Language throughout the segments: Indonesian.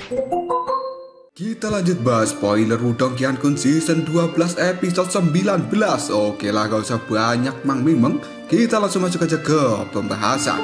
Kita lanjut bahas spoiler Wudong Qiankun Season 12 episode 19. Oke lah, gak usah banyak mang-mimeng. Kita langsung masuk aja ke pembahasan.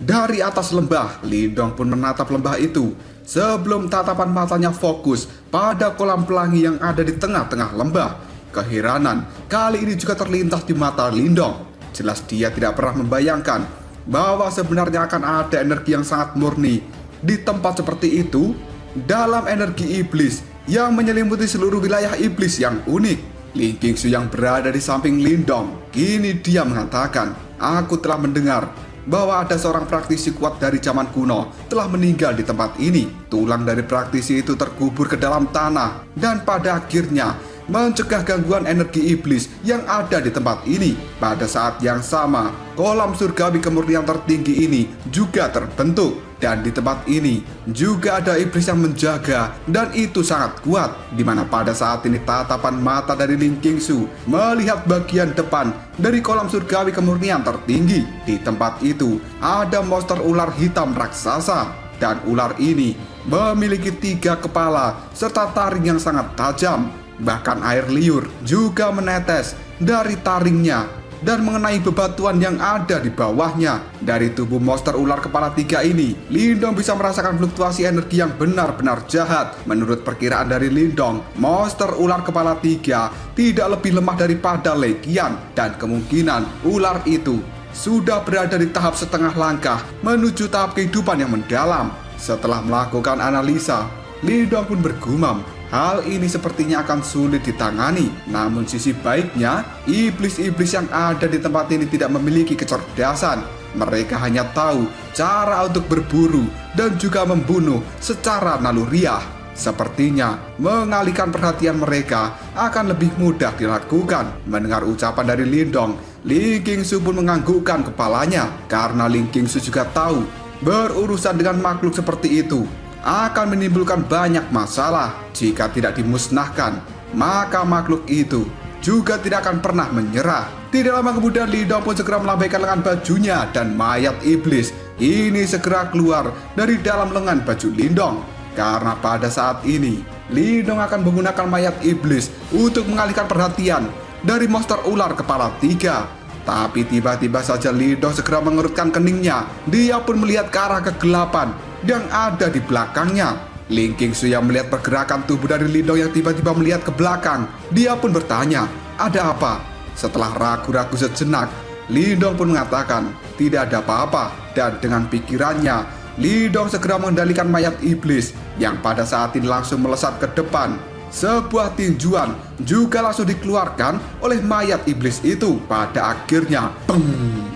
Dari atas lembah, Lindong pun menatap lembah itu sebelum tatapan matanya fokus pada kolam pelangi yang ada di tengah-tengah lembah. Keheranan kali ini juga terlintas di mata Lindong. Jelas dia tidak pernah membayangkan bahwa sebenarnya akan ada energi yang sangat murni di tempat seperti itu, dalam energi iblis yang menyelimuti seluruh wilayah iblis yang unik. Ling Qingsu yang berada di samping Lindong, kini dia mengatakan, "Aku telah mendengar bahwa ada seorang praktisi kuat dari zaman kuno telah meninggal di tempat ini. Tulang dari praktisi itu terkubur ke dalam tanah dan pada akhirnya mencegah gangguan energi iblis yang ada di tempat ini. Pada saat yang sama, kolam surgawi kemurnian tertinggi ini juga terbentuk. Dan di tempat ini juga ada iblis yang menjaga, dan itu sangat kuat. Dimana pada saat ini tatapan mata dari Ling Qingsu melihat bagian depan dari kolam surgawi kemurnian tertinggi. Di tempat itu ada monster ular hitam raksasa, dan ular ini memiliki 3 kepala serta taring yang sangat tajam. Bahkan air liur juga menetes dari taringnya dan mengenai bebatuan yang ada di bawahnya. Dari tubuh monster ular kepala 3 ini, Lindong bisa merasakan fluktuasi energi yang benar-benar jahat. Menurut perkiraan dari Lindong, monster ular kepala 3 tidak lebih lemah daripada Legian, dan kemungkinan ular itu sudah berada di tahap setengah langkah menuju tahap kehidupan yang mendalam. Setelah melakukan analisa, Lindong pun bergumam, hal ini sepertinya akan sulit ditangani. Namun sisi baiknya, iblis-iblis yang ada di tempat ini tidak memiliki kecerdasan. Mereka hanya tahu cara untuk berburu dan juga membunuh secara naluriah. Sepertinya mengalihkan perhatian mereka akan lebih mudah dilakukan. Mendengar ucapan dari Lindong, Ling Qingsu pun menganggukkan kepalanya, karena Ling Qingsu juga tahu berurusan dengan makhluk seperti itu akan menimbulkan banyak masalah. Jika tidak dimusnahkan, maka makhluk itu juga tidak akan pernah menyerah. Tidak lama kemudian, Lindong pun segera melambaikan lengan bajunya, dan mayat iblis ini segera keluar dari dalam lengan baju Lindong. Karena pada saat ini Lindong akan menggunakan mayat iblis untuk mengalihkan perhatian dari monster ular kepala 3. Tapi tiba-tiba saja Lindong segera mengerutkan keningnya. Dia pun melihat ke arah kegelapan yang ada di belakangnya. Ling Qingsu yang melihat pergerakan tubuh dari Lindong yang tiba-tiba melihat ke belakang, dia pun bertanya, "Ada apa?" Setelah ragu-ragu sejenak, Lindong pun mengatakan, "Tidak ada apa-apa." Dan dengan pikirannya, Lindong segera mengendalikan mayat iblis yang pada saat ini langsung melesat ke depan. Sebuah tinjuan juga langsung dikeluarkan oleh mayat iblis itu. Pada akhirnya, peng!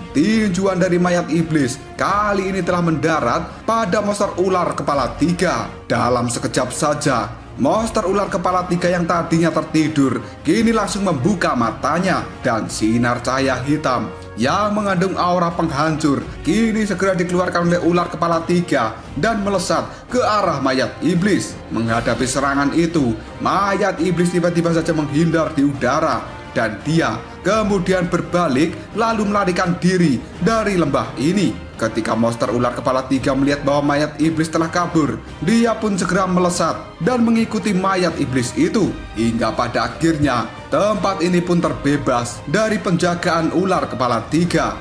Tinjuan dari mayat iblis kali ini telah mendarat pada monster ular kepala 3. Dalam sekejap saja, monster ular kepala 3 yang tadinya tertidur kini langsung membuka matanya, dan sinar cahaya hitam yang mengandung aura penghancur kini segera dikeluarkan oleh ular kepala 3 dan melesat ke arah mayat iblis. Menghadapi serangan itu, mayat iblis tiba-tiba saja menghindar di udara, dan dia kemudian berbalik lalu melarikan diri dari lembah ini. Ketika monster ular kepala 3 melihat bahwa mayat iblis telah kabur, dia pun segera melesat dan mengikuti mayat iblis itu. Hingga pada akhirnya, tempat ini pun terbebas dari penjagaan ular kepala 3.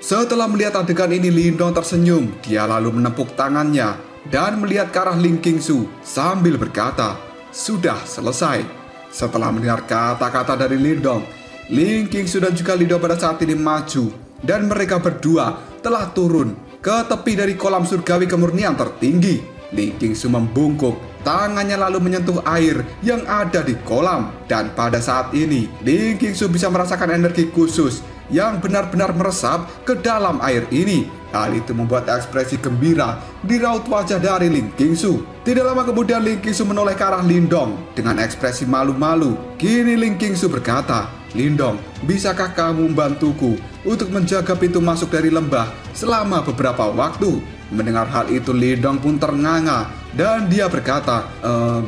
Setelah melihat adegan ini, Lindong tersenyum. Dia lalu menepuk tangannya dan melihat ke arah Ling Qingsu sambil berkata, "Sudah selesai." Setelah mendengar kata-kata dari Lindong, Ling Qingsu dan juga Lindong pada saat ini maju, dan mereka berdua telah turun ke tepi dari kolam surgawi kemurnian tertinggi. Ling Qingsu membungkuk, tangannya lalu menyentuh air yang ada di kolam, dan pada saat ini Ling Qingsu bisa merasakan energi khusus yang benar-benar meresap ke dalam air ini. Hal itu membuat ekspresi gembira di raut wajah dari Ling Qingsu. Tidak lama kemudian Ling Qingsu menoleh ke arah Lindong dengan ekspresi malu-malu. Kini Ling Qingsu berkata, Lindong, bisakah kamu membantuku untuk menjaga pintu masuk dari lembah selama beberapa waktu? Mendengar hal itu, Lindong pun ternganga dan dia berkata,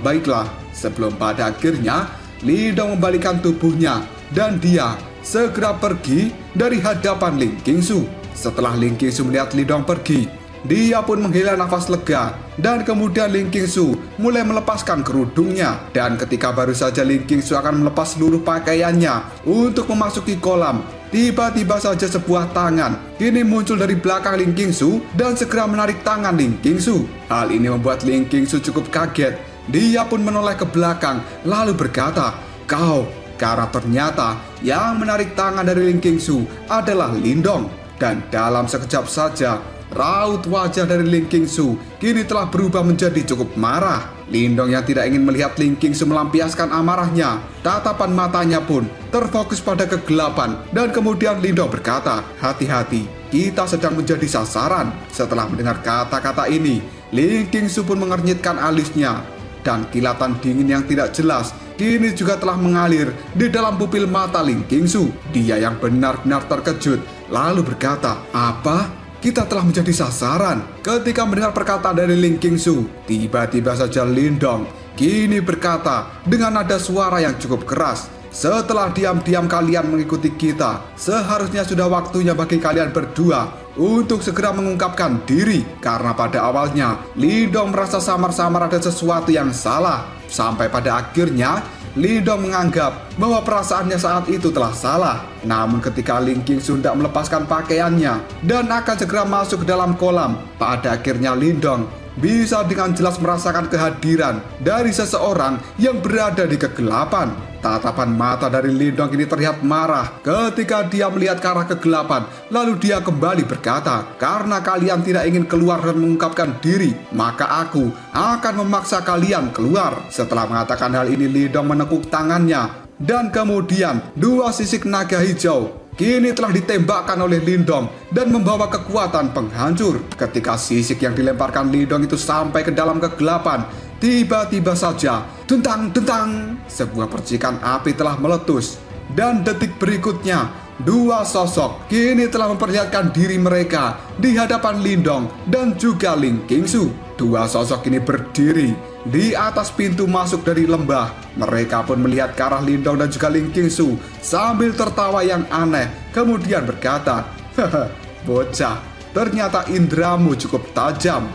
baiklah. Sebelum pada akhirnya, Lindong membalikkan tubuhnya dan dia segera pergi dari hadapan Ling Qingsu. Setelah Ling Qingsu melihat Lindong pergi, dia pun menghela nafas lega dan kemudian Ling Qingsu mulai melepaskan kerudungnya. Dan ketika baru saja Ling Qingsu akan melepas seluruh pakaiannya untuk memasuki kolam, tiba-tiba saja sebuah tangan kini muncul dari belakang Ling Qingsu dan segera menarik tangan Ling Qingsu. Hal ini membuat Ling Qingsu cukup kaget. Dia pun menoleh ke belakang lalu berkata, "Kau." Karena ternyata yang menarik tangan dari Ling Qingsu adalah Lindong. Dan dalam sekejap saja, raut wajah dari Ling Qingsu kini telah berubah menjadi cukup marah. Lindong yang tidak ingin melihat Ling Qingsu melampiaskan amarahnya, tatapan matanya pun terfokus pada kegelapan. Dan kemudian Lindong berkata, "Hati-hati, kita sedang menjadi sasaran." Setelah mendengar kata-kata ini, Ling Qingsu pun mengernyitkan alisnya. Dan kilatan dingin yang tidak jelas kini juga telah mengalir di dalam pupil mata Ling Qingsu. Dia yang benar-benar terkejut lalu berkata, "Apa? Kita telah menjadi sasaran?" Ketika mendengar perkataan dari Ling Qingsu, tiba-tiba saja Lindong kini berkata dengan nada suara yang cukup keras, "Setelah diam-diam kalian mengikuti kita, seharusnya sudah waktunya bagi kalian berdua untuk segera mengungkapkan diri." Karena pada awalnya Lindong merasa samar-samar ada sesuatu yang salah. Sampai pada akhirnya Lindong menganggap bahwa perasaannya saat itu telah salah. Namun ketika Ling Qingsu hendak melepaskan pakaiannya dan akan segera masuk ke dalam kolam, pada akhirnya Lindong bisa dengan jelas merasakan kehadiran dari seseorang yang berada di kegelapan. Tatapan mata dari Lindong ini terlihat marah ketika dia melihat ke arah kegelapan. Lalu dia kembali berkata, "Karena kalian tidak ingin keluar dan mengungkapkan diri, maka aku akan memaksa kalian keluar." Setelah mengatakan hal ini, Lindong menekuk tangannya dan kemudian dua sisik naga hijau kini telah ditembakkan oleh Lindong dan membawa kekuatan penghancur. Ketika sisik yang dilemparkan Lindong itu sampai ke dalam kegelapan, tiba-tiba saja, dentang-dentang, sebuah percikan api telah meletus. Dan detik berikutnya, dua sosok kini telah memperlihatkan diri mereka di hadapan Lindong dan juga Ling Qingsu. Dua sosok ini berdiri di atas pintu masuk dari lembah. Mereka pun melihat ke arah Lindong dan juga Ling Qingsu sambil tertawa yang aneh. Kemudian berkata, "Haha, bocah, ternyata indramu cukup tajam."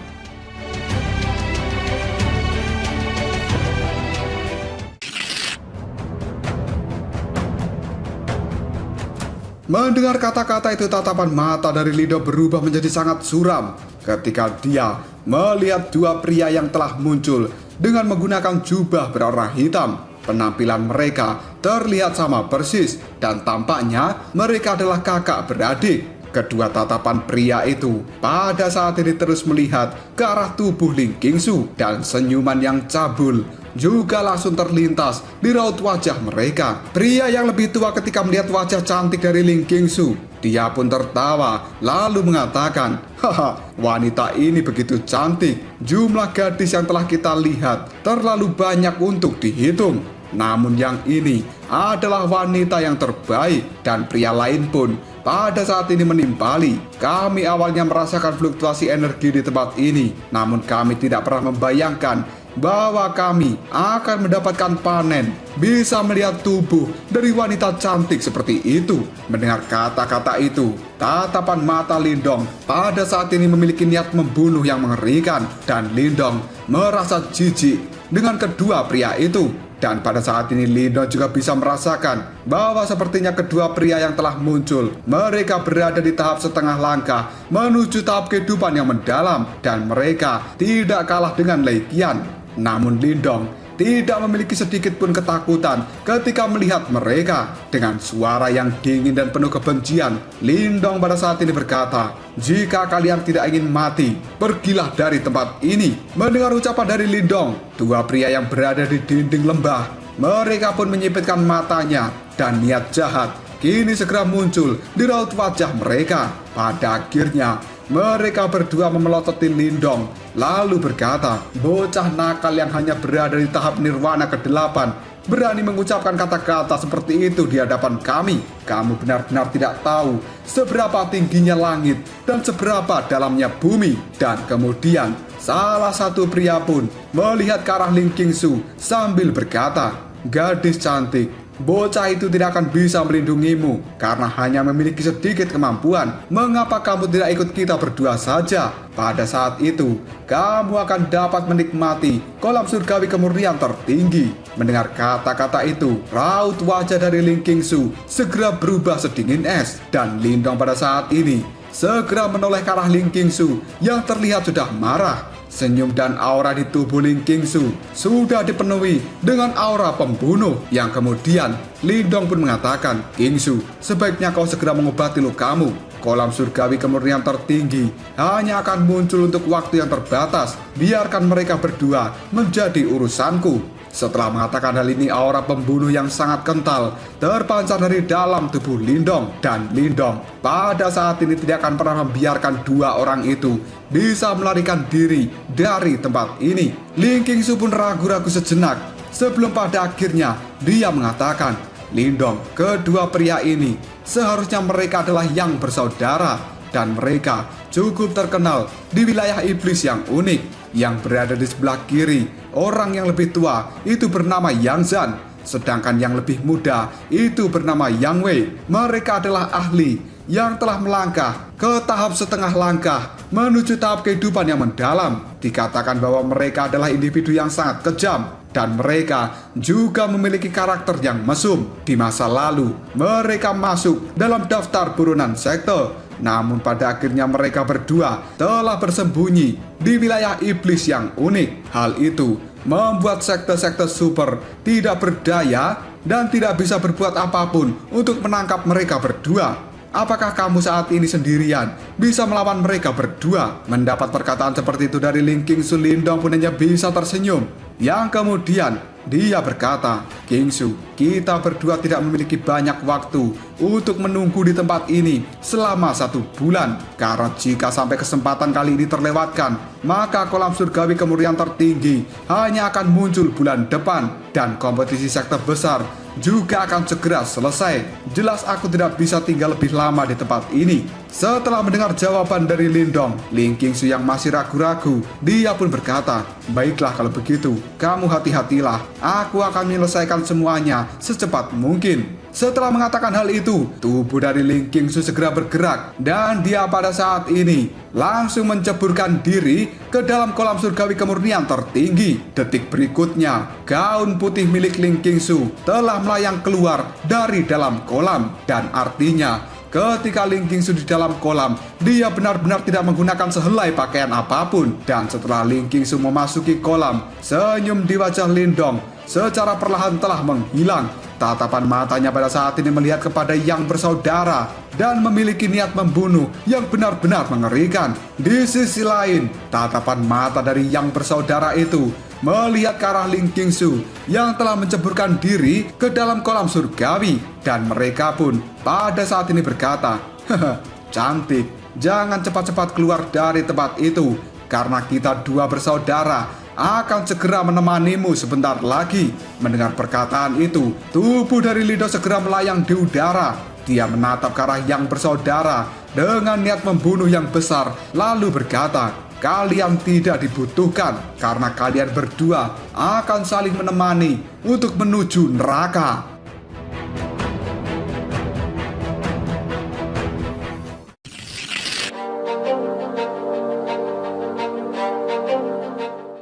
Mendengar kata-kata itu, tatapan mata dari Lindong berubah menjadi sangat suram ketika dia melihat dua pria yang telah muncul dengan menggunakan jubah berwarna hitam. Penampilan mereka terlihat sama persis dan tampaknya mereka adalah kakak beradik. Kedua tatapan pria itu pada saat ini terus melihat ke arah tubuh Ling Qingsu dan senyuman yang cabul juga langsung terlintas di raut wajah mereka. Pria yang lebih tua ketika melihat wajah cantik dari Ling Qingsu, dia pun tertawa lalu mengatakan, "Haha, wanita ini begitu cantik. Jumlah gadis yang telah kita lihat terlalu banyak untuk dihitung. Namun yang ini adalah wanita yang terbaik." Dan pria lain pun pada saat ini menimpali. "Kami awalnya merasakan fluktuasi energi di tempat ini, namun kami tidak pernah membayangkan bahwa kami akan mendapatkan panen. Bisa melihat tubuh dari wanita cantik seperti itu." Mendengar kata-kata itu, tatapan mata Lindong pada saat ini memiliki niat membunuh yang mengerikan. Dan Lindong merasa jijik dengan kedua pria itu. Dan pada saat ini Lindong juga bisa merasakan bahwa sepertinya kedua pria yang telah muncul, mereka berada di tahap setengah langkah menuju tahap kehidupan yang mendalam. Dan mereka tidak kalah dengan Lei Qian. Namun Lindong tidak memiliki sedikit pun ketakutan ketika melihat mereka. Dengan suara yang dingin dan penuh kebencian, Lindong pada saat ini berkata, "Jika kalian tidak ingin mati, pergilah dari tempat ini." Mendengar ucapan dari Lindong, dua pria yang berada di dinding lembah, mereka pun menyipitkan matanya dan niat jahat kini segera muncul di raut wajah mereka. Pada akhirnya, mereka berdua memelototi Lindong lalu berkata, "Bocah nakal yang hanya berada di tahap nirwana ke-8, berani mengucapkan kata-kata seperti itu di hadapan kami. Kamu benar-benar tidak tahu seberapa tingginya langit dan seberapa dalamnya bumi. Dan kemudian salah satu pria pun melihat ke arah Ling Qingsu sambil berkata, "Gadis cantik, bocah itu tidak akan bisa melindungimu karena hanya memiliki sedikit kemampuan. Mengapa kamu tidak ikut kita berdua saja? Pada saat itu, kamu akan dapat menikmati kolam surgawi kemurnian tertinggi." Mendengar kata-kata itu, raut wajah dari Ling Qingsu segera berubah sedingin es. Dan Lindong pada saat ini segera menoleh ke arah Ling Qingsu yang terlihat sudah marah. Senyum dan aura di tubuh Ling Qingsu sudah dipenuhi dengan aura pembunuh. Yang kemudian Lindong pun mengatakan, "Qingsu, sebaiknya kau segera mengobati lukamu. Kolam surgawi kemurnian tertinggi hanya akan muncul untuk waktu yang terbatas. Biarkan mereka berdua menjadi urusanku." Setelah mengatakan hal ini, aura pembunuh yang sangat kental terpancar dari dalam tubuh Lindong. Dan Lindong pada saat ini tidak akan pernah membiarkan dua orang itu bisa melarikan diri dari tempat ini. Ling Qingsu pun ragu-ragu sejenak sebelum pada akhirnya dia mengatakan, "Lindong, kedua pria ini seharusnya mereka adalah yang bersaudara dan mereka cukup terkenal di wilayah iblis yang unik." Yang berada di sebelah kiri, orang yang lebih tua itu bernama Yang Zhan, sedangkan yang lebih muda itu bernama Yang Wei. Mereka adalah ahli yang telah melangkah ke tahap setengah langkah menuju tahap kehidupan yang mendalam. Dikatakan bahwa mereka adalah individu yang sangat kejam dan mereka juga memiliki karakter yang mesum. Di masa lalu, mereka masuk dalam daftar buronan sekte. Namun pada akhirnya mereka berdua telah bersembunyi di wilayah iblis yang unik. Hal itu membuat sekte-sekte super tidak berdaya dan tidak bisa berbuat apapun untuk menangkap mereka berdua. Apakah kamu saat ini sendirian bisa melawan mereka berdua? Mendapat perkataan seperti itu dari Ling Qingsu, Lindong pun hanya bisa tersenyum. Yang kemudian dia berkata, "Qingsu, kita berdua tidak memiliki banyak waktu untuk menunggu di tempat ini selama 1 bulan. Karena jika sampai kesempatan kali ini terlewatkan, maka kolam surgawi kemurnian tertinggi hanya akan muncul bulan depan. Dan kompetisi sekte besar juga akan segera selesai. Jelas aku tidak bisa tinggal lebih lama di tempat ini." Setelah mendengar jawaban dari Lindong, Ling Qingsu yang masih ragu-ragu, dia pun berkata, "Baiklah kalau begitu, kamu hati-hatilah. Aku akan menyelesaikan semuanya secepat mungkin." Setelah mengatakan hal itu, tubuh dari Ling Qingsu segera bergerak dan dia pada saat ini langsung menceburkan diri ke dalam kolam surgawi kemurnian tertinggi. Detik berikutnya, gaun putih milik Ling Qingsu telah melayang keluar dari dalam kolam. Dan artinya, ketika Ling Qingsu di dalam kolam, dia benar-benar tidak menggunakan sehelai pakaian apapun. Dan setelah Ling Qingsu memasuki kolam, senyum di wajah Lindong secara perlahan telah menghilang. Tatapan matanya pada saat ini melihat kepada yang bersaudara dan memiliki niat membunuh yang benar-benar mengerikan. Di sisi lain, tatapan mata dari yang bersaudara itu melihat ke arah Ling Qingsu yang telah menceburkan diri ke dalam kolam surgawi. Dan mereka pun pada saat ini berkata, "Haha, cantik, jangan cepat-cepat keluar dari tempat itu, karena kita dua bersaudara akan segera menemanimu sebentar lagi." Mendengar perkataan itu, tubuh dari Lindong segera melayang di udara. Dia menatap ke arah yang bersaudara dengan niat membunuh yang besar, lalu berkata, "Kalian tidak dibutuhkan karena kalian berdua akan saling menemani untuk menuju neraka."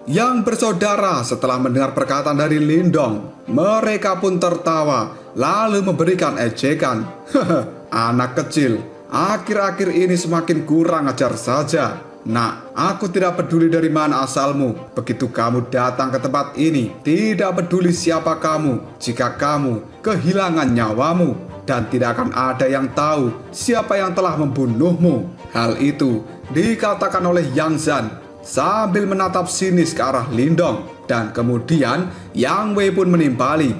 Yang bersaudara setelah mendengar perkataan dari Lindong, mereka pun tertawa lalu memberikan ejekan. "Anak kecil, akhir-akhir ini semakin kurang ajar saja. Nak, aku tidak peduli dari mana asalmu. Begitu kamu datang ke tempat ini, tidak peduli siapa kamu, jika kamu kehilangan nyawamu, dan tidak akan ada yang tahu siapa yang telah membunuhmu." Hal itu dikatakan oleh Yang Zhan sambil menatap sinis ke arah Lindong. Dan kemudian Yang Wei pun menimpali,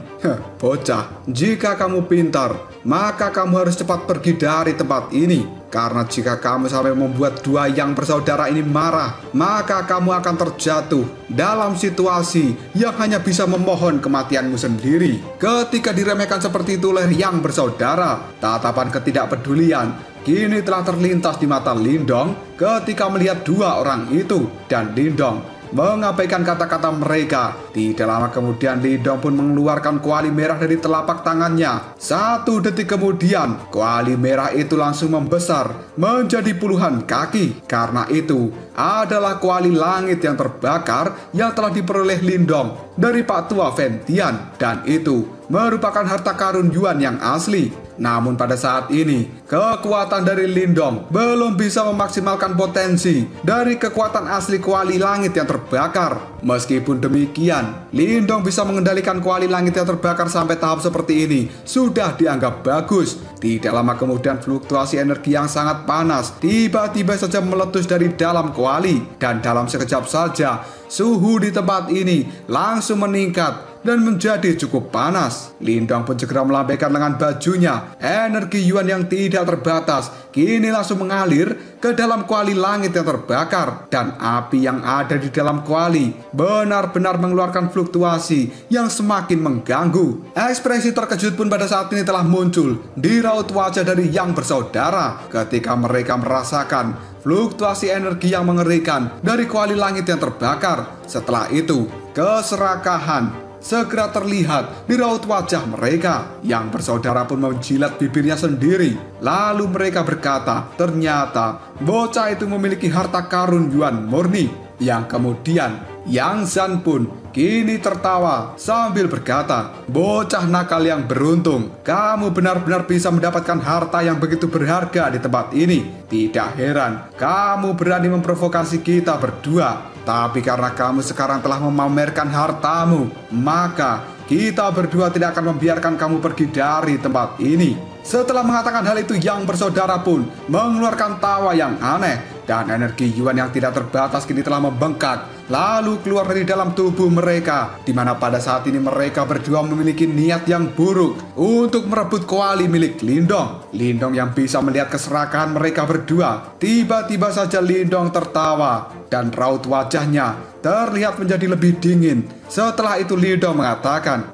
"Bocah, jika kamu pintar, maka kamu harus cepat pergi dari tempat ini. Karena jika kamu sampai membuat dua yang bersaudara ini marah, maka kamu akan terjatuh dalam situasi yang hanya bisa memohon kematianmu sendiri. Ketika diremehkan seperti itu oleh yang bersaudara, tatapan ketidakpedulian kini telah terlintas di mata Lindong ketika melihat dua orang itu, dan Lindong mengabaikan kata-kata mereka. Tidak lama kemudian Lindong pun mengeluarkan kuali merah dari telapak tangannya. 1 detik kemudian kuali merah itu langsung membesar menjadi puluhan kaki. Karena itu adalah kuali langit yang terbakar yang telah diperoleh Lindong dari Pak Tua Ventian, dan itu merupakan harta karun Yuan yang asli. Namun pada saat ini, kekuatan dari Lindong belum bisa memaksimalkan potensi dari kekuatan asli kuali langit yang terbakar. Meskipun demikian, Lindong bisa mengendalikan kuali langit yang terbakar sampai tahap seperti ini sudah dianggap bagus. Tidak lama kemudian fluktuasi energi yang sangat panas tiba-tiba saja meletus dari dalam kuali, dan dalam sekejap saja suhu di tempat ini langsung meningkat dan menjadi cukup panas. Lindong pun segera melambaikan lengan bajunya. Energi Yuan yang tidak terbatas kini langsung mengalir ke dalam kuali langit yang terbakar, dan api yang ada di dalam kuali benar-benar mengeluarkan fluktuasi yang semakin mengganggu. Ekspresi terkejut pun pada saat ini telah muncul di raut wajah dari yang bersaudara ketika mereka merasakan fluktuasi energi yang mengerikan dari kuali langit yang terbakar. Setelah itu, keserakahan segera terlihat di raut wajah mereka. Yang bersaudara pun menjilat bibirnya sendiri. Lalu mereka berkata, ternyata bocah itu memiliki harta karun Yuan murni. Yang kemudian Yang Zhan pun kini tertawa sambil berkata, bocah nakal yang beruntung, kamu benar-benar bisa mendapatkan harta yang begitu berharga di tempat ini. Tidak heran kamu berani memprovokasi kita berdua. Tapi karena kamu sekarang telah memamerkan hartamu, maka kita berdua tidak akan membiarkan kamu pergi dari tempat ini. Setelah mengatakan hal itu, yang bersaudara pun mengeluarkan tawa yang aneh, dan energi Yuan yang tidak terbatas kini telah membengkak lalu keluar dari dalam tubuh mereka, di mana pada saat ini mereka berdua memiliki niat yang buruk untuk merebut kuali milik Lindong. Lindong yang bisa melihat keserakahan mereka berdua, tiba-tiba saja Lindong tertawa dan raut wajahnya terlihat menjadi lebih dingin. Setelah itu Lindong mengatakan,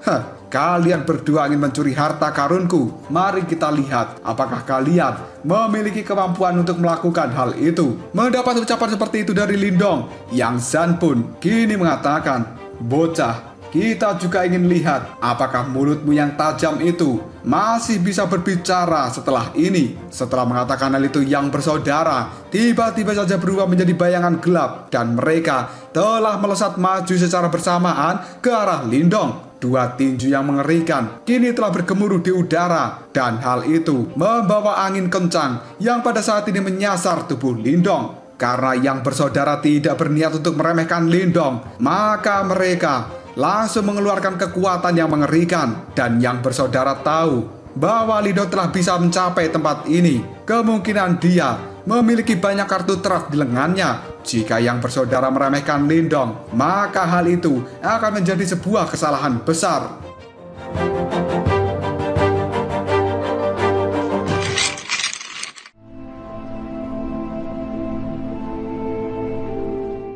kalian berdua ingin mencuri harta karunku. Mari kita lihat apakah kalian memiliki kemampuan untuk melakukan hal itu. Mendapat ucapan seperti itu dari Lindong, Yang Zhan pun kini mengatakan, bocah, kita juga ingin lihat apakah mulutmu yang tajam itu masih bisa berbicara setelah ini. Setelah mengatakan hal itu, yang bersaudara tiba-tiba saja berubah menjadi bayangan gelap, dan mereka telah melesat maju secara bersamaan ke arah Lindong. Dua tinju yang mengerikan kini telah bergemuruh di udara, dan hal itu membawa angin kencang yang pada saat ini menyasar tubuh Lindong. Karena yang bersaudara tidak berniat untuk meremehkan Lindong, maka mereka langsung mengeluarkan kekuatan yang mengerikan. Dan yang bersaudara tahu bahwa Lindong telah bisa mencapai tempat ini. Kemungkinan dia memiliki banyak kartu truf di lengannya. Jika yang bersaudara meremehkan Lindong, maka hal itu akan menjadi sebuah kesalahan besar.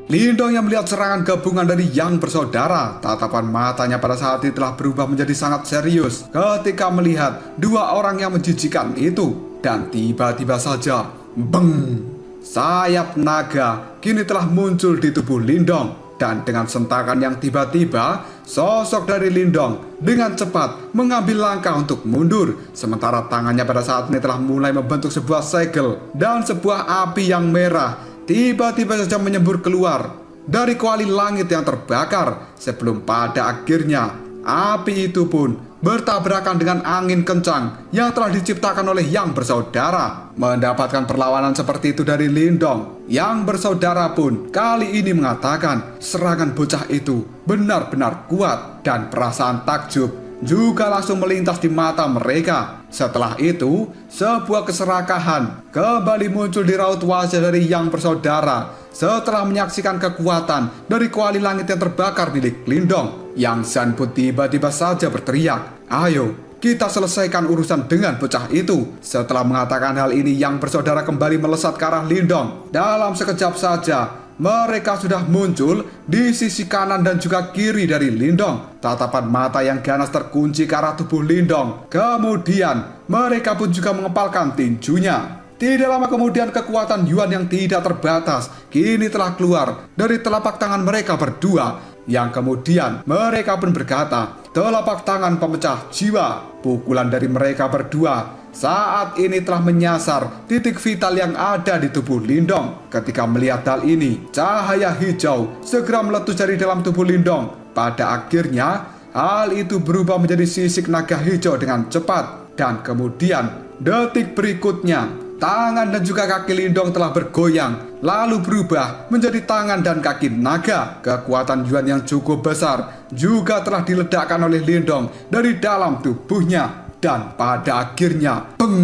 Lindong yang melihat serangan gabungan dari yang bersaudara, tatapan matanya pada saat itu telah berubah menjadi sangat serius ketika melihat dua orang yang menjijikan itu. Dan tiba-tiba saja, beng! Sayap naga kini telah muncul di tubuh Lindong, dan dengan sentakan yang tiba-tiba, sosok dari Lindong dengan cepat mengambil langkah untuk mundur, sementara tangannya pada saat ini telah mulai membentuk sebuah segel, dan sebuah api yang merah tiba-tiba saja menyembur keluar dari kuali langit yang terbakar, sebelum pada akhirnya api itu pun bertabrakan dengan angin kencang yang telah diciptakan oleh yang bersaudara. Mendapatkan perlawanan seperti itu dari Lindong, yang bersaudara pun kali ini mengatakan serangan bocah itu benar-benar kuat, dan perasaan takjub juga langsung melintas di mata mereka. Setelah itu, sebuah keserakahan kembali muncul di raut wajah dari yang bersaudara setelah menyaksikan kekuatan dari kuali langit yang terbakar milik Lindong. Yang Zhan pun tiba-tiba saja berteriak, ayo kita selesaikan urusan dengan bocah itu. Setelah mengatakan hal ini, yang bersaudara kembali melesat ke arah Lindong. Dalam sekejap saja mereka sudah muncul di sisi kanan dan juga kiri dari Lindong. Tatapan mata yang ganas terkunci ke arah tubuh Lindong. Kemudian mereka pun juga mengepalkan tinjunya. Tidak lama kemudian kekuatan Yuan yang tidak terbatas kini telah keluar dari telapak tangan mereka berdua, yang kemudian mereka pun berkata, telapak tangan pemecah jiwa. Pukulan dari mereka berdua saat ini telah menyasar titik vital yang ada di tubuh Lindong. Ketika melihat hal ini, cahaya hijau segera meletus dari dalam tubuh Lindong. Pada akhirnya, hal itu berubah menjadi sisik naga hijau dengan cepat. Dan kemudian, detik berikutnya, tangan dan juga kaki Lindong telah bergoyang, lalu berubah menjadi tangan dan kaki naga. Kekuatan Yuan yang cukup besar juga telah diledakkan oleh Lindong dari dalam tubuhnya. Dan pada akhirnya, peng!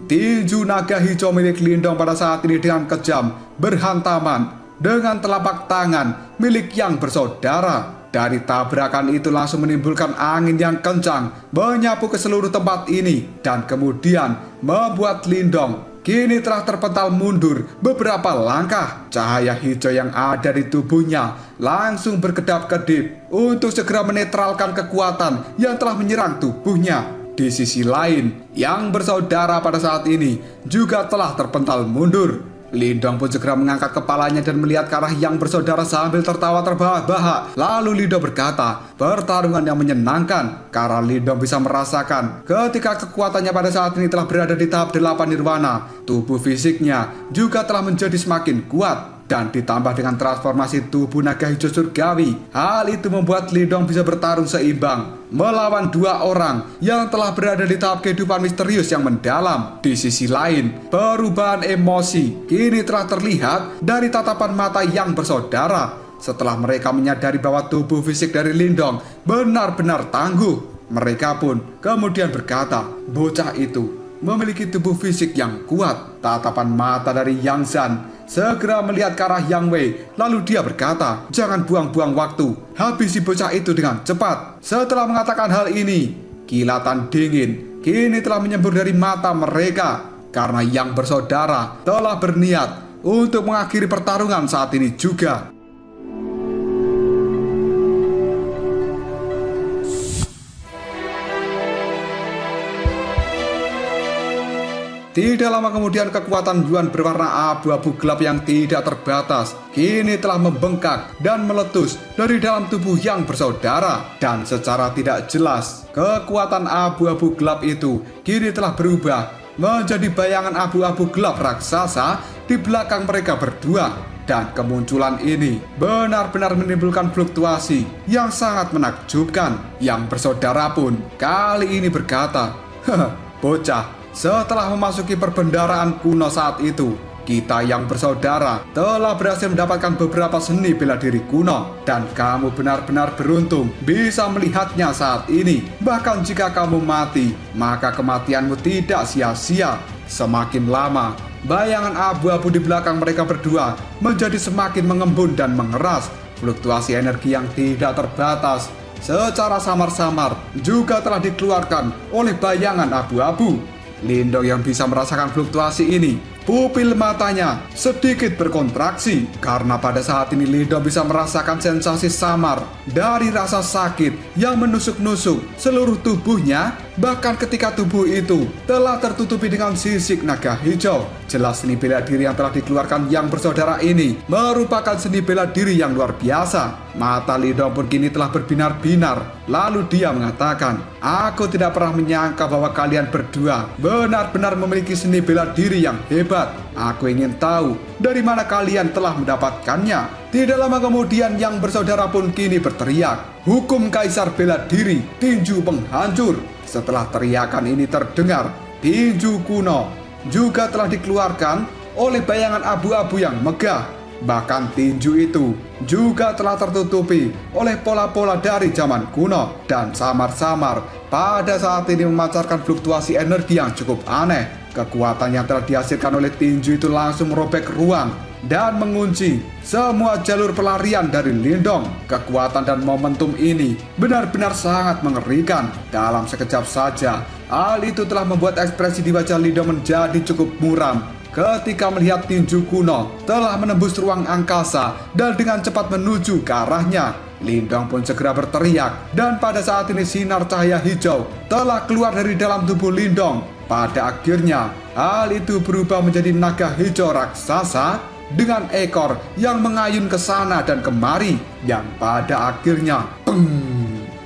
Tinju naga hijau milik Lindong pada saat ini dengan kejam berhantaman dengan telapak tangan milik yang bersaudara. Dari tabrakan itu langsung menimbulkan angin yang kencang menyapu ke seluruh tempat ini, dan kemudian membuat Lindong kini telah terpental mundur beberapa langkah. Cahaya hijau yang ada di tubuhnya langsung berkedap-kedip untuk segera menetralkan kekuatan yang telah menyerang tubuhnya. Di sisi lain, yang bersaudara pada saat ini juga telah terpental mundur. Lindong pun segera mengangkat kepalanya dan melihat ke arah yang bersaudara sambil tertawa terbahak-bahak. Lalu Lindong berkata, pertarungan yang menyenangkan, karena Lindong bisa merasakan ketika kekuatannya pada saat ini telah berada di tahap 8 nirwana. Tubuh fisiknya juga telah menjadi semakin kuat. Dan ditambah dengan transformasi tubuh naga hijau surgawi, hal itu membuat Lindong bisa bertarung seimbang melawan dua orang yang telah berada di tahap kehidupan misterius yang mendalam. Di sisi lain, perubahan emosi kini telah terlihat dari tatapan mata yang bersaudara. Setelah mereka menyadari bahwa tubuh fisik dari Lindong benar-benar tangguh, mereka pun kemudian berkata, bocah itu memiliki tubuh fisik yang kuat. Tatapan mata dari Yang Zhan segera melihat ke arah Yang Wei, lalu dia berkata, jangan buang-buang waktu, habisi bocah itu dengan cepat. Setelah mengatakan hal ini, kilatan dingin kini telah menyembur dari mata mereka, karena yang bersaudara telah berniat untuk mengakhiri pertarungan saat ini juga. Tidak lama kemudian kekuatan Yuan berwarna abu-abu gelap yang tidak terbatas kini telah membengkak dan meletus dari dalam tubuh yang bersaudara. Dan secara tidak jelas, kekuatan abu-abu gelap itu kini telah berubah menjadi bayangan abu-abu gelap raksasa di belakang mereka berdua. Dan kemunculan ini benar-benar menimbulkan fluktuasi yang sangat menakjubkan. Yang bersaudara pun kali ini berkata, bocah, setelah memasuki perbendaharaan kuno saat itu, kita yang bersaudara telah berhasil mendapatkan beberapa seni bela diri kuno. Dan kamu benar-benar beruntung bisa melihatnya saat ini. Bahkan jika kamu mati, maka kematianmu tidak sia-sia. Semakin lama, bayangan abu-abu di belakang mereka berdua menjadi semakin mengembun dan mengeras. Fluktuasi energi yang tidak terbatas secara samar-samar juga telah dikeluarkan oleh bayangan abu-abu. Lindong yang bisa merasakan fluktuasi ini, pupil matanya sedikit berkontraksi, karena pada saat ini Lindong bisa merasakan sensasi samar dari rasa sakit yang menusuk-nusuk seluruh tubuhnya. Bahkan ketika tubuh itu telah tertutupi dengan sisik naga hijau, jelas seni bela diri yang telah dikeluarkan yang bersaudara ini merupakan seni bela diri yang luar biasa. Mata Lindong pun kini telah berbinar-binar. Lalu dia mengatakan, aku tidak pernah menyangka bahwa kalian berdua benar-benar memiliki seni bela diri yang hebat. Aku ingin tahu dari mana kalian telah mendapatkannya. Tidak lama kemudian yang bersaudara pun kini berteriak, hukum kaisar bela diri, tinju penghancur. Setelah teriakan ini terdengar, tinju kuno juga telah dikeluarkan oleh bayangan abu-abu yang megah. Bahkan tinju itu juga telah tertutupi oleh pola-pola dari zaman kuno dan samar-samar pada saat ini memancarkan fluktuasi energi yang cukup aneh. Kekuatan yang telah dihasilkan oleh tinju itu langsung merobek ruang dan mengunci semua jalur pelarian dari Lindong. Kekuatan dan momentum ini benar-benar sangat mengerikan. Dalam sekejap saja, hal itu telah membuat ekspresi di wajah Lindong menjadi cukup muram ketika melihat tinju kuno telah menembus ruang angkasa dan dengan cepat menuju ke arahnya. Lindong pun segera berteriak, dan pada saat ini sinar cahaya hijau telah keluar dari dalam tubuh Lindong. Pada akhirnya, hal itu berubah menjadi naga hijau raksasa dengan ekor yang mengayun ke sana dan kemari, yang pada akhirnya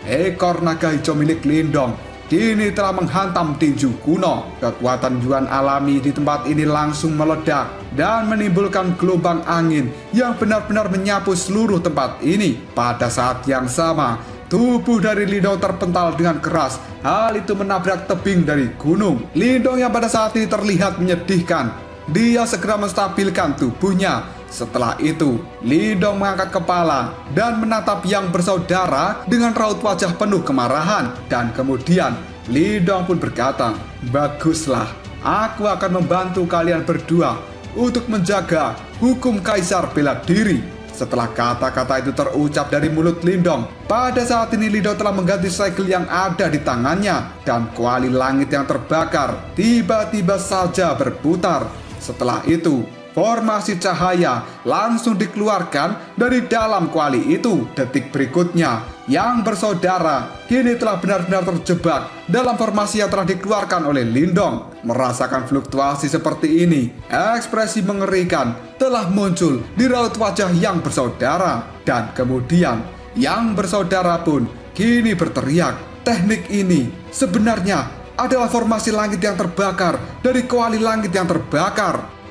ekor naga hijau milik Lindong kini telah menghantam tinju kuno. Kekuatan Yuan alami di tempat ini langsung meledak dan menimbulkan gelombang angin yang benar-benar menyapu seluruh tempat ini. Pada saat yang sama, tubuh dari Lindong terpental dengan keras. Hal itu menabrak tebing dari gunung. Lindong yang pada saat ini terlihat menyedihkan. Dia segera menstabilkan tubuhnya. Setelah itu, Lindong mengangkat kepala dan menatap yang bersaudara dengan raut wajah penuh kemarahan. Dan kemudian, Lindong pun berkata, "Baguslah, aku akan membantu kalian berdua untuk menjaga hukum kaisar bela diri." Setelah kata-kata itu terucap dari mulut Lindong, pada saat ini Lindong telah mengganti segel yang ada di tangannya, dan kuali langit yang terbakar tiba-tiba saja berputar. Setelah itu, formasi cahaya langsung dikeluarkan dari dalam kuali itu. Detik berikutnya, yang bersaudara kini telah benar-benar terjebak dalam formasi yang telah dikeluarkan oleh Lindong. Merasakan fluktuasi seperti ini, ekspresi mengerikan telah muncul di raut wajah yang bersaudara. Dan kemudian, yang bersaudara pun kini berteriak, "Teknik ini sebenarnya adalah formasi langit yang terbakar dari kuali langit yang terbakar."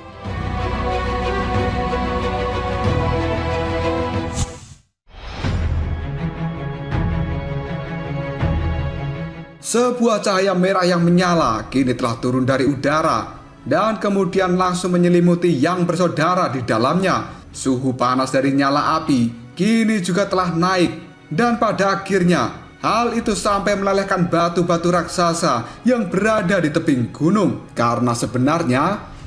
Sebuah cahaya merah yang menyala kini telah turun dari udara dan kemudian langsung menyelimuti yang bersaudara di dalamnya. Suhu panas dari nyala api kini juga telah naik, dan pada akhirnya hal itu sampai melelehkan batu-batu raksasa yang berada di tebing gunung. Karena sebenarnya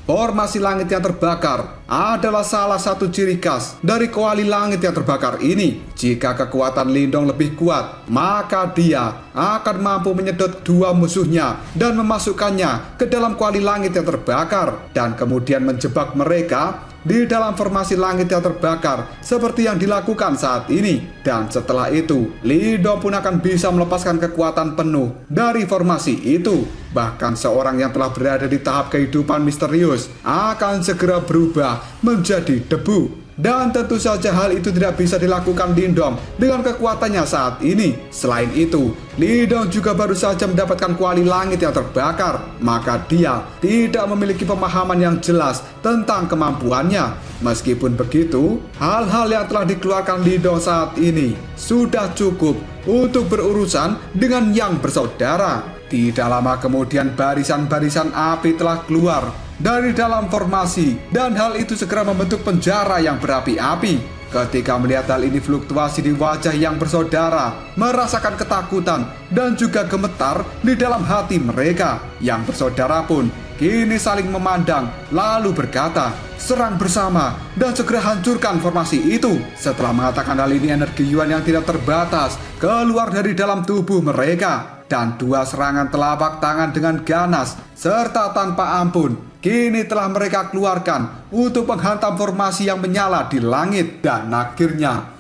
formasi langit yang terbakar adalah salah satu ciri khas dari kuali langit yang terbakar ini. Jika kekuatan Lindong lebih kuat, maka dia akan mampu menyedot dua musuhnya dan memasukkannya ke dalam kuali langit yang terbakar, dan kemudian menjebak mereka di dalam formasi langit yang terbakar seperti yang dilakukan saat ini. Dan setelah itu, Lindong pun akan bisa melepaskan kekuatan penuh dari formasi itu. Bahkan seorang yang telah berada di tahap kehidupan misterius akan segera berubah menjadi debu. Dan tentu saja hal itu tidak bisa dilakukan Lindong dengan kekuatannya saat ini. Selain itu, Lindong juga baru saja mendapatkan kuali langit yang terbakar. Maka dia tidak memiliki pemahaman yang jelas tentang kemampuannya. Meskipun begitu, hal-hal yang telah dikeluarkan Lindong saat ini sudah cukup untuk berurusan dengan yang bersaudara. Tidak lama kemudian barisan-barisan api telah keluar dari dalam formasi, dan hal itu segera membentuk penjara yang berapi-api. Ketika melihat hal ini, fluktuasi di wajah yang bersaudara merasakan ketakutan dan juga gemetar di dalam hati mereka. Yang bersaudara pun kini saling memandang lalu berkata, "Serang bersama dan segera hancurkan formasi itu." Setelah mengatakan hal ini, energi Yuan yang tidak terbatas keluar dari dalam tubuh mereka, dan dua serangan telapak tangan dengan ganas serta tanpa ampun kini telah mereka keluarkan untuk menghantam formasi yang menyala di langit. Dan akhirnya,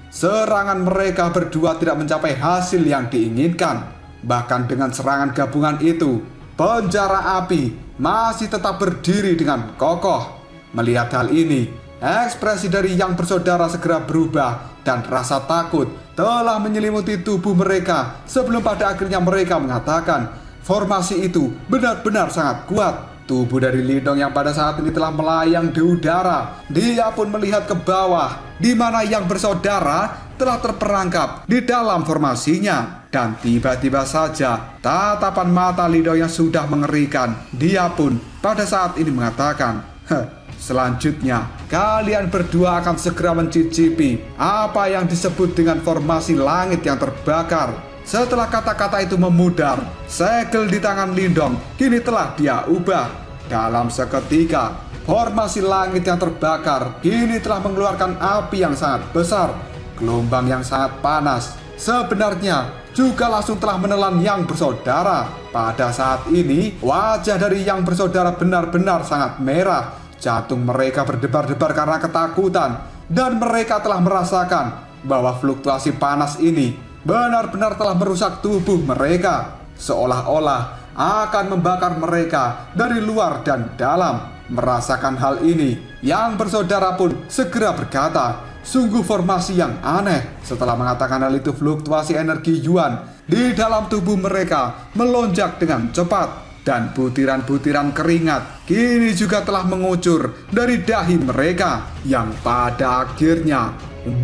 serangan mereka berdua tidak mencapai hasil yang diinginkan. Bahkan dengan serangan gabungan itu, penjara api masih tetap berdiri dengan kokoh. Melihat hal ini, ekspresi dari yang bersaudara segera berubah, dan rasa takut telah menyelimuti tubuh mereka sebelum pada akhirnya mereka mengatakan, formasi itu benar-benar sangat kuat. Tubuh dari Lindong yang pada saat ini telah melayang di udara. Dia pun melihat ke bawah, di mana yang bersaudara telah terperangkap di dalam formasinya. Dan tiba-tiba saja, tatapan mata Lindong yang sudah mengerikan, dia pun pada saat ini mengatakan, "Selanjutnya, kalian berdua akan segera mencicipi apa yang disebut dengan formasi langit yang terbakar." Setelah kata-kata itu memudar, segel di tangan Lindong kini telah dia ubah. Dalam seketika, formasi langit yang terbakar kini telah mengeluarkan api yang sangat besar. Gelombang yang sangat panas sebenarnya juga langsung telah menelan Yang Bersaudara. Pada saat ini, wajah dari Yang Bersaudara benar-benar sangat merah. Jantung mereka berdebar-debar karena ketakutan, dan mereka telah merasakan bahwa fluktuasi panas ini benar-benar telah merusak tubuh mereka, seolah-olah akan membakar mereka dari luar dan dalam. Merasakan hal ini, Yang Bersaudara pun segera berkata, sungguh formasi yang aneh. Setelah mengatakan hal itu, fluktuasi energi Yuan di dalam tubuh mereka melonjak dengan cepat, dan butiran-butiran keringat kini juga telah mengucur dari dahi mereka, yang pada akhirnya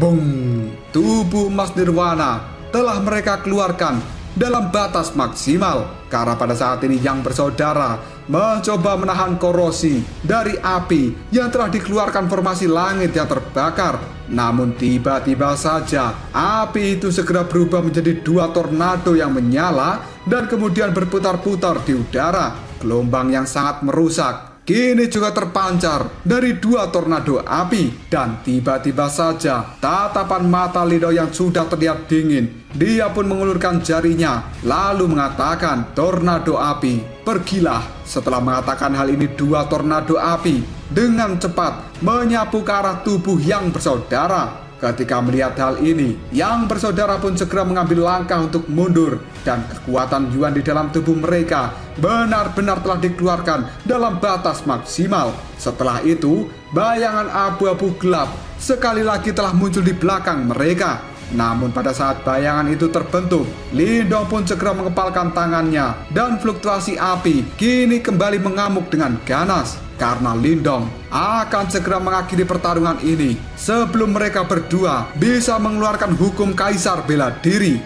bung, tubuh emas nirwana telah mereka keluarkan dalam batas maksimal. Karena pada saat ini Yang Bersaudara mencoba menahan korosi dari api yang telah dikeluarkan formasi langit yang terbakar. Namun tiba-tiba saja api itu segera berubah menjadi 2 tornado yang menyala dan kemudian berputar-putar di udara. Gelombang yang sangat merusak kini juga terpancar dari 2 tornado api, dan tiba-tiba saja tatapan mata Lindong yang sudah terlihat dingin, dia pun mengulurkan jarinya lalu mengatakan, tornado api, pergilah. Setelah mengatakan hal ini, 2 tornado api dengan cepat menyapu ke arah tubuh Yang Bersaudara. Ketika melihat hal ini, Yang Bersaudara pun segera mengambil langkah untuk mundur, dan kekuatan Yuan di dalam tubuh mereka benar-benar telah dikeluarkan dalam batas maksimal. Setelah itu, bayangan abu-abu gelap sekali lagi telah muncul di belakang mereka. Namun pada saat bayangan itu terbentuk, Lindong pun segera mengepalkan tangannya, dan fluktuasi api kini kembali mengamuk dengan ganas. Karena Lindong akan segera mengakhiri pertarungan ini sebelum mereka berdua bisa mengeluarkan hukum kaisar bela diri.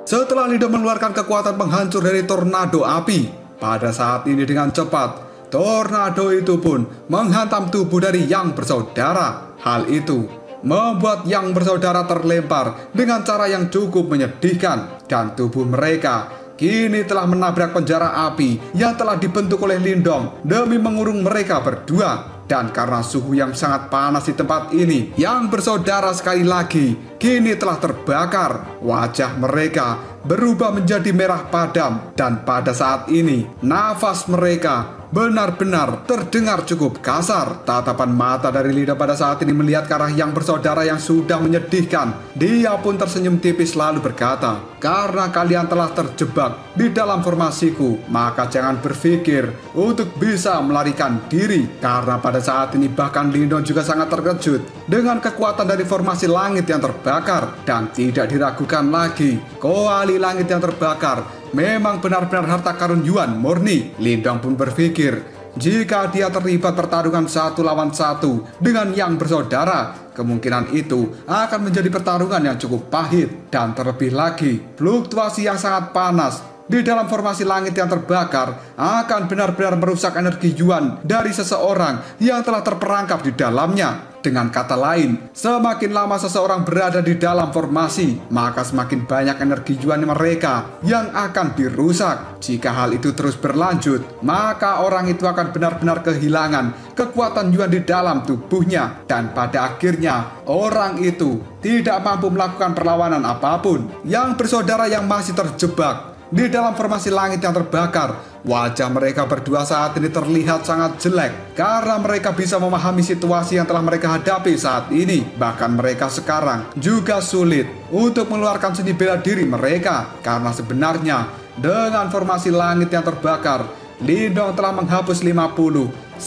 Setelah Lindong mengeluarkan kekuatan penghancur dari tornado api, pada saat ini dengan cepat, tornado itu pun menghantam tubuh dari Yang Bersaudara. Hal itu membuat Yang Bersaudara terlempar dengan cara yang cukup menyedihkan, dan tubuh mereka kini telah menabrak penjara api yang telah dibentuk oleh Lindong demi mengurung mereka berdua. Dan karena suhu yang sangat panas di tempat ini, Yang Bersaudara sekali lagi kini telah terbakar. Wajah mereka berubah menjadi merah padam, dan pada saat ini nafas mereka benar-benar terdengar cukup kasar. Tatapan mata dari Lindong pada saat ini melihat ke arah Yang Bersaudara yang sudah menyedihkan. Dia pun tersenyum tipis lalu berkata, karena kalian telah terjebak di dalam formasiku, maka jangan berpikir untuk bisa melarikan diri. Karena pada saat ini bahkan Lindong juga sangat terkejut dengan kekuatan dari formasi langit yang terbakar. Dan tidak diragukan lagi, koali langit yang terbakar memang benar-benar harta karun Yuan murni. Lindong pun berpikir, jika dia terlibat pertarungan 1 lawan 1 dengan Yang Bersaudara, kemungkinan itu akan menjadi pertarungan yang cukup pahit. Dan terlebih lagi, fluktuasi yang sangat panas di dalam formasi langit yang terbakar akan benar-benar merusak energi Yuan dari seseorang yang telah terperangkap di dalamnya. Dengan kata lain, semakin lama seseorang berada di dalam formasi, maka semakin banyak energi Yuan mereka yang akan dirusak. Jika hal itu terus berlanjut, maka orang itu akan benar-benar kehilangan kekuatan Yuan di dalam tubuhnya, dan pada akhirnya orang itu tidak mampu melakukan perlawanan apapun. Yang Bersaudara yang masih terjebak di dalam formasi langit yang terbakar, wajah mereka berdua saat ini terlihat sangat jelek karena mereka bisa memahami situasi yang telah mereka hadapi saat ini. Bahkan mereka sekarang juga sulit untuk mengeluarkan seni bela diri mereka, karena sebenarnya dengan formasi langit yang terbakar, Lindong telah menghapus 50-60%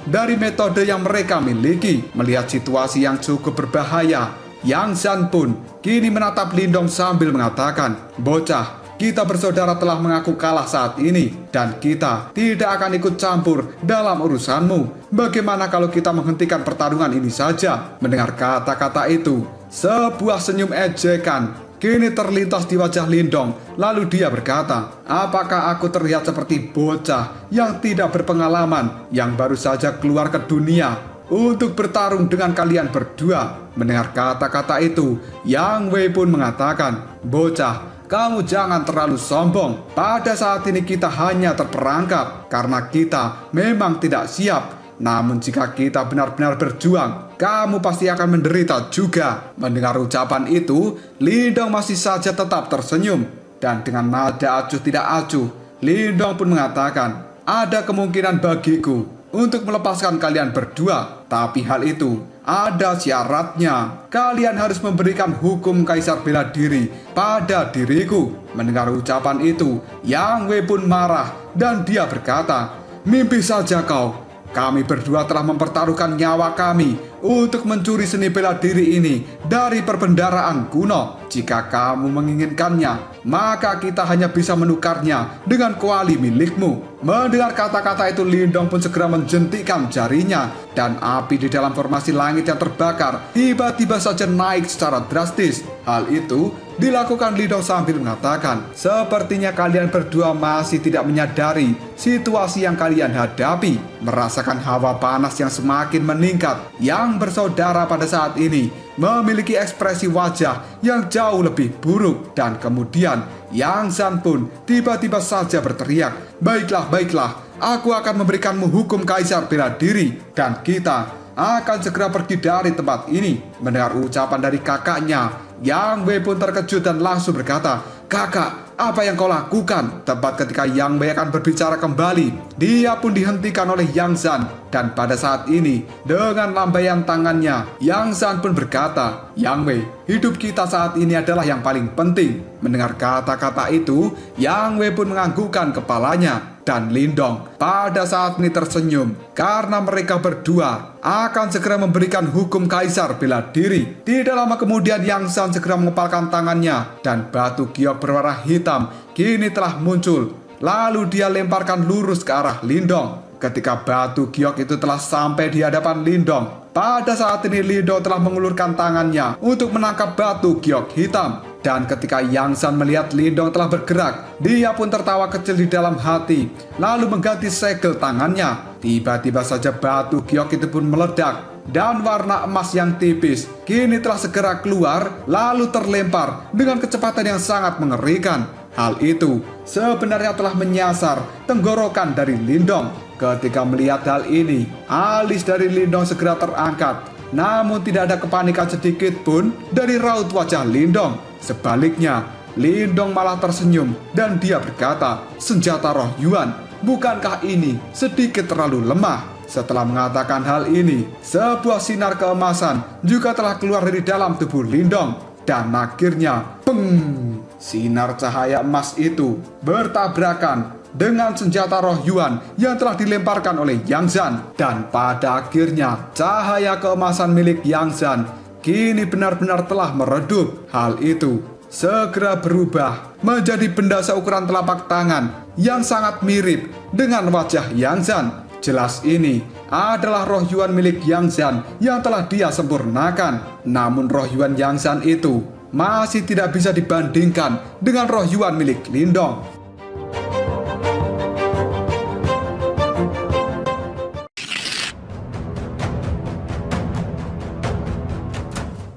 dari metode yang mereka miliki. Melihat situasi yang cukup berbahaya, Yang Zhan pun kini menatap Lindong sambil mengatakan, bocah, kita bersaudara telah mengaku kalah saat ini, dan kita tidak akan ikut campur dalam urusanmu. Bagaimana kalau kita menghentikan pertarungan ini saja? Mendengar kata-kata itu, sebuah senyum ejekan kini terlintas di wajah Lindong. Lalu dia berkata, apakah aku terlihat seperti bocah yang tidak berpengalaman, yang baru saja keluar ke dunia untuk bertarung dengan kalian berdua? Mendengar kata-kata itu, Yang Wei pun mengatakan, bocah, kamu jangan terlalu sombong. Pada saat ini kita hanya terperangkap karena kita memang tidak siap. Namun jika kita benar-benar berjuang, kamu pasti akan menderita juga. Mendengar ucapan itu, Lindong masih saja tetap tersenyum. Dan dengan nada acuh tidak acuh, Lindong pun mengatakan, ada kemungkinan bagiku untuk melepaskan kalian berdua. Tapi hal itu ada syaratnya. Kalian harus memberikan hukum kaisar bela diri pada diriku. Mendengar ucapan itu, Yang Wei pun marah dan dia berkata, mimpi saja kau. Kami berdua telah mempertaruhkan nyawa kami untuk mencuri seni bela diri ini dari perbendaharaan kuno. Jika kamu menginginkannya, maka kita hanya bisa menukarnya dengan kuali milikmu. Mendengar kata-kata itu, Lindong pun segera menjentikkan jarinya, dan api di dalam formasi langit yang terbakar tiba-tiba saja naik secara drastis. Hal itu dilakukan Lindong sambil mengatakan, sepertinya kalian berdua masih tidak menyadari situasi yang kalian hadapi. Merasakan hawa panas yang semakin meningkat, yang bersaudara pada saat ini memiliki ekspresi wajah yang jauh lebih buruk. Dan kemudian Yang Zhan pun tiba-tiba saja berteriak, baiklah, aku akan memberikanmu hukum kaisar bela diri, dan kita akan segera pergi dari tempat ini. Mendengar ucapan dari kakaknya, Yang Wei pun terkejut dan langsung berkata, kakak, apa yang kau lakukan? Tepat ketika Yang Wei akan berbicara kembali, dia pun dihentikan oleh Yang Zhan. Dan pada saat ini, dengan lambaian tangannya, Yang Zhan pun berkata, Yang Wei, hidup kita saat ini adalah yang paling penting. Mendengar kata-kata itu, Yang Wei pun menganggukkan kepalanya. Dan Lindong pada saat ini tersenyum karena mereka berdua akan segera memberikan hukum kaisar bela diri. Tidak lama kemudian Yang Zhan segera mengepalkan tangannya dan batu giok berwarna hitam kini telah muncul. Lalu dia lemparkan lurus ke arah Lindong. Ketika batu giok itu telah sampai di hadapan Lindong, pada saat ini Lindong telah mengulurkan tangannya untuk menangkap batu giok hitam. Dan ketika Yang Zhan melihat Lindong telah bergerak, dia pun tertawa kecil di dalam hati, lalu mengganti segel tangannya. Tiba-tiba saja batu giok itu pun meledak, dan warna emas yang tipis kini telah segera keluar, lalu terlempar dengan kecepatan yang sangat mengerikan. Hal itu sebenarnya telah menyasar tenggorokan dari Lindong. Ketika melihat hal ini, alis dari Lindong segera terangkat. Namun tidak ada kepanikan sedikit pun dari raut wajah Lindong. Sebaliknya, Lindong malah tersenyum dan dia berkata, senjata roh Yuan, bukankah ini sedikit terlalu lemah? Setelah mengatakan hal ini, sebuah sinar keemasan juga telah keluar dari dalam tubuh Lindong. Dan akhirnya, peng! Sinar cahaya emas itu bertabrakan dengan senjata roh Yuan yang telah dilemparkan oleh Yang Zhan. Dan pada akhirnya, cahaya keemasan milik Yang Zhan kini benar-benar telah meredup. Hal itu segera berubah menjadi benda seukuran telapak tangan yang sangat mirip dengan wajah Yang Zhan. Jelas ini adalah roh Yuan milik Yang Zhan yang telah dia sempurnakan. Namun roh Yuan Yang Zhan itu masih tidak bisa dibandingkan dengan roh Yuan milik Lindong.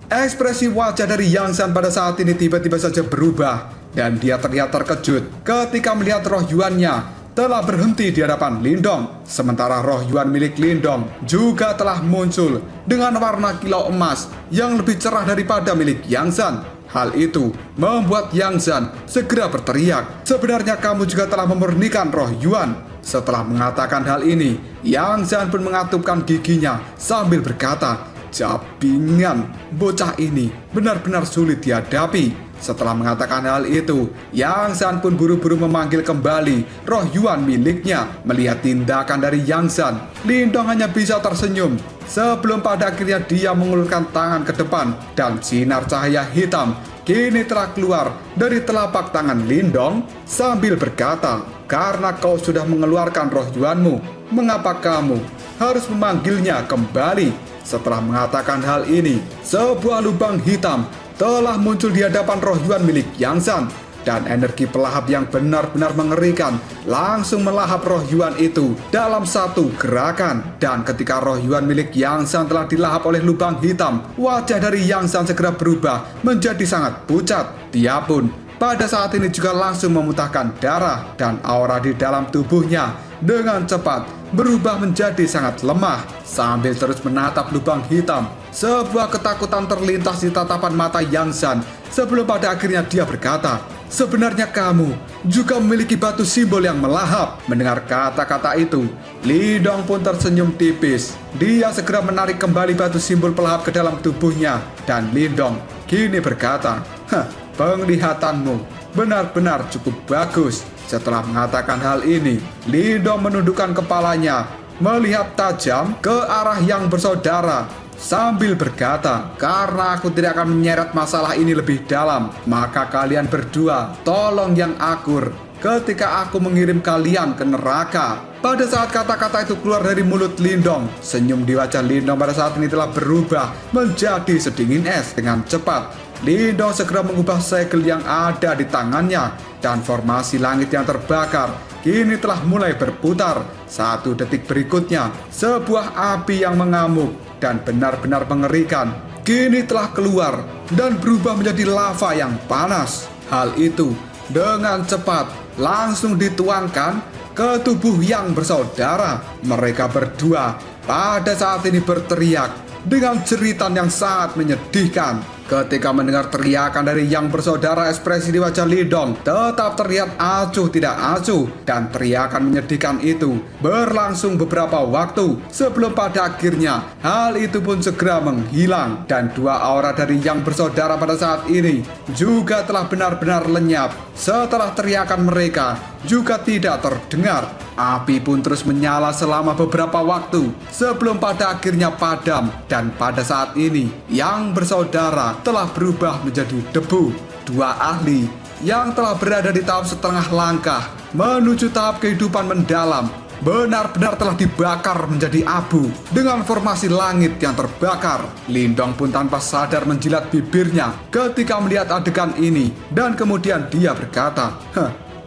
Ekspresi wajah dari Yang Zhan pada saat ini tiba-tiba saja berubah, dan dia terlihat terkejut ketika melihat roh Yuannya telah berhenti di hadapan Lindong. Sementara roh Yuan milik Lindong juga telah muncul dengan warna kilau emas yang lebih cerah daripada milik Yang Zhan. Hal itu membuat Yang Zhan segera berteriak, sebenarnya kamu juga telah memurnikan roh Yuan. Setelah mengatakan hal ini, Yang Zhan pun mengatupkan giginya sambil berkata, Jabingan, bocah ini benar-benar sulit dihadapi. Setelah mengatakan hal itu, Yang Zhan pun buru-buru memanggil kembali roh Yuan miliknya. Melihat tindakan dari Yang Zhan, Lindong hanya bisa tersenyum sebelum pada akhirnya dia mengulurkan tangan ke depan dan sinar cahaya hitam kini telah keluar dari telapak tangan Lindong sambil berkata, karena kau sudah mengeluarkan roh Yuanmu, mengapa kamu harus memanggilnya kembali? Setelah mengatakan hal ini, sebuah lubang hitam telah muncul di hadapan roh Yuan milik Yang San. Dan energi pelahap yang benar-benar mengerikan langsung melahap roh Yuan itu dalam satu gerakan. Dan ketika roh Yuan milik Yang San telah dilahap oleh lubang hitam, wajah dari Yang San segera berubah menjadi sangat pucat. Dia pun pada saat ini juga langsung memuntahkan darah, dan aura di dalam tubuhnya dengan cepat berubah menjadi sangat lemah. Sambil terus menatap lubang hitam, sebuah ketakutan terlintas di tatapan mata Yang San sebelum pada akhirnya dia berkata, "Sebenarnya kamu juga memiliki batu simbol yang melahap." Mendengar kata-kata itu, Lindong pun tersenyum tipis. Dia segera menarik kembali batu simbol pelahap ke dalam tubuhnya, dan Lindong kini berkata, "Penglihatanmu benar-benar cukup bagus." Setelah mengatakan hal ini, Lindong menundukkan kepalanya, melihat tajam ke arah yang bersaudara, sambil berkata, "Karena aku tidak akan menyeret masalah ini lebih dalam, maka kalian berdua tolong yang akur ketika aku mengirim kalian ke neraka." Pada saat kata-kata itu keluar dari mulut Lindong, senyum di wajah Lindong pada saat ini telah berubah menjadi sedingin es. Dengan cepat, Lindong segera mengubah segel yang ada di tangannya, dan formasi langit yang terbakar kini telah mulai berputar. 1 detik berikutnya, sebuah api yang mengamuk dan benar-benar mengerikan kini telah keluar dan berubah menjadi lava yang panas. Hal itu dengan cepat langsung dituangkan ke tubuh yang bersaudara. Mereka berdua pada saat ini berteriak dengan jeritan yang sangat menyedihkan. Ketika mendengar teriakan dari yang bersaudara, ekspresi di wajah Lindong tetap terlihat acuh tidak acuh, dan teriakan menyedihkan itu berlangsung beberapa waktu sebelum pada akhirnya hal itu pun segera menghilang, dan 2 aura dari yang bersaudara pada saat ini juga telah benar-benar lenyap setelah teriakan mereka juga tidak terdengar. Api pun terus menyala selama beberapa waktu sebelum pada akhirnya padam, dan pada saat ini yang bersaudara telah berubah menjadi debu. 2 ahli yang telah berada di tahap setengah langkah menuju tahap kehidupan mendalam benar-benar telah dibakar menjadi abu dengan formasi langit yang terbakar. Lindong pun tanpa sadar menjilat bibirnya ketika melihat adegan ini, dan kemudian dia berkata,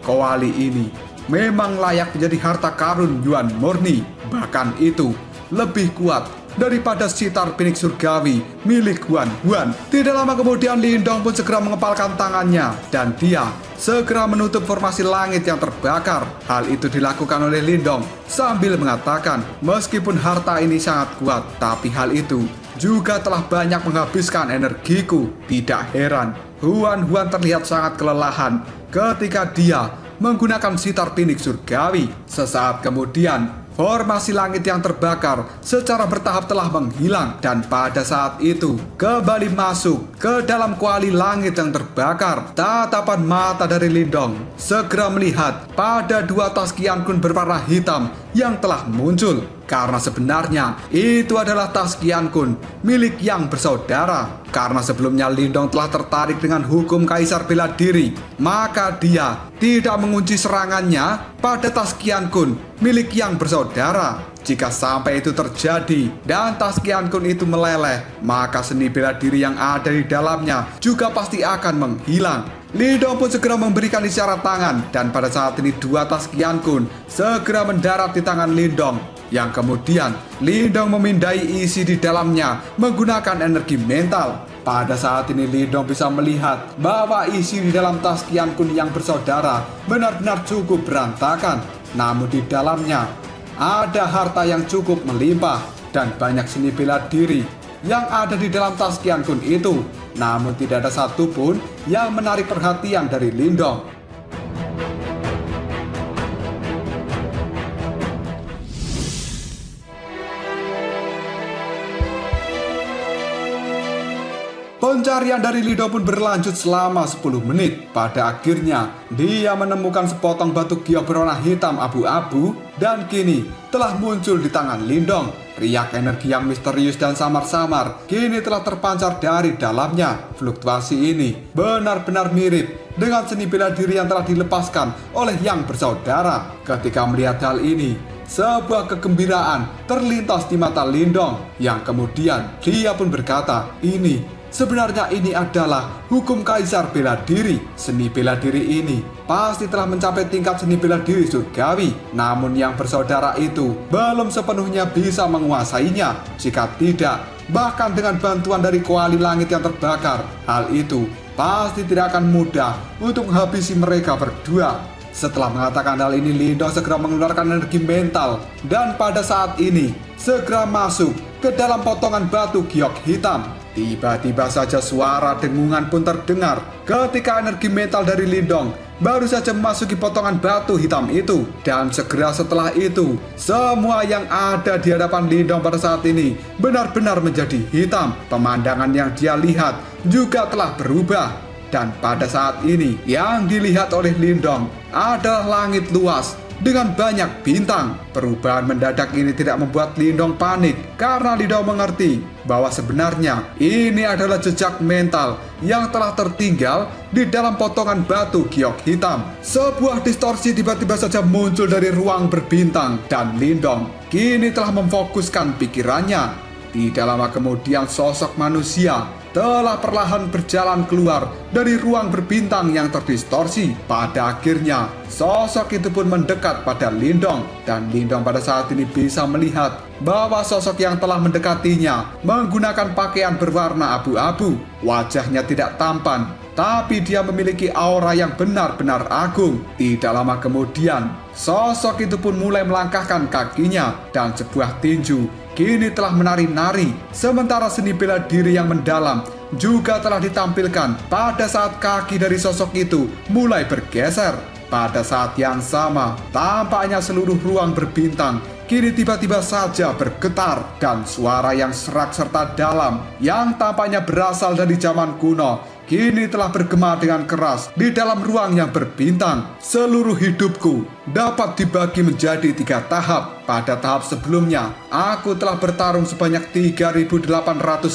"Koali ini memang layak menjadi harta karun Yuan murni, bahkan itu lebih kuat daripada sitar pinik surgawi milik Huan Huan." Tidak lama kemudian Lindong pun segera mengepalkan tangannya, dan dia segera menutup formasi langit yang terbakar. Hal itu dilakukan oleh Lindong sambil mengatakan, "Meskipun harta ini sangat kuat, tapi hal itu juga telah banyak menghabiskan energiku." Tidak heran Huan Huan terlihat sangat kelelahan ketika dia menggunakan sitar pinik surgawi. Sesaat kemudian, formasi langit yang terbakar secara bertahap telah menghilang, dan pada saat itu kembali masuk ke dalam kuali langit yang terbakar. Tatapan mata dari Lindong segera melihat pada 2 tas Qian Kun berwarna hitam yang telah muncul, karena sebenarnya itu adalah tas Qian Kun milik yang bersaudara. Karena sebelumnya Lindong telah tertarik dengan hukum kaisar bela diri, maka dia tidak mengunci serangannya pada tas Qian Kun milik yang bersaudara. Jika sampai itu terjadi dan tas Qian Kun itu meleleh, maka seni bela diri yang ada di dalamnya juga pasti akan menghilang. Lindong pun segera memberikan isyarat tangan, dan pada saat ini 2 tas Qian Kun segera mendarat di tangan Lindong, yang kemudian Lindong memindai isi di dalamnya menggunakan energi mental. Pada saat ini Lindong bisa melihat bahwa isi di dalam tas Qian Kun yang bersaudara benar-benar cukup berantakan, namun di dalamnya ada harta yang cukup melimpah dan banyak seni bela diri yang ada di dalam tas Qian Kun itu. Namun tidak ada satupun yang menarik perhatian dari Lindong. Pencarian dari Lindong pun berlanjut selama 10 menit. Pada akhirnya, dia menemukan sepotong batu giok berwarna hitam abu-abu, dan kini telah muncul di tangan Lindong. Riak energi yang misterius dan samar-samar kini telah terpancar dari dalamnya. Fluktuasi ini benar-benar mirip dengan seni bela diri yang telah dilepaskan oleh yang bersaudara. Ketika melihat hal ini, sebuah kegembiraan terlintas di mata Lindong, yang kemudian dia pun berkata, "Ini Sebenarnya ini adalah hukum kaisar bela diri. Seni bela diri ini pasti telah mencapai tingkat seni bela diri surgawi. Namun yang bersaudara itu belum sepenuhnya bisa menguasainya. Jika tidak, bahkan dengan bantuan dari kuali langit yang terbakar, hal itu pasti tidak akan mudah untuk menghabisi mereka berdua. Setelah mengatakan hal ini, Lindong segera mengeluarkan energi mental dan pada saat ini segera masuk ke dalam potongan batu giok hitam. Tiba-tiba saja suara dengungan pun terdengar ketika energi mental dari Lindong baru saja memasuki potongan batu hitam itu. Dan segera setelah itu, semua yang ada di hadapan Lindong pada saat ini benar-benar menjadi hitam. Pemandangan yang dia lihat juga telah berubah. Dan pada saat ini, yang dilihat oleh Lindong adalah langit luas dengan banyak bintang. Perubahan mendadak ini tidak membuat Lindong panik karena Lindong mengerti bahwa sebenarnya ini adalah jejak mental yang telah tertinggal di dalam potongan batu giok hitam. Sebuah distorsi tiba-tiba saja muncul dari ruang berbintang dan Lindong kini telah memfokuskan pikirannya. Tidak lama kemudian sosok manusia telah perlahan berjalan keluar dari ruang berbintang yang terdistorsi. Pada akhirnya, sosok itu pun mendekat pada Lindong. Dan Lindong pada saat ini bisa melihat bahwa sosok yang telah mendekatinya menggunakan pakaian berwarna abu-abu. Wajahnya tidak tampan, tapi dia memiliki aura yang benar-benar agung. Tidak lama kemudian, sosok itu pun mulai melangkahkan kakinya dan sebuah tinju kini telah menari-nari. Sementara seni bela diri yang mendalam juga telah ditampilkan pada saat kaki dari sosok itu mulai bergeser. Pada saat yang sama, tampaknya seluruh ruang berbintang kini tiba-tiba saja bergetar dan suara yang serak serta dalam yang tampaknya berasal dari zaman kuno kini telah bergema dengan keras di dalam ruang yang berbintang. Seluruh hidupku dapat dibagi menjadi 3 tahap. Pada tahap sebelumnya, aku telah bertarung sebanyak 3.800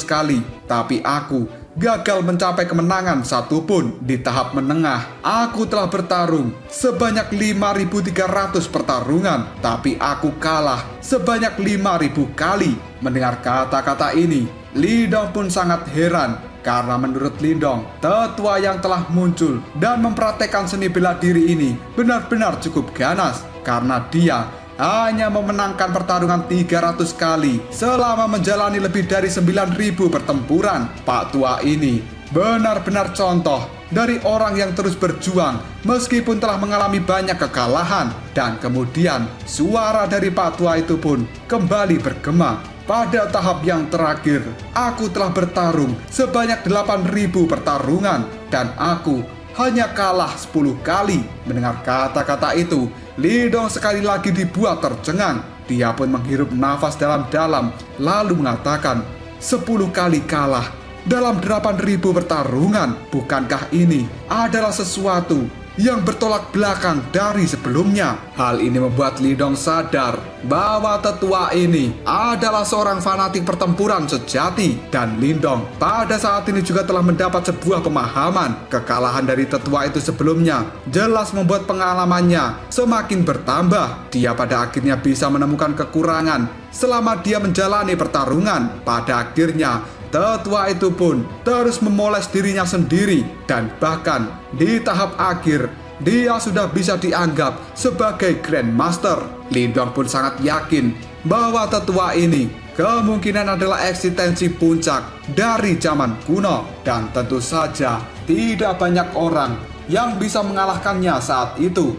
kali, tapi aku gagal mencapai kemenangan satupun. Di tahap menengah, aku telah bertarung sebanyak 5.300 pertarungan, tapi aku kalah sebanyak 5.000 kali. Mendengar kata-kata ini, Lindong pun sangat heran. Karena menurut Lindong, tetua yang telah muncul dan mempraktekkan seni bela diri ini benar-benar cukup ganas. Karena dia hanya memenangkan pertarungan 300 kali selama menjalani lebih dari 9.000 pertempuran. Pak tua ini benar-benar contoh dari orang yang terus berjuang meskipun telah mengalami banyak kekalahan. Dan kemudian suara dari Pak tua itu pun kembali bergema. Pada tahap yang terakhir, aku telah bertarung sebanyak 8.000 pertarungan dan aku hanya kalah 10 kali. Mendengar kata-kata itu, Lindong sekali lagi dibuat tercengang. Dia pun menghirup nafas dalam-dalam lalu mengatakan, 10 kali kalah dalam 8.000 pertarungan. Bukankah ini adalah sesuatu yang bertolak belakang dari sebelumnya? Hal ini membuat Lindong sadar bahwa tetua ini adalah seorang fanatik pertempuran sejati. Dan Lindong pada saat ini juga telah mendapat sebuah pemahaman. Kekalahan dari tetua itu sebelumnya jelas membuat pengalamannya semakin bertambah. Dia pada akhirnya bisa menemukan kekurangan selama dia menjalani pertarungan. Pada akhirnya tetua itu pun terus memoles dirinya sendiri dan bahkan di tahap akhir dia sudah bisa dianggap sebagai Grandmaster. Lindong pun sangat yakin bahwa tetua ini kemungkinan adalah eksistensi puncak dari zaman kuno dan tentu saja tidak banyak orang yang bisa mengalahkannya saat itu.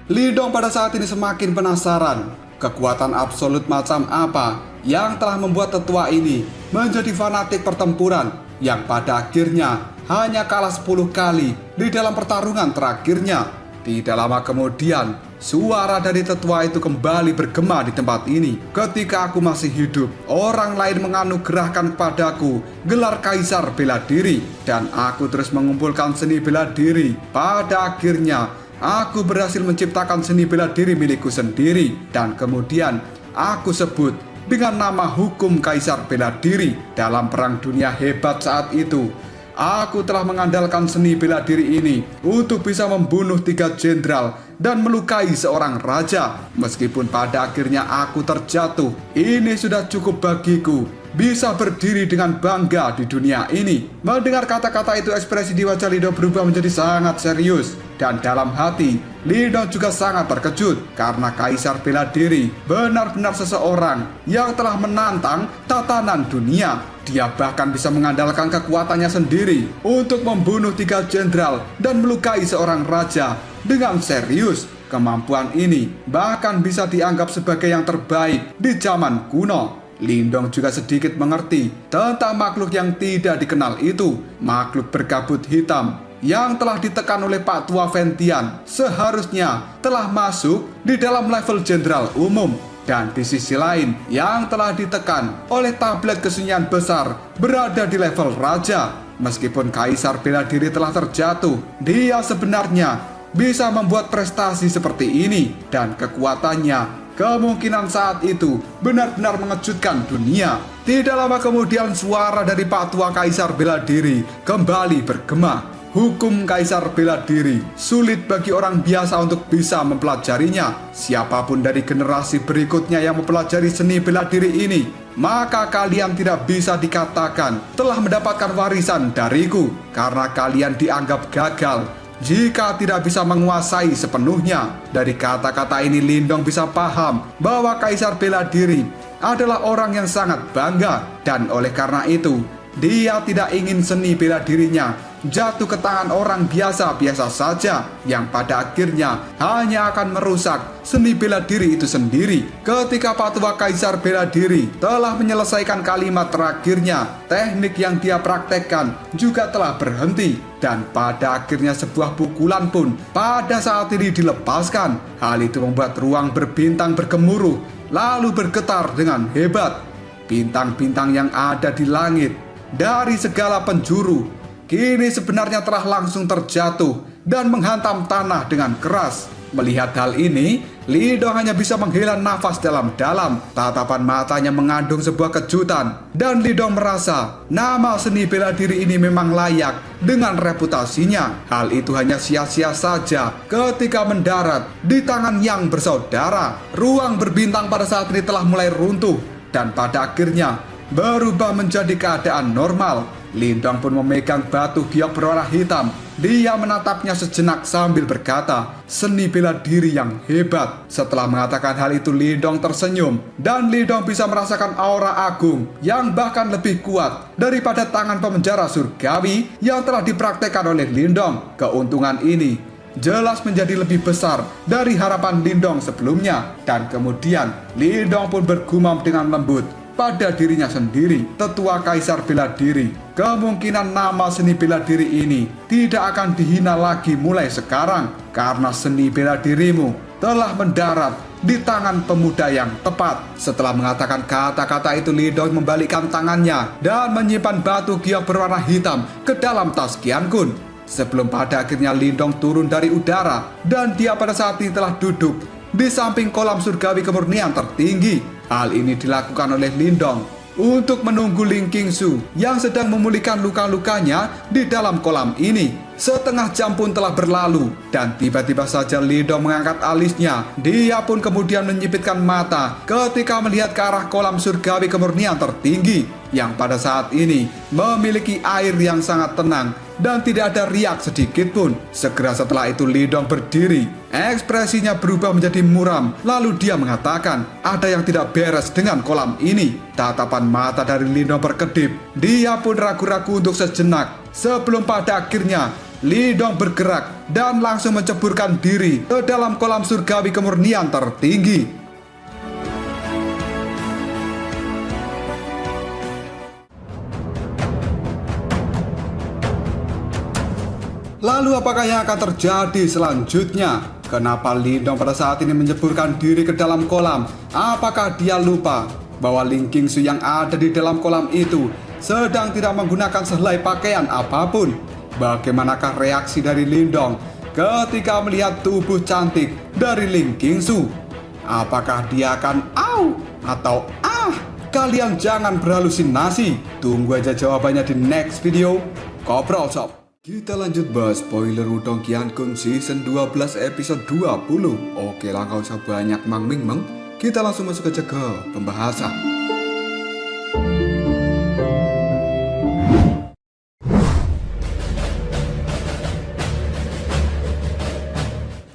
Lindong pada saat ini semakin penasaran kekuatan absolut macam apa yang telah membuat tetua ini menjadi fanatik pertempuran yang pada akhirnya hanya kalah 10 kali di dalam pertarungan terakhirnya. Tidak lama kemudian, suara dari tetua itu kembali bergema di tempat ini. Ketika aku masih hidup, orang lain menganugerahkan kepadaku gelar Kaisar Bela Diri dan aku terus mengumpulkan seni bela diri. Pada akhirnya, aku berhasil menciptakan seni bela diri milikku sendiri dan kemudian aku sebut dengan nama hukum Kaisar Bela Diri. Dalam perang dunia hebat saat itu, Aku telah mengandalkan seni bela diri ini untuk bisa membunuh 3 jenderal dan melukai seorang raja. Meskipun pada akhirnya aku terjatuh, ini sudah cukup bagiku bisa berdiri dengan bangga di dunia ini. Mendengar kata-kata itu, ekspresi di wajah Li Dong berubah menjadi sangat serius. Dan dalam hati, Li Dong juga sangat terkejut karena Kaisar Bela Diri benar-benar seseorang yang telah menantang tatanan dunia. Dia bahkan bisa mengandalkan kekuatannya sendiri untuk membunuh 3 jenderal dan melukai seorang raja dengan serius. Kemampuan ini bahkan bisa dianggap sebagai yang terbaik di zaman kuno. Li Dong juga sedikit mengerti tentang makhluk yang tidak dikenal itu. Makhluk berkabut hitam yang telah ditekan oleh Pak Tua Ventian seharusnya telah masuk di dalam level jenderal umum. Dan di sisi lain, yang telah ditekan oleh tablet kesunyian besar berada di level raja. Meskipun Kaisar Bela Diri telah terjatuh, dia sebenarnya bisa membuat prestasi seperti ini. Dan kekuatannya kemungkinan saat itu benar-benar mengejutkan dunia. Tidak lama kemudian suara dari Pak Tua Kaisar Bela Diri kembali bergema. Hukum Kaisar Bela Diri sulit bagi orang biasa untuk bisa mempelajarinya. Siapapun dari generasi berikutnya yang mempelajari seni bela diri ini, maka kalian tidak bisa dikatakan telah mendapatkan warisan dariku, karena kalian dianggap gagal jika tidak bisa menguasai sepenuhnya. Dari kata-kata ini, Li Dong bisa paham bahwa Kaisar Bela Diri adalah orang yang sangat bangga. Dan oleh karena itu, dia tidak ingin seni bela dirinya jatuh ke tangan orang biasa-biasa saja yang pada akhirnya hanya akan merusak seni bela diri itu sendiri. Ketika Pak Tua Kaisar Bela Diri telah menyelesaikan kalimat terakhirnya, teknik yang dia praktekkan juga telah berhenti. Dan pada akhirnya sebuah pukulan pun pada saat ini dilepaskan. Hal itu membuat ruang berbintang bergemuruh lalu bergetar dengan hebat. Bintang-bintang yang ada di langit dari segala penjuru kini sebenarnya telah langsung terjatuh dan menghantam tanah dengan keras. Melihat hal ini, Li Dong hanya bisa menghela nafas dalam-dalam. Tatapan matanya mengandung sebuah kejutan, dan Li Dong merasa nama seni bela diri ini memang layak dengan reputasinya. Hal itu hanya sia-sia saja ketika mendarat di tangan yang bersaudara. Ruang berbintang pada saat ini telah mulai runtuh dan pada akhirnya berubah menjadi keadaan normal. Li Dong pun memegang batu giok berwarna hitam. Dia menatapnya sejenak sambil berkata, seni bela diri yang hebat. Setelah mengatakan hal itu, Li Dong tersenyum. Dan Li Dong bisa merasakan aura agung yang bahkan lebih kuat daripada tangan pemenjara surgawi yang telah dipraktekkan oleh Li Dong. Keuntungan ini jelas menjadi lebih besar dari harapan Li Dong sebelumnya. Dan kemudian Li Dong pun bergumam dengan lembut pada dirinya sendiri, Tetua Kaisar Bela Diri, kemungkinan nama seni bela diri ini tidak akan dihina lagi mulai sekarang, karena seni bela dirimu telah mendarat di tangan pemuda yang tepat. Setelah mengatakan kata-kata itu, Li Dong membalikkan tangannya dan menyimpan batu giok berwarna hitam ke dalam tas Qian Kun. Sebelum pada akhirnya Li Dong turun dari udara, dan dia pada saat ini telah duduk di samping kolam surgawi kemurnian tertinggi. Hal ini dilakukan oleh Li Dong untuk menunggu Ling Qingsu yang sedang memulihkan luka-lukanya di dalam kolam ini. Setengah jam pun telah berlalu dan tiba-tiba saja Li Dong mengangkat alisnya. Dia pun kemudian menyipitkan mata ketika melihat ke arah kolam surgawi kemurnian tertinggi yang pada saat ini memiliki air yang sangat tenang dan tidak ada riak sedikit pun. Segera setelah itu Li Dong berdiri. Ekspresinya berubah menjadi muram. Lalu dia mengatakan, ada yang tidak beres dengan kolam ini. Tatapan mata dari Li Dong berkedip. Dia pun ragu-ragu untuk sejenak. Sebelum pada akhirnya Li Dong bergerak dan langsung menceburkan diri ke dalam kolam surgawi kemurnian tertinggi. Lalu apakah yang akan terjadi selanjutnya? Kenapa Li Dong pada saat ini menceburkan diri ke dalam kolam? Apakah dia lupa bahwa Ling Qingsu yang ada di dalam kolam itu sedang tidak menggunakan sehelai pakaian apapun? Bagaimanakah reaksi dari Li Dong ketika melihat tubuh cantik dari Ling Qingsu? Apakah dia akan au atau ah? Kalian jangan berhalusinasi. Tunggu aja jawabannya di next video. Koprol Sob. Kita lanjut bahas spoiler Wudong Qiankun season 12 episode 20. Oke lah, gak usah banyak mang-ming-meng. Kita langsung masuk aja ke pembahasan.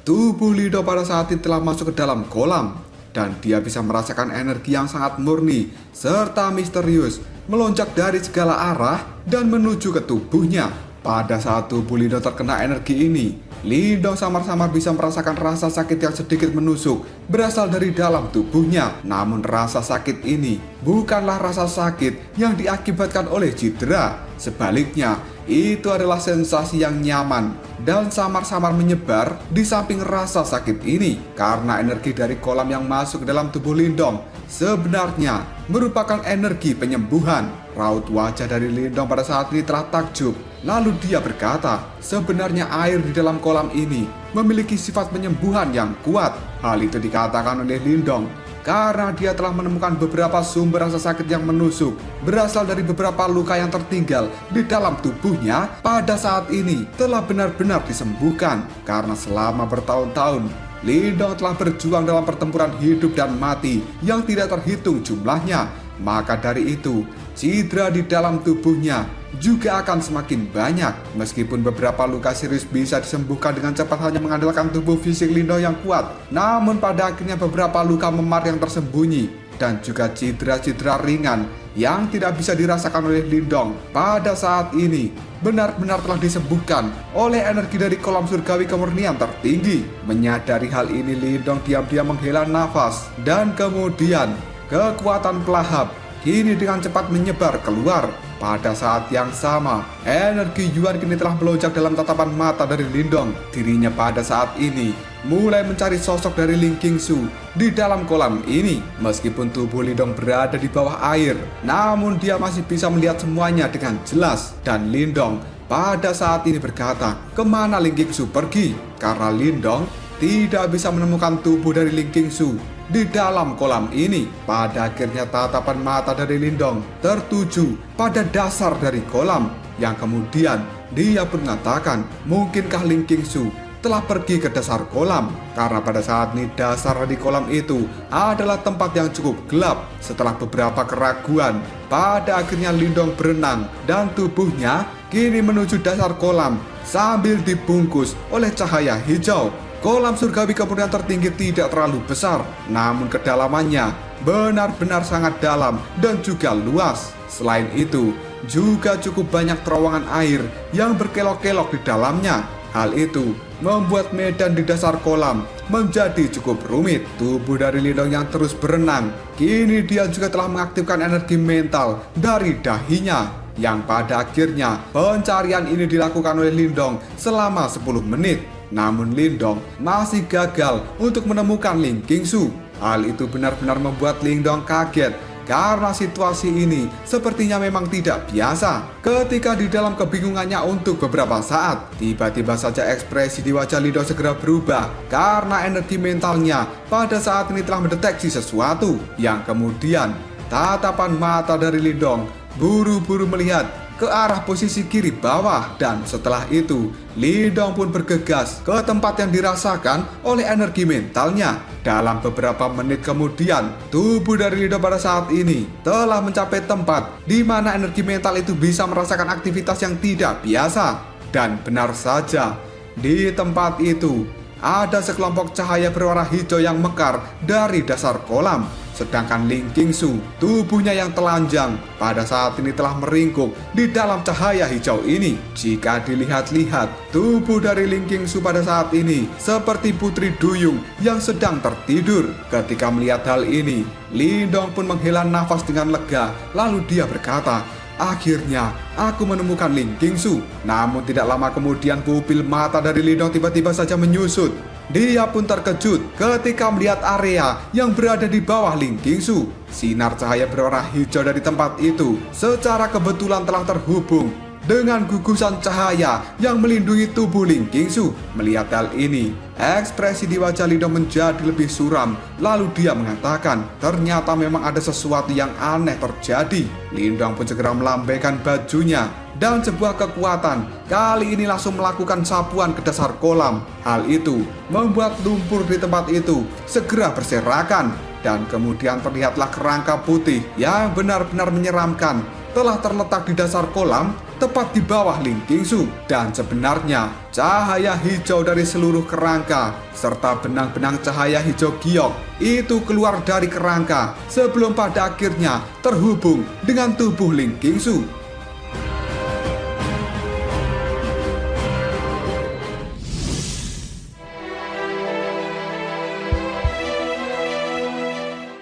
Tubuh Lido pada saat itu telah masuk ke dalam kolam, dan dia bisa merasakan energi yang sangat murni serta misterius melonjak dari segala arah dan menuju ke tubuhnya. Pada saat tubuh Lido terkena energi ini, Lido samar-samar bisa merasakan rasa sakit yang sedikit menusuk berasal dari dalam tubuhnya. Namun rasa sakit ini bukanlah rasa sakit yang diakibatkan oleh cedera. Sebaliknya, itu adalah sensasi yang nyaman dan samar-samar menyebar di samping rasa sakit ini. Karena energi dari kolam yang masuk ke dalam tubuh Lindong sebenarnya merupakan energi penyembuhan. Raut wajah dari Lindong pada saat ini telah takjub. Lalu dia berkata, sebenarnya air di dalam kolam ini memiliki sifat penyembuhan yang kuat. Hal itu dikatakan oleh Lindong karena dia telah menemukan beberapa sumber rasa sakit yang menusuk berasal dari beberapa luka yang tertinggal di dalam tubuhnya pada saat ini telah benar-benar disembuhkan. Karena selama bertahun-tahun Lindong telah berjuang dalam pertempuran hidup dan mati yang tidak terhitung jumlahnya, maka dari itu cedera di dalam tubuhnya juga akan semakin banyak. Meskipun beberapa luka serius bisa disembuhkan dengan cepat hanya mengandalkan tubuh fisik Lindong yang kuat, namun pada akhirnya beberapa luka memar yang tersembunyi dan juga cedera-cedera ringan yang tidak bisa dirasakan oleh Lindong pada saat ini benar-benar telah disembuhkan oleh energi dari kolam surgawi kemurnian tertinggi. Menyadari hal ini, Lindong diam-diam menghela nafas dan kemudian kekuatan pelahap kini dengan cepat menyebar keluar. Pada saat yang sama, energi Yuan kini telah melonjak dalam tatapan mata dari Lindong. Dirinya pada saat ini mulai mencari sosok dari Ling Qingsu di dalam kolam ini. Meskipun tubuh Lindong berada di bawah air, namun dia masih bisa melihat semuanya dengan jelas. Dan Lindong pada saat ini berkata, kemana Ling Qingsu pergi? Karena Lindong tidak bisa menemukan tubuh dari Ling Qingsu di dalam kolam ini. Pada akhirnya tatapan mata dari Lindong tertuju pada dasar dari kolam, yang kemudian dia pun mengatakan, mungkinkah Ling Qingsu telah pergi ke dasar kolam? Karena pada saat ini dasar di kolam itu adalah tempat yang cukup gelap. Setelah beberapa keraguan, pada akhirnya Lindong berenang dan tubuhnya kini menuju dasar kolam sambil dibungkus oleh cahaya hijau. Kolam surgawi kemurnian tertinggi tidak terlalu besar, namun kedalamannya benar-benar sangat dalam dan juga luas. Selain itu, juga cukup banyak terowongan air yang berkelok-kelok di dalamnya. Hal itu membuat medan di dasar kolam menjadi cukup rumit. Tubuh dari Lindong yang terus berenang, kini dia juga telah mengaktifkan energi mental dari dahinya, yang pada akhirnya pencarian ini dilakukan oleh Lindong selama 10 menit. Namun Lindong masih gagal untuk menemukan Ling Qingsu. Hal itu benar-benar membuat Lindong kaget karena situasi ini sepertinya memang tidak biasa. Ketika di dalam kebingungannya untuk beberapa saat, tiba-tiba saja ekspresi di wajah Lindong segera berubah karena energi mentalnya pada saat ini telah mendeteksi sesuatu, yang kemudian tatapan mata dari Lindong buru-buru melihat ke arah posisi kiri bawah, dan setelah itu Lindong pun bergegas ke tempat yang dirasakan oleh energi mentalnya. Dalam beberapa menit kemudian, tubuh dari Lindong pada saat ini telah mencapai tempat di mana energi mental itu bisa merasakan aktivitas yang tidak biasa. Dan benar saja, di tempat itu ada sekelompok cahaya berwarna hijau yang mekar dari dasar kolam. Sedangkan Ling Qingsu, tubuhnya yang telanjang, pada saat ini telah meringkuk di dalam cahaya hijau ini. Jika dilihat-lihat, tubuh dari Ling Qingsu pada saat ini seperti putri duyung yang sedang tertidur. Ketika melihat hal ini, Lindong pun menghela nafas dengan lega. Lalu dia berkata, akhirnya aku menemukan Ling Qingsu. Namun tidak lama kemudian pupil mata dari Lindong tiba-tiba saja menyusut. Dia pun terkejut ketika melihat area yang berada di bawah Ling Qingsu. Sinar cahaya berwarna hijau dari tempat itu secara kebetulan telah terhubung dengan gugusan cahaya yang melindungi tubuh Ling Qingsu. Melihat hal ini, ekspresi di wajah Lindong menjadi lebih suram. Lalu dia mengatakan, ternyata memang ada sesuatu yang aneh terjadi. Lindong pun segera melambaikan bajunya dan sebuah kekuatan kali ini langsung melakukan sapuan ke dasar kolam. Hal itu membuat lumpur di tempat itu segera berserakan dan kemudian terlihatlah kerangka putih yang benar-benar menyeramkan telah terletak di dasar kolam tepat di bawah Ling Qingsu. Dan sebenarnya cahaya hijau dari seluruh kerangka serta benang-benang cahaya hijau giok itu keluar dari kerangka sebelum pada akhirnya terhubung dengan tubuh Ling Qingsu.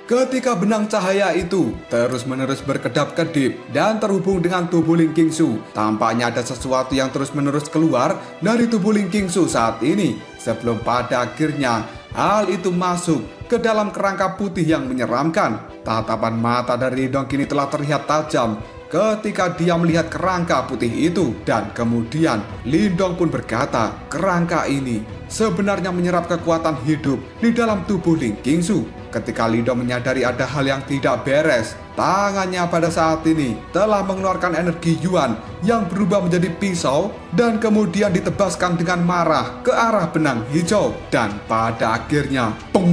Ketika benang cahaya itu terus-menerus berkedap-kedip dan terhubung dengan tubuh Ling Qingsu, tampaknya ada sesuatu yang terus-menerus keluar dari tubuh Ling Qingsu saat ini. Sebelum pada akhirnya hal itu masuk ke dalam kerangka putih yang menyeramkan. Tatapan mata dari Lindong kini telah terlihat tajam ketika dia melihat kerangka putih itu. Dan kemudian Lindong pun berkata, kerangka ini sebenarnya menyerap kekuatan hidup di dalam tubuh Ling Qingsu. Ketika Lindong menyadari ada hal yang tidak beres, tangannya pada saat ini telah mengeluarkan energi Yuan yang berubah menjadi pisau dan kemudian ditebaskan dengan marah ke arah benang hijau. Dan pada akhirnya, pung!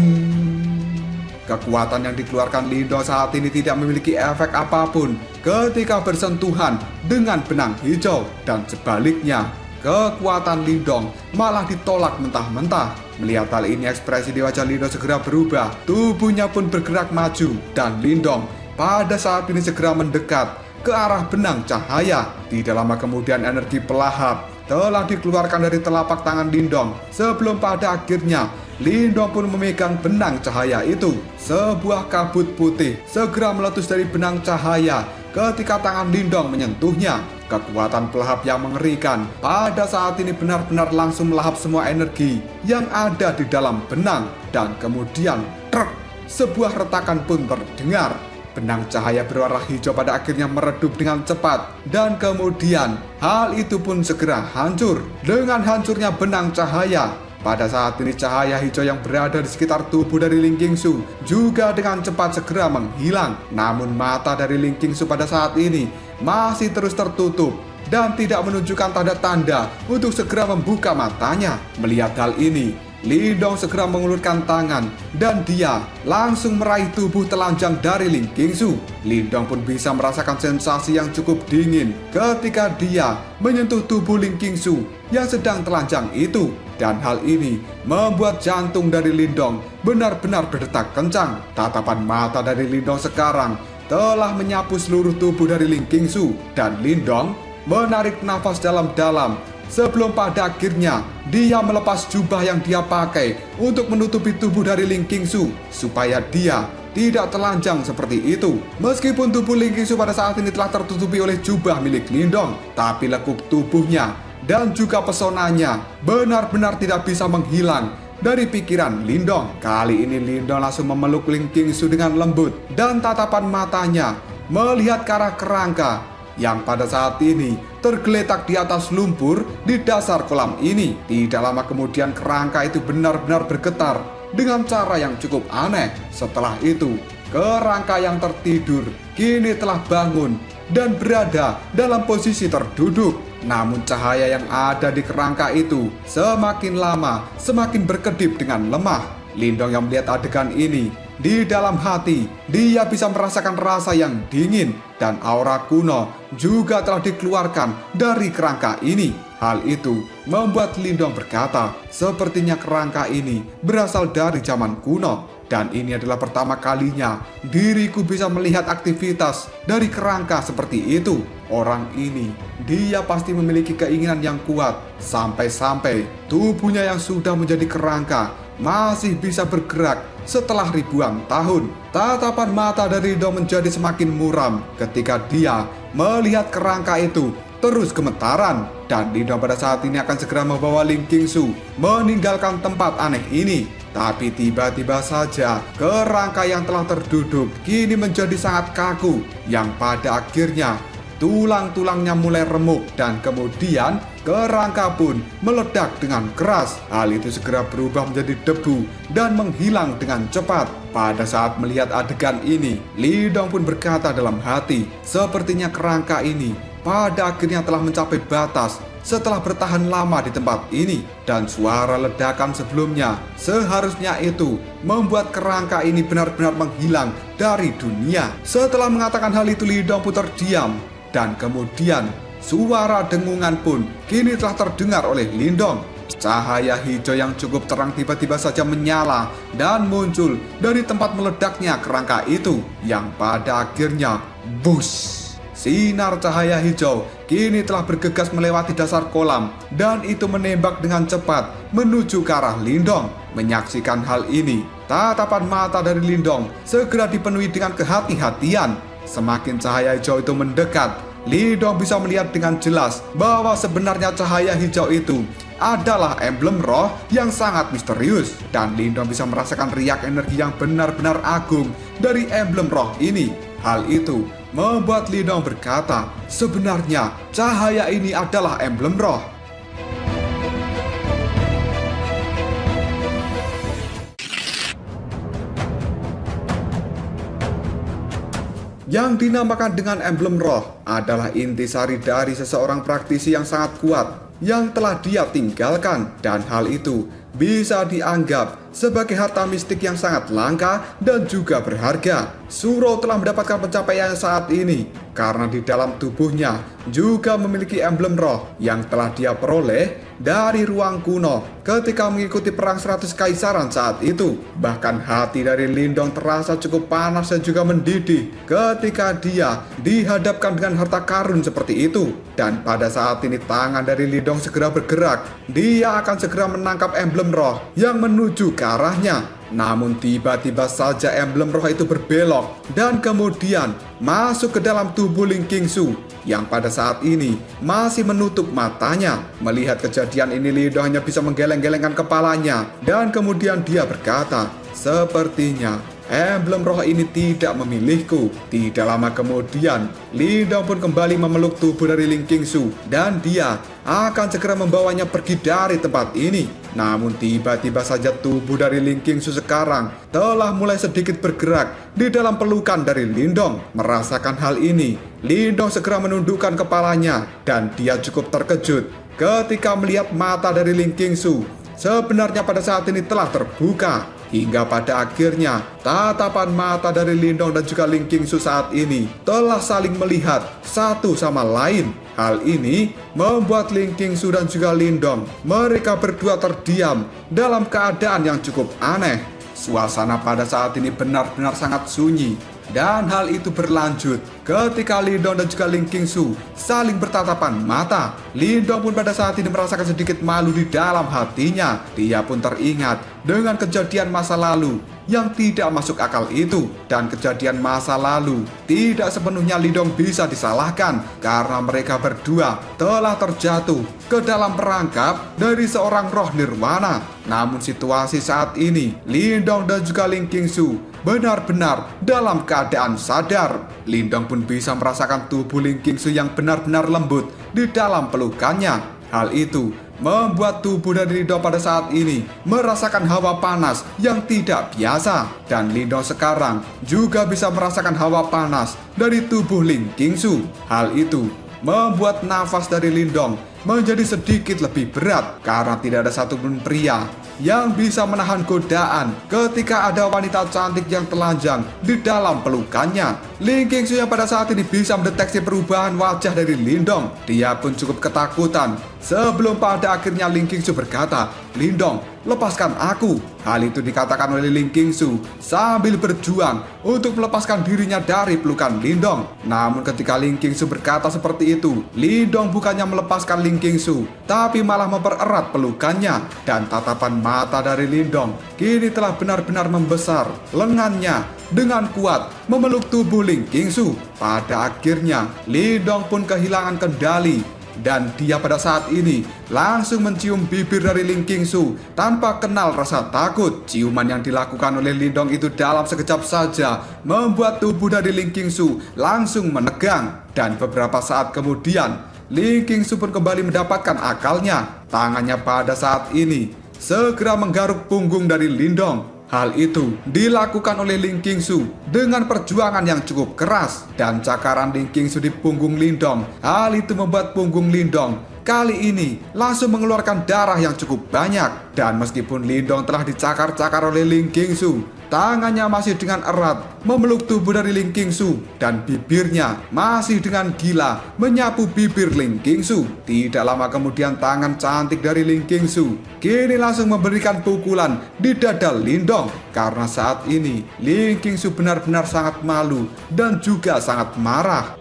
Kekuatan yang dikeluarkan Lindong saat ini tidak memiliki efek apapun ketika bersentuhan dengan benang hijau. Dan sebaliknya, kekuatan Lindong malah ditolak mentah-mentah. Melihat hal ini, ekspresi di wajah Lindong segera berubah. Tubuhnya pun bergerak maju dan Lindong pada saat ini segera mendekat ke arah benang cahaya. Tidak lama kemudian energi pelahap telah dikeluarkan dari telapak tangan Lindong sebelum pada akhirnya Lindong pun memegang benang cahaya itu. Sebuah kabut putih segera meletus dari benang cahaya ketika tangan Lindong menyentuhnya. Kekuatan pelahap yang mengerikan pada saat ini benar-benar langsung melahap semua energi yang ada di dalam benang. Dan kemudian truk, sebuah retakan pun terdengar. Benang cahaya berwarna hijau pada akhirnya meredup dengan cepat. Dan kemudian hal itu pun segera hancur. Dengan hancurnya benang cahaya, pada saat ini cahaya hijau yang berada di sekitar tubuh dari Ling Qingsu juga dengan cepat segera menghilang. Namun mata dari Ling Qingsu pada saat ini masih terus tertutup dan tidak menunjukkan tanda-tanda untuk segera membuka matanya. Melihat hal ini, Lindong segera mengulurkan tangan dan dia langsung meraih tubuh telanjang dari Ling Qingsu. Lindong pun bisa merasakan sensasi yang cukup dingin ketika dia menyentuh tubuh Ling Qingsu yang sedang telanjang itu. Dan hal ini membuat jantung dari Lindong benar-benar berdetak kencang. Tatapan mata dari Lindong sekarang telah menyapu seluruh tubuh dari Ling Qingsu. Dan Lindong menarik nafas dalam-dalam sebelum pada akhirnya dia melepas jubah yang dia pakai untuk menutupi tubuh dari Ling Qingsu supaya dia tidak telanjang seperti itu. Meskipun tubuh Ling Qingsu pada saat ini telah tertutupi oleh jubah milik Lindong, tapi lekuk tubuhnya dan juga pesonanya benar-benar tidak bisa menghilang dari pikiran Lindong. Kali ini Lindong langsung memeluk Ling Qingsu dengan lembut dan tatapan matanya melihat ke arah kerangka yang pada saat ini tergeletak di atas lumpur di dasar kolam ini. Tidak lama kemudian kerangka itu benar-benar bergetar dengan cara yang cukup aneh. Setelah itu, kerangka yang tertidur kini telah bangun dan berada dalam posisi terduduk. Namun cahaya yang ada di kerangka itu semakin lama semakin berkedip dengan lemah. Lindong yang melihat adegan ini, di dalam hati dia bisa merasakan rasa yang dingin dan aura kuno juga telah dikeluarkan dari kerangka ini. Hal itu membuat Lindong berkata, sepertinya kerangka ini berasal dari zaman kuno. Dan ini adalah pertama kalinya diriku bisa melihat aktivitas dari kerangka seperti itu. Orang ini, dia pasti memiliki keinginan yang kuat. Sampai-sampai tubuhnya yang sudah menjadi kerangka masih bisa bergerak setelah ribuan tahun. Tatapan mata dari Lindong menjadi semakin muram ketika dia melihat kerangka itu terus gemetaran. Dan Lindong pada saat ini akan segera membawa Ling Qingsu meninggalkan tempat aneh ini. Tapi tiba-tiba saja kerangka yang telah terduduk kini menjadi sangat kaku, yang pada akhirnya tulang-tulangnya mulai remuk dan kemudian kerangka pun meledak dengan keras. Hal itu segera berubah menjadi debu dan menghilang dengan cepat. Pada saat melihat adegan ini, Li Dong pun berkata dalam hati, sepertinya kerangka ini pada akhirnya telah mencapai batas setelah bertahan lama di tempat ini, dan suara ledakan sebelumnya seharusnya itu membuat kerangka ini benar-benar menghilang dari dunia. Setelah mengatakan hal itu, Li Dong pun terdiam, dan kemudian suara dengungan pun kini telah terdengar oleh Li Dong. Cahaya hijau yang cukup terang tiba-tiba saja menyala dan muncul dari tempat meledaknya kerangka itu, yang pada akhirnya bus. Sinar cahaya hijau kini telah bergegas melewati dasar kolam dan itu menembak dengan cepat menuju ke arah Li Dong. Menyaksikan hal ini, tatapan mata dari Li Dong segera dipenuhi dengan kehati-hatian. Semakin cahaya hijau itu mendekat, Li Dong bisa melihat dengan jelas bahwa sebenarnya cahaya hijau itu adalah emblem roh yang sangat misterius, dan Li Dong bisa merasakan riak energi yang benar-benar agung dari emblem roh ini. Hal itu membuat Li Dong berkata, sebenarnya cahaya ini adalah emblem roh. Yang dinamakan dengan emblem roh adalah intisari dari seseorang praktisi yang sangat kuat yang telah dia tinggalkan, dan hal itu bisa dianggap sebagai harta mistik yang sangat langka dan juga berharga. Suro telah mendapatkan pencapaian saat ini karena di dalam tubuhnya juga memiliki emblem roh yang telah dia peroleh dari ruang kuno ketika mengikuti perang 100 kaisaran saat itu. Bahkan hati dari Li Dong terasa cukup panas dan juga mendidih ketika dia dihadapkan dengan harta karun seperti itu. Dan pada saat ini tangan dari Li Dong segera bergerak. Dia akan segera menangkap emblem roh yang menuju ke arahnya. Namun tiba-tiba saja emblem roh itu berbelok dan kemudian masuk ke dalam tubuh Ling Qingsu yang pada saat ini masih menutup matanya. Melihat kejadian ini, Li Dong hanya bisa menggeleng-gelengkan kepalanya dan kemudian dia berkata, sepertinya emblem roh ini tidak memilihku. Tidak lama kemudian, Li Dong pun kembali memeluk tubuh dari Ling Qingsu dan dia akan segera membawanya pergi dari tempat ini. Namun tiba-tiba saja tubuh dari Ling Qingsu sekarang telah mulai sedikit bergerak di dalam pelukan dari Li Dong. Merasakan hal ini, Li Dong segera menundukkan kepalanya dan dia cukup terkejut ketika melihat mata dari Ling Qingsu sebenarnya pada saat ini telah terbuka. Hingga pada akhirnya tatapan mata dari Li Dong dan juga Ling Qingsu saat ini telah saling melihat satu sama lain. Hal ini membuat Ling Qingsu dan juga Li Dong mereka berdua terdiam dalam keadaan yang cukup aneh. Suasana pada saat ini benar-benar sangat sunyi. Dan hal itu berlanjut ketika Li Dong dan juga Ling Qingsu saling bertatapan mata. Li Dong pun pada saat ini merasakan sedikit malu di dalam hatinya. Dia pun teringat dengan kejadian masa lalu yang tidak masuk akal itu. Dan kejadian masa lalu tidak sepenuhnya Li Dong bisa disalahkan karena mereka berdua telah terjatuh ke dalam perangkap dari seorang roh nirwana. Namun situasi saat ini, Li Dong dan juga Ling Qingsu benar-benar dalam keadaan sadar. Li Dong pun bisa merasakan tubuh Ling Qingsu yang benar-benar lembut di dalam pelukannya. Hal itu membuat tubuh dari Li Dong pada saat ini merasakan hawa panas yang tidak biasa. Dan Li Dong sekarang juga bisa merasakan hawa panas dari tubuh Ling Qingsu. Hal itu membuat nafas dari Li Dong menjadi sedikit lebih berat karena tidak ada satupun pria yang bisa menahan godaan ketika ada wanita cantik yang telanjang di dalam pelukannya. Ling Qingsu yang pada saat ini bisa mendeteksi perubahan wajah dari Li Dong. Dia pun cukup ketakutan sebelum pada akhirnya Ling Qingsu berkata, Li Dong, lepaskan aku. Hal itu dikatakan oleh Ling Qingsu sambil berjuang untuk melepaskan dirinya dari pelukan Li Dong. Namun ketika Ling Qingsu berkata seperti itu, Li Dong bukannya melepaskan Ling Qingsu, tapi malah mempererat pelukannya. Dan tatapan mata dari Li Dong kini telah benar-benar membesar. Lengannya dengan kuat memeluk tubuh Ling Qingsu. Pada akhirnya Li Dong pun kehilangan kendali Dan dia pada saat ini langsung mencium bibir dari Ling Qingsu tanpa kenal rasa takut. Ciuman yang dilakukan oleh Lindong itu dalam sekejap saja membuat tubuh dari Ling Qingsu langsung menegang. Dan beberapa saat kemudian, Ling Qingsu pun kembali mendapatkan akalnya. Tangannya pada saat ini segera menggaruk punggung dari Lindong. Hal itu dilakukan oleh Ling Qingsu dengan perjuangan yang cukup keras, dan cakaran Ling Qingsu di punggung Lindong. Hal itu membuat punggung Lindong kali ini langsung mengeluarkan darah yang cukup banyak. Dan meskipun Lindong telah dicakar-cakar oleh Ling Qingsu, tangannya masih dengan erat memeluk tubuh dari Ling Qingsu, dan bibirnya masih dengan gila menyapu bibir Ling Qingsu. Tidak lama kemudian tangan cantik dari Ling Qingsu kini langsung memberikan pukulan di dada Lindong. Karena saat ini Ling Qingsu benar-benar sangat malu dan juga sangat marah.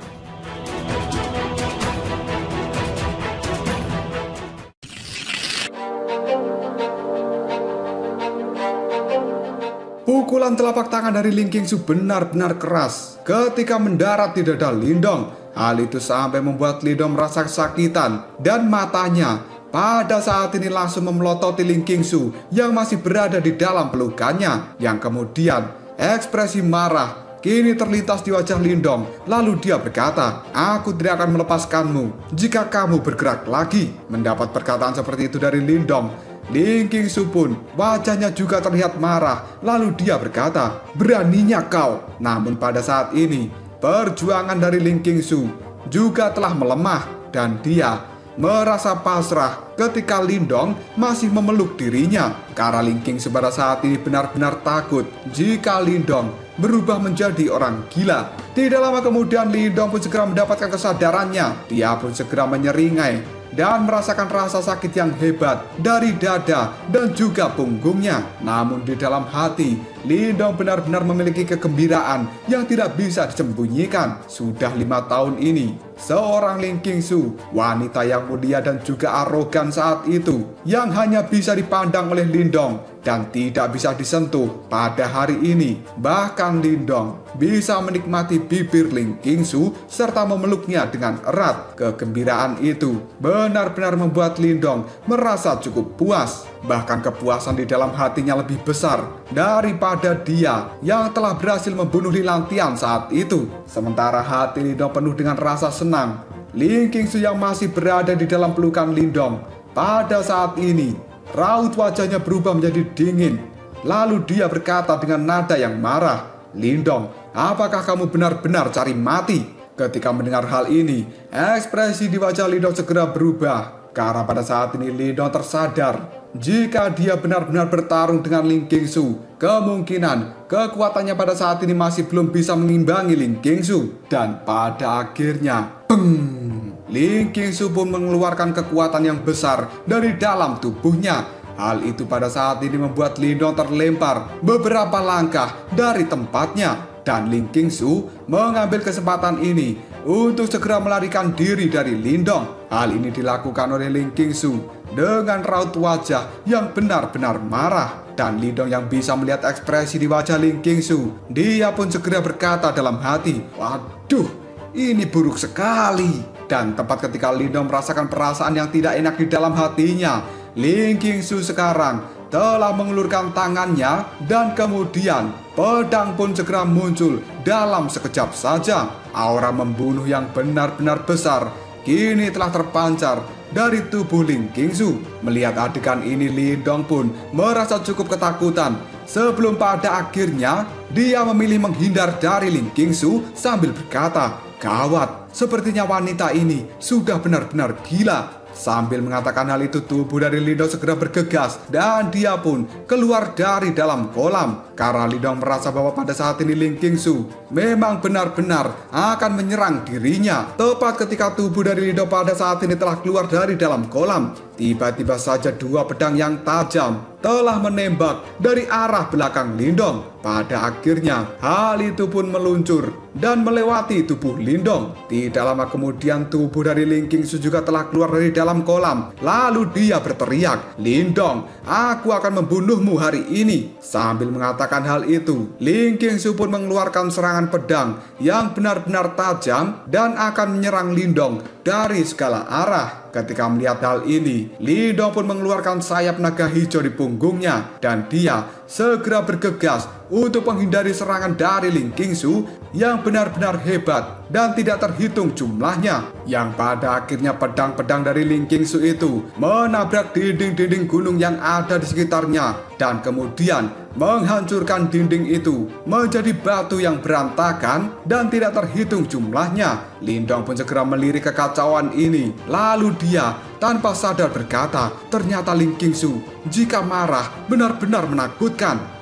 Pukulan telapak tangan dari Ling Qingsu benar-benar keras ketika mendarat di dada Lindong. Hal itu sampai membuat Lindong merasa kesakitan, dan matanya pada saat ini langsung memelototi Ling Qingsu yang masih berada di dalam pelukannya. Yang kemudian ekspresi marah kini terlintas di wajah Lindong. Lalu dia berkata, "Aku tidak akan melepaskanmu jika kamu bergerak lagi." Mendapat perkataan seperti itu dari Lindong, Ling Qingsu pun wajahnya juga terlihat marah. Lalu dia berkata, "Beraninya kau." Namun pada saat ini perjuangan dari Ling Qingsu juga telah melemah, dan dia merasa pasrah ketika Lindong masih memeluk dirinya. Karena Ling Qingsu pada saat ini benar-benar takut jika Lindong berubah menjadi orang gila. Tidak lama kemudian Lindong pun segera mendapatkan kesadarannya. Dia pun segera menyeringai dan merasakan rasa sakit yang hebat dari dada dan juga punggungnya. Namun di dalam hati, Lindong benar-benar memiliki kegembiraan yang tidak bisa disembunyikan. Sudah 5 tahun ini, seorang Ling Qingsu, wanita yang mulia dan juga arogan saat itu, yang hanya bisa dipandang oleh Lindong dan tidak bisa disentuh. Pada hari ini, bahkan Lindong bisa menikmati bibir Ling Qingsu serta memeluknya dengan erat. Kegembiraan itu benar-benar membuat Lindong merasa cukup puas. Bahkan kepuasan di dalam hatinya lebih besar daripada dia yang telah berhasil membunuh Lilantian saat itu. Sementara hati Lindong penuh dengan rasa senang, Ling Qingsu yang masih berada di dalam pelukan Lindong pada saat ini, raut wajahnya berubah menjadi dingin. Lalu dia berkata dengan nada yang marah, "Lindong, apakah kamu benar-benar cari mati?" Ketika mendengar hal ini, ekspresi di wajah Lindong segera berubah. Karena pada saat ini Lindong tersadar jika dia benar-benar bertarung dengan Ling Qingsu, kemungkinan kekuatannya pada saat ini masih belum bisa mengimbangi Ling Qingsu. Dan pada akhirnya, Ling Qingsu pun mengeluarkan kekuatan yang besar dari dalam tubuhnya. Hal itu pada saat ini membuat Lindong terlempar beberapa langkah dari tempatnya. Dan Ling Qingsu mengambil kesempatan ini untuk segera melarikan diri dari Lindong. Hal ini dilakukan oleh Ling Qingsu dengan raut wajah yang benar-benar marah. Dan Lindong yang bisa melihat ekspresi di wajah Ling Qingsu, dia pun segera berkata dalam hati, "Waduh, ini buruk sekali." Dan tepat ketika Lindong merasakan perasaan yang tidak enak di dalam hatinya, Ling Qingsu sekarang telah mengulurkan tangannya, dan kemudian pedang pun segera muncul dalam sekejap saja. Aura membunuh yang benar-benar besar kini telah terpancar dari tubuh Ling Qingsu. Melihat adegan ini, Lindong pun merasa cukup ketakutan. Sebelum pada akhirnya dia memilih menghindar dari Ling Qingsu sambil berkata, "Gawat, sepertinya wanita ini sudah benar-benar gila." Sambil mengatakan hal itu, tubuh dari Lindong segera bergegas dan dia pun keluar dari dalam kolam. Karena Lindong merasa bahwa pada saat ini Ling Qingsu memang benar-benar akan menyerang dirinya. Tepat ketika tubuh dari Lindong pada saat ini telah keluar dari dalam kolam, tiba-tiba saja dua pedang yang tajam telah menembak dari arah belakang Lindong. Pada akhirnya, hal itu pun meluncur dan melewati tubuh Lindong. Tidak lama kemudian tubuh dari Ling Qingsu juga telah keluar dari dalam kolam. Lalu dia berteriak, "Lindong, aku akan membunuhmu hari ini." Sambil mengatakan hal itu, Ling Qingsu pun mengeluarkan serangan pedang yang benar-benar tajam dan akan menyerang Lindong dari segala arah. Ketika melihat hal ini, Lindong pun mengeluarkan sayap naga hijau di punggungnya dan dia segera bergegas untuk menghindari serangan dari Ling Qingsu yang benar-benar hebat dan tidak terhitung jumlahnya, yang pada akhirnya pedang-pedang dari Ling Qingsu itu menabrak dinding-dinding gunung yang ada di sekitarnya dan kemudian menghancurkan dinding itu menjadi batu yang berantakan dan tidak terhitung jumlahnya. Lindong pun segera melirik kekacauan ini, lalu dia tanpa sadar berkata, "Ternyata Ling Qingsu jika marah benar-benar menakutkan."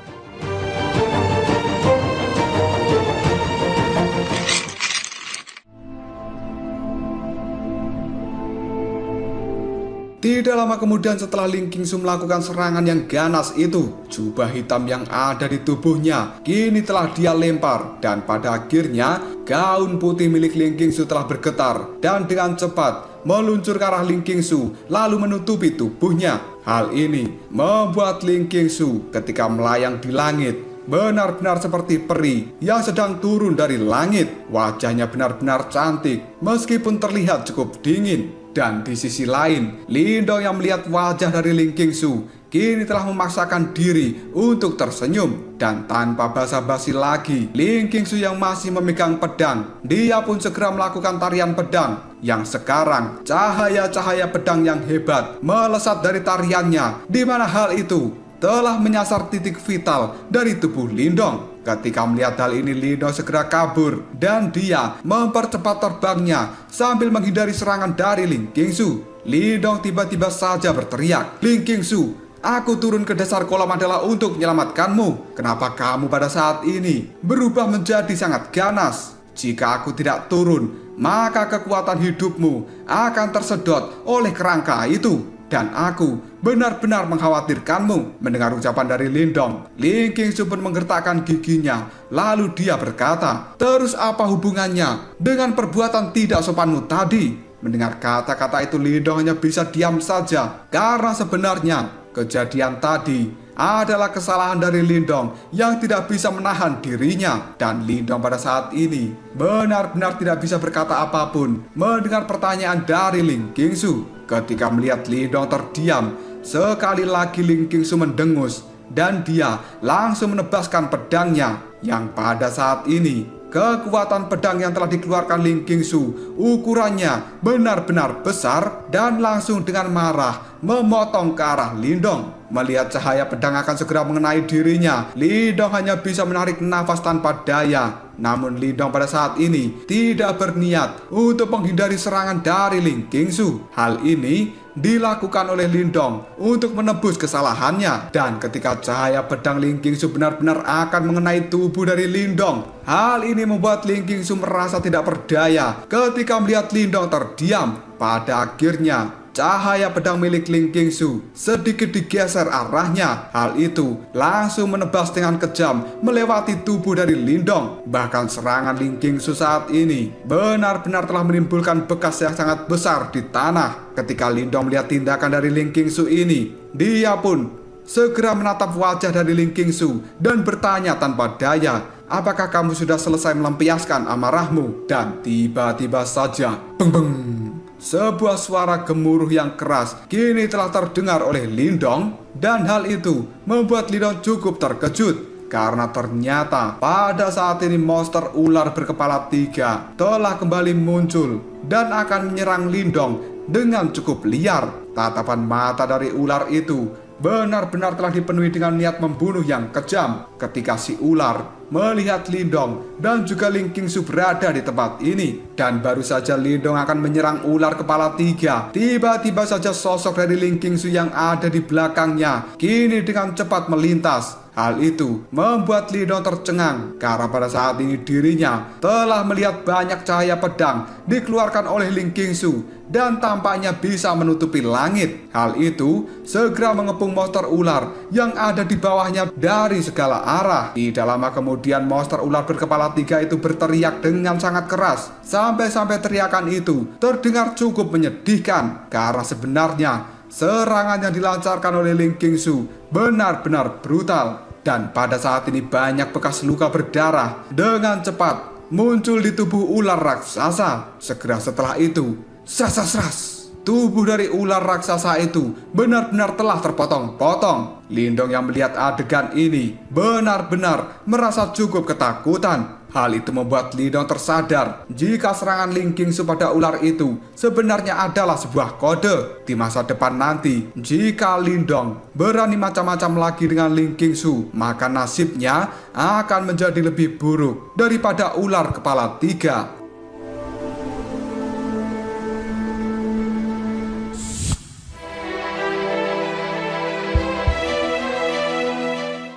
Tidak lama kemudian setelah Ling Qingsu melakukan serangan yang ganas itu, jubah hitam yang ada di tubuhnya kini telah dia lempar dan pada akhirnya gaun putih milik Ling Qingsu telah bergetar dan dengan cepat meluncur ke arah Ling Qingsu lalu menutupi tubuhnya. Hal ini membuat Ling Qingsu ketika melayang di langit benar-benar seperti peri yang sedang turun dari langit. Wajahnya benar-benar cantik meskipun terlihat cukup dingin. Dan di sisi lain, Lindong yang melihat wajah dari Ling Qingsu kini telah memaksakan diri untuk tersenyum. Dan tanpa basa-basi lagi, Ling Qingsu yang masih memegang pedang, dia pun segera melakukan tarian pedang yang sekarang cahaya-cahaya pedang yang hebat melesat dari tariannya, di mana hal itu telah menyasar titik vital dari tubuh Lindong. Ketika melihat hal ini, Lindong segera kabur dan dia mempercepat terbangnya sambil menghindari serangan dari Ling Qingsu. Lindong tiba-tiba saja berteriak, "Ling Qingsu, aku turun ke dasar kolam adalah untuk menyelamatkanmu. Kenapa kamu pada saat ini berubah menjadi sangat ganas? Jika aku tidak turun, maka kekuatan hidupmu akan tersedot oleh kerangka itu. Dan aku benar-benar mengkhawatirkanmu." Mendengar ucapan dari Lindong, Ling Qingsu pun menggertakkan giginya. Lalu dia berkata, "Terus apa hubungannya dengan perbuatan tidak sopanmu tadi?" Mendengar kata-kata itu, Lindong hanya bisa diam saja karena sebenarnya kejadian tadi adalah kesalahan dari Lindong yang tidak bisa menahan dirinya. Dan Lindong pada saat ini benar-benar tidak bisa berkata apapun mendengar pertanyaan dari Ling Qingsu. Ketika melihat Lindong terdiam, sekali lagi Ling Qingsu mendengus dan dia langsung menebaskan pedangnya, yang pada saat ini kekuatan pedang yang telah dikeluarkan Ling Qingsu ukurannya benar-benar besar dan langsung dengan marah memotong ke arah Lindong. Melihat cahaya pedang akan segera mengenai dirinya, Lindong hanya bisa menarik nafas tanpa daya. Namun Lindong pada saat ini tidak berniat untuk menghindari serangan dari Ling Qingsu. Hal ini dilakukan oleh Lindong untuk menebus kesalahannya. Dan ketika cahaya pedang Ling Qingsu benar-benar akan mengenai tubuh dari Lindong, hal ini membuat Ling Qingsu merasa tidak berdaya ketika melihat Lindong terdiam. Pada akhirnya cahaya pedang milik Ling Qingsu sedikit digeser arahnya. Hal itu langsung menebas dengan kejam melewati tubuh dari Lindong. Bahkan serangan Ling Qingsu saat ini benar-benar telah menimbulkan bekas yang sangat besar di tanah. Ketika Lindong melihat tindakan dari Ling Qingsu ini, dia pun segera menatap wajah dari Ling Qingsu dan bertanya tanpa daya, "Apakah kamu sudah selesai melampiaskan amarahmu?" Dan tiba-tiba saja, beng-beng, sebuah suara gemuruh yang keras kini telah terdengar oleh Lindong. Dan hal itu membuat Lindong cukup terkejut karena ternyata pada saat ini monster ular berkepala 3 telah kembali muncul dan akan menyerang Lindong dengan cukup liar. Tatapan mata dari ular itu benar-benar telah dipenuhi dengan niat membunuh yang kejam. Ketika si ular melihat Lindong dan juga Ling Qingsu berada di tempat ini, dan baru saja Lindong akan menyerang ular kepala 3, tiba-tiba saja sosok dari Ling Qingsu yang ada di belakangnya kini dengan cepat melintas Hal itu membuat Lindong tercengang karena pada saat ini dirinya telah melihat banyak cahaya pedang dikeluarkan oleh Ling Qingsu dan tampaknya bisa menutupi langit. Hal itu segera mengepung monster ular yang ada di bawahnya dari segala arah. Tidak lama kemudian monster ular berkepala 3 itu berteriak dengan sangat keras. Sampai-sampai teriakan itu terdengar cukup menyedihkan karena sebenarnya serangan yang dilancarkan oleh Ling Qingsu benar-benar brutal. Dan pada saat ini banyak bekas luka berdarah dengan cepat muncul di tubuh ular raksasa. Segera setelah itu, sras, tubuh dari ular raksasa itu benar-benar telah terpotong-potong. Lindong yang melihat adegan ini benar-benar merasa cukup ketakutan. Hal itu membuat Lindong tersadar jika serangan Ling Qingsu pada ular itu sebenarnya adalah sebuah kode. Di masa depan nanti, jika Lindong berani macam-macam lagi dengan Ling Qingsu, maka nasibnya akan menjadi lebih buruk daripada ular kepala 3.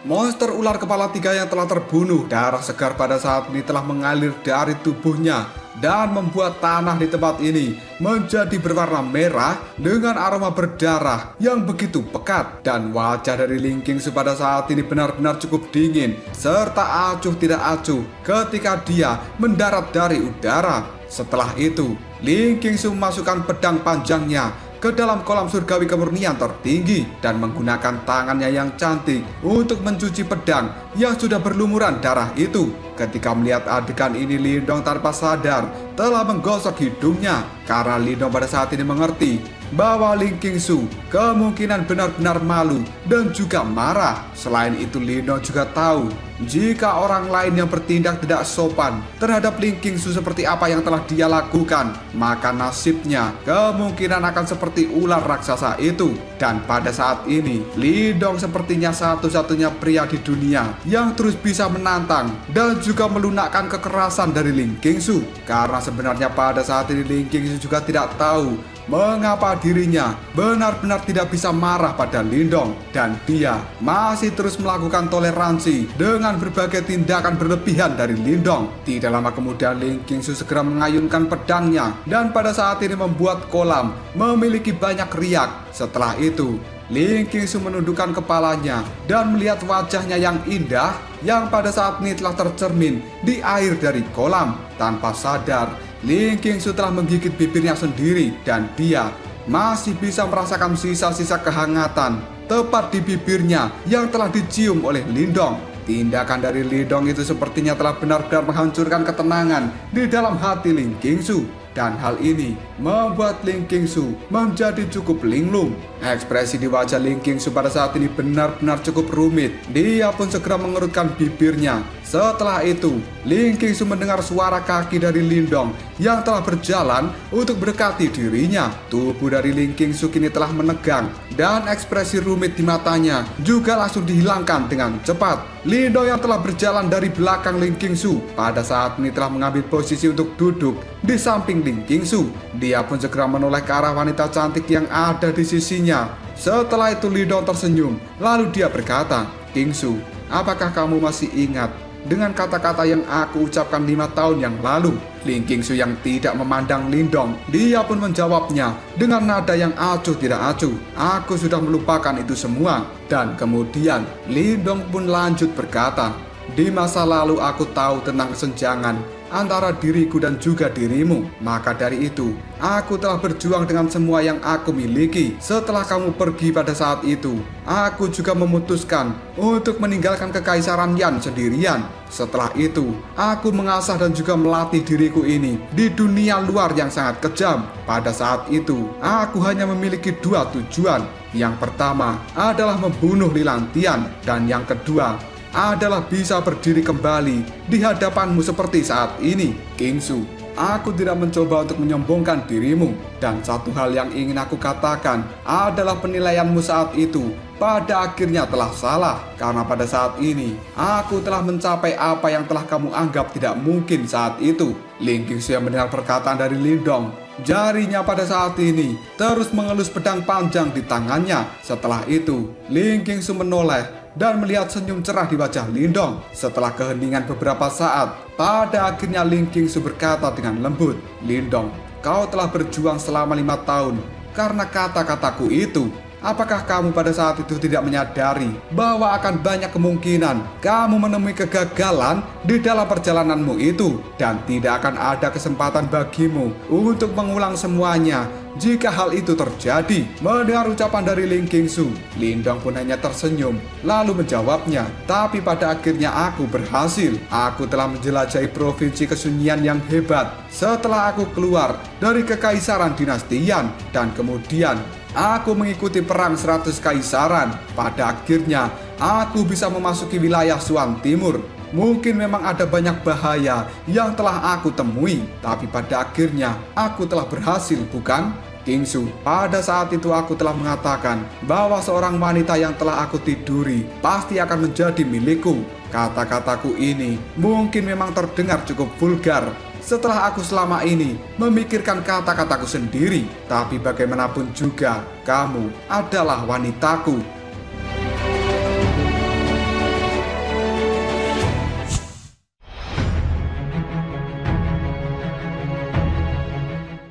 Monster ular kepala 3 yang telah terbunuh, darah segar pada saat ini telah mengalir dari tubuhnya dan membuat tanah di tempat ini menjadi berwarna merah dengan aroma berdarah yang begitu pekat. Dan wajah dari Ling Qingsu pada saat ini benar-benar cukup dingin serta acuh tidak acuh ketika dia mendarat dari udara. Setelah itu, Ling Qingsu memasukkan pedang panjangnya ke dalam kolam surgawi kemurnian tertinggi dan menggunakan tangannya yang cantik untuk mencuci pedang yang sudah berlumuran darah itu. Ketika melihat adegan ini, Lindong tanpa sadar telah menggosok hidungnya karena Lindong pada saat ini mengerti bahwa Ling Qingsu kemungkinan benar-benar malu dan juga marah. Selain itu, Lindong juga tahu jika orang lain yang bertindak tidak sopan terhadap Ling Qingsu seperti apa yang telah dia lakukan, maka nasibnya kemungkinan akan seperti ular raksasa itu. Dan pada saat ini, Lindong sepertinya satu-satunya pria di dunia yang terus bisa menantang dan juga melunakkan kekerasan dari Ling Qingsu. Karena sebenarnya pada saat ini Ling Qingsu juga tidak tahu mengapa dirinya benar-benar tidak bisa marah pada Lindong, dan dia masih terus melakukan toleransi dengan berbagai tindakan berlebihan dari Lindong. Tidak lama kemudian Ling Qingsu segera mengayunkan pedangnya dan pada saat ini membuat kolam memiliki banyak riak. Setelah itu, Ling Qingsu menundukkan kepalanya dan melihat wajahnya yang indah yang pada saat ini telah tercermin di air dari kolam. Tanpa sadar, Ling Qingsu telah menggigit bibirnya sendiri dan dia masih bisa merasakan sisa-sisa kehangatan tepat di bibirnya yang telah dicium oleh Lindong. Tindakan dari Lindong itu sepertinya telah benar-benar menghancurkan ketenangan di dalam hati Ling Qingsu. Dan hal ini membuat Ling Qingsu menjadi cukup linglung. Ekspresi di wajah Ling Qingsu pada saat ini benar-benar cukup rumit. Dia pun segera mengerutkan bibirnya. Setelah itu, Ling Qingsu mendengar suara kaki dari Lindong yang telah berjalan untuk mendekati dirinya. Tubuh dari Ling Qingsu kini telah menegang dan ekspresi rumit di matanya juga langsung dihilangkan dengan cepat. Lindong yang telah berjalan dari belakang Ling Qingsu pada saat ini telah mengambil posisi untuk duduk di samping Ling Qingsu. Dia pun segera menoleh ke arah wanita cantik yang ada di sisinya. Setelah itu Lindong tersenyum, lalu dia berkata, "Qingsu, apakah kamu masih ingat dengan kata-kata yang aku ucapkan 5 tahun yang lalu?" Ling Qingsu yang tidak memandang Lindong, dia pun menjawabnya dengan nada yang acuh tidak acuh, "Aku sudah melupakan itu semua." Dan kemudian Lindong pun lanjut berkata, "Di masa lalu aku tahu tentang kesenjangan antara diriku dan juga dirimu. Maka dari itu, aku telah berjuang dengan semua yang aku miliki. Setelah kamu pergi pada saat itu, aku juga memutuskan untuk meninggalkan kekaisaran Yan sendirian. Setelah itu, aku mengasah dan juga melatih diriku ini di dunia luar yang sangat kejam. Pada saat itu, aku hanya memiliki 2 tujuan. Yang pertama adalah membunuh Lilantian, dan yang kedua adalah bisa berdiri kembali di hadapanmu seperti saat ini. Qingsu, aku tidak mencoba untuk menyombongkan dirimu, dan satu hal yang ingin aku katakan adalah penilaianmu saat itu pada akhirnya telah salah, karena pada saat ini aku telah mencapai apa yang telah kamu anggap tidak mungkin saat itu." Ling Qingsu yang mendengar perkataan dari Lindong, jarinya pada saat ini terus mengelus pedang panjang di tangannya. Setelah itu, Ling Qingsu menoleh dan melihat senyum cerah di wajah Lindong. Setelah keheningan beberapa saat, pada akhirnya Ling Qingsu berkata dengan lembut, "Lindong, kau telah berjuang selama 5 tahun karena kata-kataku itu. Apakah kamu pada saat itu tidak menyadari bahwa akan banyak kemungkinan kamu menemui kegagalan di dalam perjalananmu itu dan tidak akan ada kesempatan bagimu untuk mengulang semuanya jika hal itu terjadi?" Mendengar ucapan dari Ling Qingsu, Lindong pun hanya tersenyum lalu menjawabnya, "Tapi pada akhirnya aku berhasil. Aku telah menjelajahi provinsi kesunyian yang hebat setelah aku keluar dari kekaisaran dinasti Yan dan kemudian aku mengikuti perang 100 kaisaran. Pada akhirnya, aku bisa memasuki wilayah Xuan Timur. Mungkin memang ada banyak bahaya yang telah aku temui, tapi pada akhirnya aku telah berhasil, bukan? Qingsu, pada saat itu aku telah mengatakan bahwa seorang wanita yang telah aku tiduri pasti akan menjadi milikku. Kata-kataku ini mungkin memang terdengar cukup vulgar setelah aku selama ini memikirkan kata-kataku sendiri, tapi bagaimanapun juga kamu adalah wanitaku."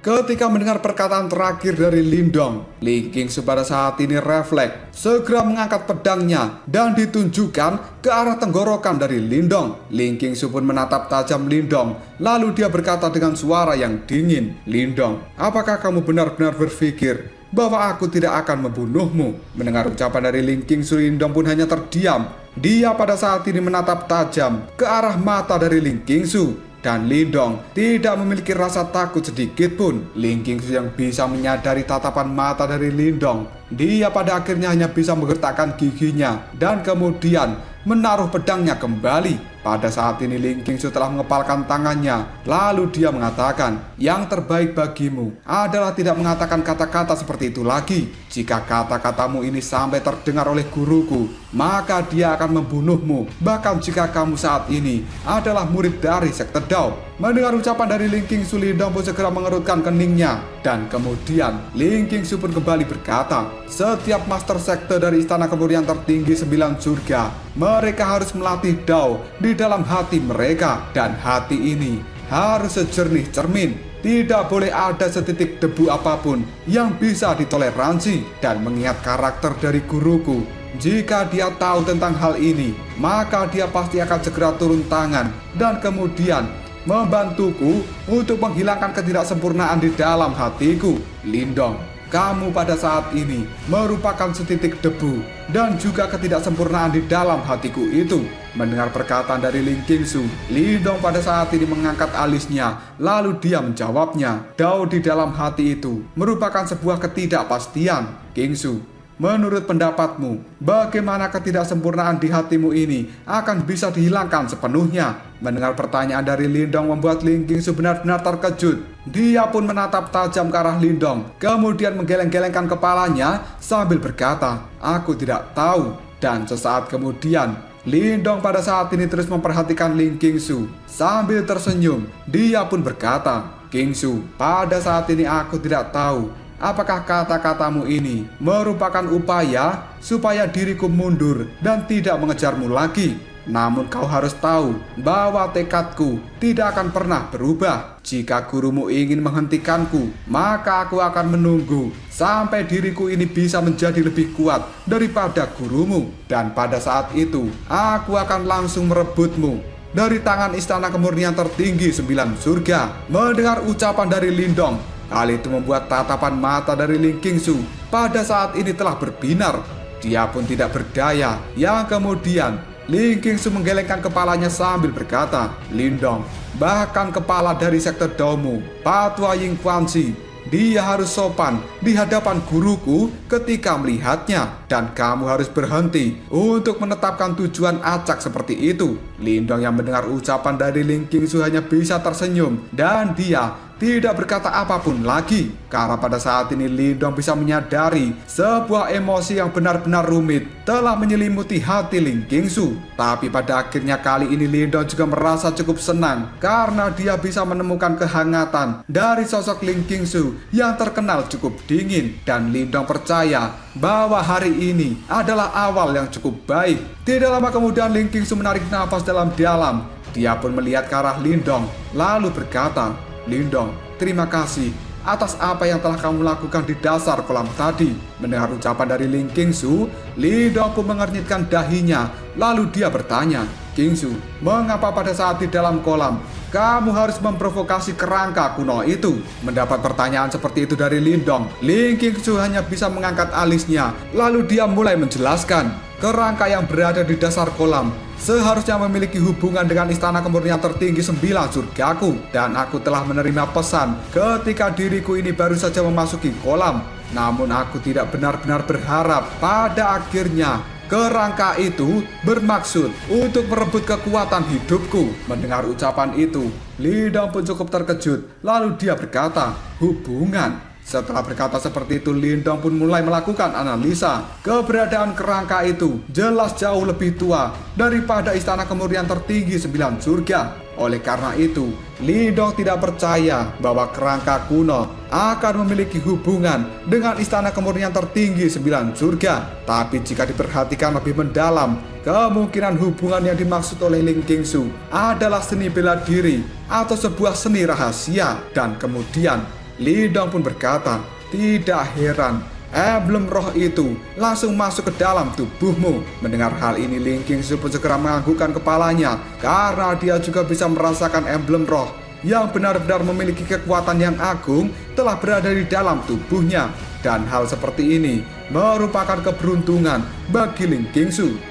Ketika mendengar perkataan terakhir dari Lindong, Ling Qingsu pada saat ini refleks, segera mengangkat pedangnya dan ditunjukkan ke arah tenggorokan dari Lindong. Ling Qingsu pun menatap tajam Lindong, lalu dia berkata dengan suara yang dingin, "Lindong, apakah kamu benar-benar berpikir bahwa aku tidak akan membunuhmu?" Mendengar ucapan dari Ling Qingsu, Lindong pun hanya terdiam. Dia pada saat ini menatap tajam ke arah mata dari Ling Qingsu. Dan Lindong tidak memiliki rasa takut sedikit pun. Ling Qingsu yang bisa menyadari tatapan mata dari Lindong, dia pada akhirnya hanya bisa menggertakkan giginya dan kemudian menaruh pedangnya kembali. Pada saat ini Ling Qingsu telah mengepalkan tangannya, lalu dia mengatakan, "Yang terbaik bagimu adalah tidak mengatakan kata-kata seperti itu lagi. Jika kata-katamu ini sampai terdengar oleh guruku, maka dia akan membunuhmu. Bahkan jika kamu saat ini adalah murid dari Sekte Dao." Mendengar ucapan dari Ling Qingsu, Lindong pun segera mengerutkan keningnya. Dan kemudian Ling Qingsu pun kembali berkata, "Setiap master sekte dari Istana Kemurnian Tertinggi 9 Surga, mereka harus melatih Dao di dalam hati mereka. Dan hati ini harus sejernih cermin. Tidak boleh ada setitik debu apapun yang bisa ditoleransi." Dan mengingat karakter dari guruku, jika dia tahu tentang hal ini, maka dia pasti akan segera turun tangan dan kemudian membantuku untuk menghilangkan ketidaksempurnaan di dalam hatiku. Lindong, kamu pada saat ini merupakan setitik debu dan juga ketidaksempurnaan di dalam hatiku itu. Mendengar perkataan dari Ling Qingsu, Lindong pada saat ini mengangkat alisnya, lalu dia menjawabnya, "Dao di dalam hati itu merupakan sebuah ketidakpastian. Qingsu, menurut pendapatmu, bagaimana ketidaksempurnaan di hatimu ini akan bisa dihilangkan sepenuhnya?" Mendengar pertanyaan dari Lindong membuat Ling Qingsu benar-benar terkejut. Dia pun menatap tajam ke arah Lindong, kemudian menggeleng-gelengkan kepalanya sambil berkata, "Aku tidak tahu." Dan sesaat kemudian, Lindong pada saat ini terus memperhatikan Ling Qingsu. Sambil tersenyum, dia pun berkata, "Qingsu, pada saat ini aku tidak tahu apakah kata-katamu ini merupakan upaya supaya diriku mundur dan tidak mengejarmu lagi. Namun kau harus tahu bahwa tekadku tidak akan pernah berubah. Jika gurumu ingin menghentikanku, maka aku akan menunggu sampai diriku ini bisa menjadi lebih kuat daripada gurumu. Dan pada saat itu, aku akan langsung merebutmu dari tangan Istana Kemurnian Tertinggi 9 Surga." Mendengar ucapan dari Lindong, hal itu membuat tatapan mata dari Ling Qingsu pada saat ini telah berbinar. Dia pun tidak berdaya. Yang kemudian Ling Qingsu menggelengkan kepalanya sambil berkata, "Lindong, bahkan kepala dari sekte Daomu, Patua Ying Kuanzi, dia harus sopan di hadapan guruku ketika melihatnya. Dan kamu harus berhenti untuk menetapkan tujuan acak seperti itu." Lindong yang mendengar ucapan dari Ling Qingsu hanya bisa tersenyum dan dia tidak berkata apapun lagi. Karena pada saat ini Lindong bisa menyadari sebuah emosi yang benar-benar rumit telah menyelimuti hati Ling Qingsu. Tapi pada akhirnya kali ini Lindong juga merasa cukup senang karena dia bisa menemukan kehangatan dari sosok Ling Qingsu yang terkenal cukup dingin. Dan Lindong percaya bahwa hari ini adalah awal yang cukup baik. Tidak lama kemudian Ling Qingsu menarik nafas dalam-dalam. Dia pun melihat ke arah Lindong, lalu berkata, "Lindong, terima kasih atas apa yang telah kamu lakukan di dasar kolam tadi." Mendengar ucapan dari Ling Qingsu, Lindong pun mengernyitkan dahinya. Lalu dia bertanya, "Qingsu, mengapa pada saat di dalam kolam kamu harus memprovokasi kerangka kuno itu?" Mendapat pertanyaan seperti itu dari Lindong, Ling Qingsu hanya bisa mengangkat alisnya. Lalu dia mulai menjelaskan, kerangka yang berada di dasar kolam seharusnya memiliki hubungan dengan istana kemurnian tertinggi 9 surgaku. Dan aku telah menerima pesan ketika diriku ini baru saja memasuki kolam. Namun aku tidak benar-benar berharap pada akhirnya kerangka itu bermaksud untuk merebut kekuatan hidupku. Mendengar ucapan itu, Lindong pun cukup terkejut. Lalu dia berkata, "Hubungan?" Setelah berkata seperti itu, Lindong pun mulai melakukan analisa. Keberadaan kerangka itu jelas jauh lebih tua daripada istana kemurnian tertinggi 9 surga. Oleh karena itu, Lindong tidak percaya bahwa kerangka kuno akan memiliki hubungan dengan istana kemurnian tertinggi 9 surga. Tapi jika diperhatikan lebih mendalam, kemungkinan hubungan yang dimaksud oleh Ling Qingsu adalah seni bela diri atau sebuah seni rahasia. Dan kemudian Lindong pun berkata, "Tidak heran, emblem roh itu langsung masuk ke dalam tubuhmu." Mendengar hal ini, Ling Qingsu pun segera menganggukkan kepalanya karena dia juga bisa merasakan emblem roh yang benar-benar memiliki kekuatan yang agung telah berada di dalam tubuhnya. Dan hal seperti ini merupakan keberuntungan bagi Ling Qingsu.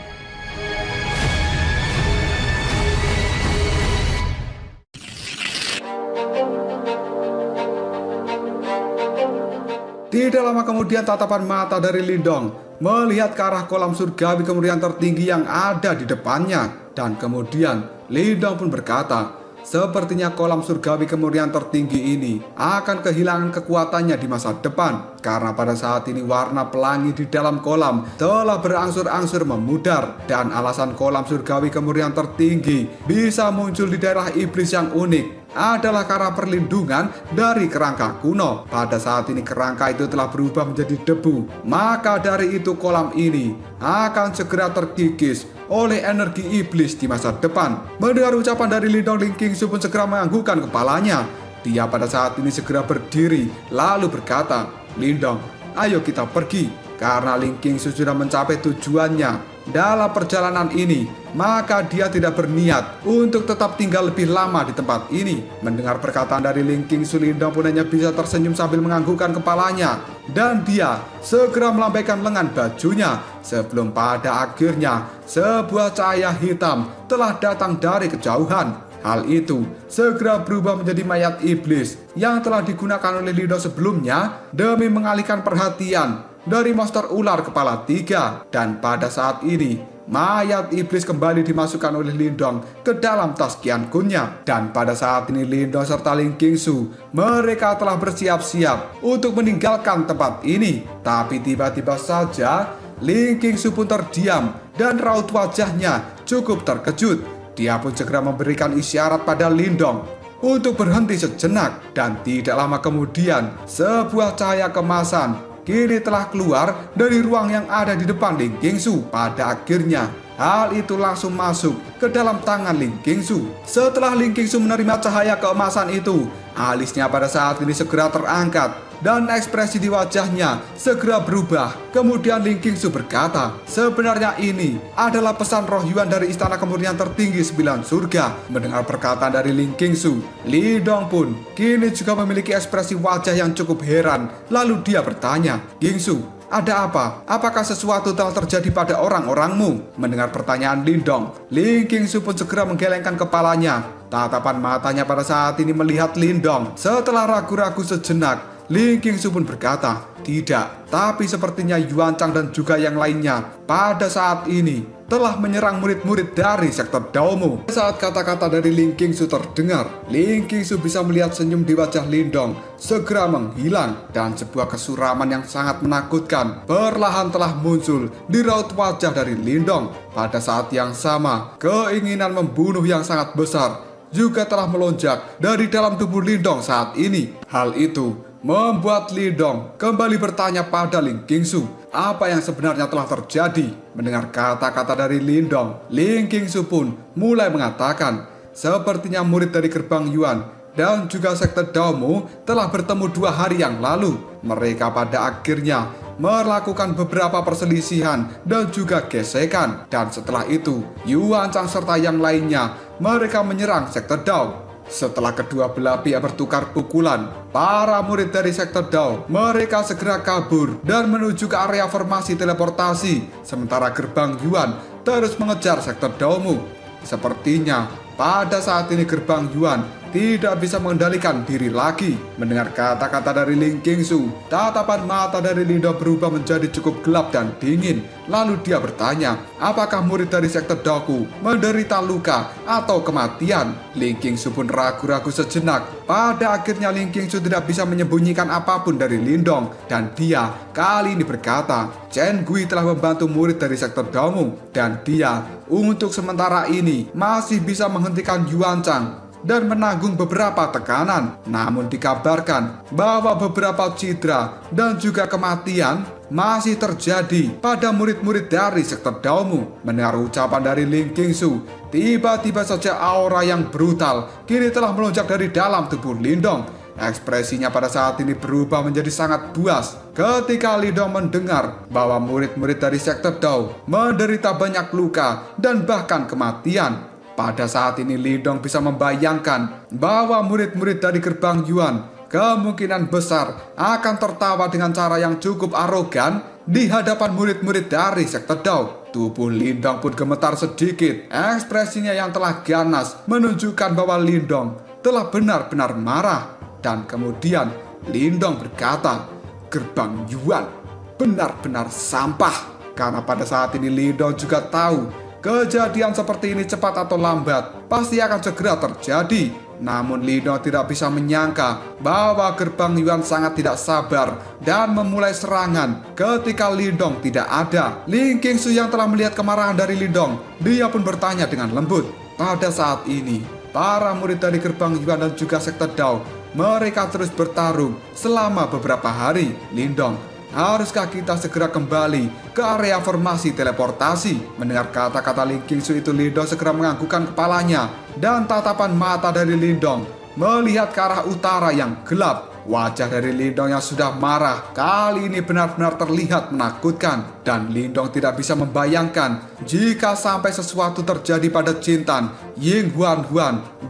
Tidak lama kemudian tatapan mata dari Lindong melihat ke arah kolam surgawi kemurnian tertinggi yang ada di depannya. Dan kemudian Lindong pun berkata, "Sepertinya kolam surgawi kemurnian tertinggi ini akan kehilangan kekuatannya di masa depan. Karena pada saat ini warna pelangi di dalam kolam telah berangsur-angsur memudar. Dan alasan kolam surgawi kemurnian tertinggi bisa muncul di daerah iblis yang unik adalah karena perlindungan dari kerangka kuno. Pada saat ini kerangka itu telah berubah menjadi debu. Maka dari itu kolam ini akan segera terkikis oleh energi iblis di masa depan." Mendengar ucapan dari Lindong, Ling Qingsu pun segera menganggukkan kepalanya. Dia pada saat ini segera berdiri lalu berkata, "Lindong, ayo kita pergi." Karena Ling Qingsu sudah mencapai tujuannya dalam perjalanan ini, maka dia tidak berniat untuk tetap tinggal lebih lama di tempat ini. Mendengar perkataan dari Ling Qingsu, Lindong pun hanya bisa tersenyum sambil menganggukkan kepalanya. Dan dia segera melambaikan lengan bajunya sebelum pada akhirnya sebuah cahaya hitam telah datang dari kejauhan. Hal itu segera berubah menjadi mayat iblis yang telah digunakan oleh Lindong sebelumnya demi mengalihkan perhatian dari monster ular kepala 3. Dan pada saat ini mayat iblis kembali dimasukkan oleh Lindong ke dalam tas Qian Kunnya. Dan pada saat ini Lindong serta Ling Qingsu mereka telah bersiap-siap untuk meninggalkan tempat ini. Tapi tiba-tiba saja Ling Qingsu pun terdiam dan raut wajahnya cukup terkejut. Dia pun segera memberikan isyarat pada Lindong untuk berhenti sejenak. Dan tidak lama kemudian sebuah cahaya kemasan kini telah keluar dari ruang yang ada di depan Ling Qingsu. Pada akhirnya hal itu langsung masuk ke dalam tangan Ling Qingsu. Setelah Ling Qingsu menerima cahaya keemasan itu, alisnya pada saat ini segera terangkat dan ekspresi di wajahnya segera berubah. Kemudian Ling Qingsu berkata, "Sebenarnya ini adalah pesan roh Yuan dari istana kemurnian tertinggi 9 surga." Mendengar perkataan dari Ling Qingsu, Lindong pun kini juga memiliki ekspresi wajah yang cukup heran. Lalu dia bertanya, "Qingsu, ada apa? Apakah sesuatu telah terjadi pada orang-orangmu?" Mendengar pertanyaan Lindong, Ling Qingsu pun segera menggelengkan kepalanya. Tatapan matanya pada saat ini melihat Lindong. Setelah ragu-ragu sejenak, Ling Qingsu pun berkata, "Tidak, tapi sepertinya Yuan Chang dan juga yang lainnya pada saat ini telah menyerang murid-murid dari sektor Daomu." Saat kata-kata dari Ling Qingsu terdengar, Ling Qingsu bisa melihat senyum di wajah Lindong segera menghilang. Dan sebuah kesuraman yang sangat menakutkan perlahan telah muncul di raut wajah dari Lindong. Pada saat yang sama, keinginan membunuh yang sangat besar juga telah melonjak dari dalam tubuh Lindong saat ini. Hal itu membuat Lindong kembali bertanya pada Ling Qingsu apa yang sebenarnya telah terjadi. Mendengar kata-kata dari Lindong, Ling Qingsu pun mulai mengatakan, sepertinya murid dari gerbang Yuan dan juga sekte Daomu telah bertemu 2 hari yang lalu. Mereka pada akhirnya melakukan beberapa perselisihan dan juga gesekan. Dan setelah itu, Yuan Chang serta yang lainnya mereka menyerang sekte Dao. Setelah kedua belah pihak bertukar pukulan, para murid dari sekte Dao mereka segera kabur dan menuju ke area formasi teleportasi. Sementara gerbang Yuan terus mengejar sekte Daomu. Sepertinya pada saat ini gerbang Yuan tidak bisa mengendalikan diri lagi. Mendengar kata-kata dari Ling Qingsu, tatapan mata dari Lindong berubah menjadi cukup gelap dan dingin. Lalu dia bertanya, apakah murid dari sekte Daoku menderita luka atau kematian? Ling Qingsu pun ragu-ragu sejenak. Pada akhirnya Ling Qingsu tidak bisa menyembunyikan apapun dari Lindong, dan dia kali ini berkata, Chen Gui telah membantu murid dari sekte Daomu, dan dia untuk sementara ini masih bisa menghentikan Yuan Chang dan menanggung beberapa tekanan. Namun dikabarkan bahwa beberapa cedera dan juga kematian masih terjadi pada murid-murid dari sekte Daomu. Mendengar ucapan dari Ling Qingsu, tiba-tiba saja aura yang brutal kini telah melonjak dari dalam tubuh Lindong. Ekspresinya pada saat ini berubah menjadi sangat buas ketika Lindong mendengar bahwa murid-murid dari sekte Dao menderita banyak luka dan bahkan kematian. Pada saat ini Lindong bisa membayangkan bahwa murid-murid dari gerbang Yuan kemungkinan besar akan tertawa dengan cara yang cukup arogan di hadapan murid-murid dari sekte Dao. Tubuh Lindong pun gemetar sedikit. Ekspresinya yang telah ganas menunjukkan bahwa Lindong telah benar-benar marah. Dan kemudian Lindong berkata, gerbang Yuan benar-benar sampah. Karena pada saat ini Lindong juga tahu kejadian seperti ini cepat atau lambat pasti akan segera terjadi. Namun Lindong tidak bisa menyangka bahwa gerbang Yuan sangat tidak sabar dan memulai serangan ketika Lindong tidak ada. Ling Qingsu yang telah melihat kemarahan dari Lindong, dia pun bertanya dengan lembut. Pada saat ini, para murid dari gerbang Yuan dan juga sekte Dao mereka terus bertarung selama beberapa hari. Lindong, haruskah kita segera kembali ke area formasi teleportasi? Mendengar kata-kata Ling Qingsu itu, Lindong segera menganggukkan kepalanya. Dan tatapan mata dari Lindong melihat ke arah utara yang gelap. Wajah dari Lindong yang sudah marah kali ini benar-benar terlihat menakutkan. Dan Lindong tidak bisa membayangkan jika sampai sesuatu terjadi pada Jintan, Ying Huan,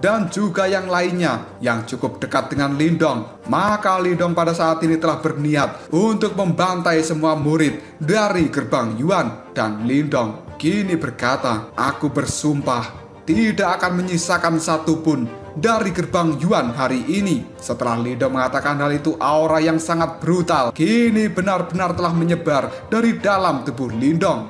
dan juga yang lainnya yang cukup dekat dengan Lindong. Maka Lindong pada saat ini telah berniat untuk membantai semua murid dari gerbang Yuan. Dan Lindong kini berkata, aku bersumpah tidak akan menyisakan satupun dari gerbang Yuan hari ini. Setelah Lindong mengatakan hal itu, aura yang sangat brutal kini benar-benar telah menyebar dari dalam tubuh Lindong.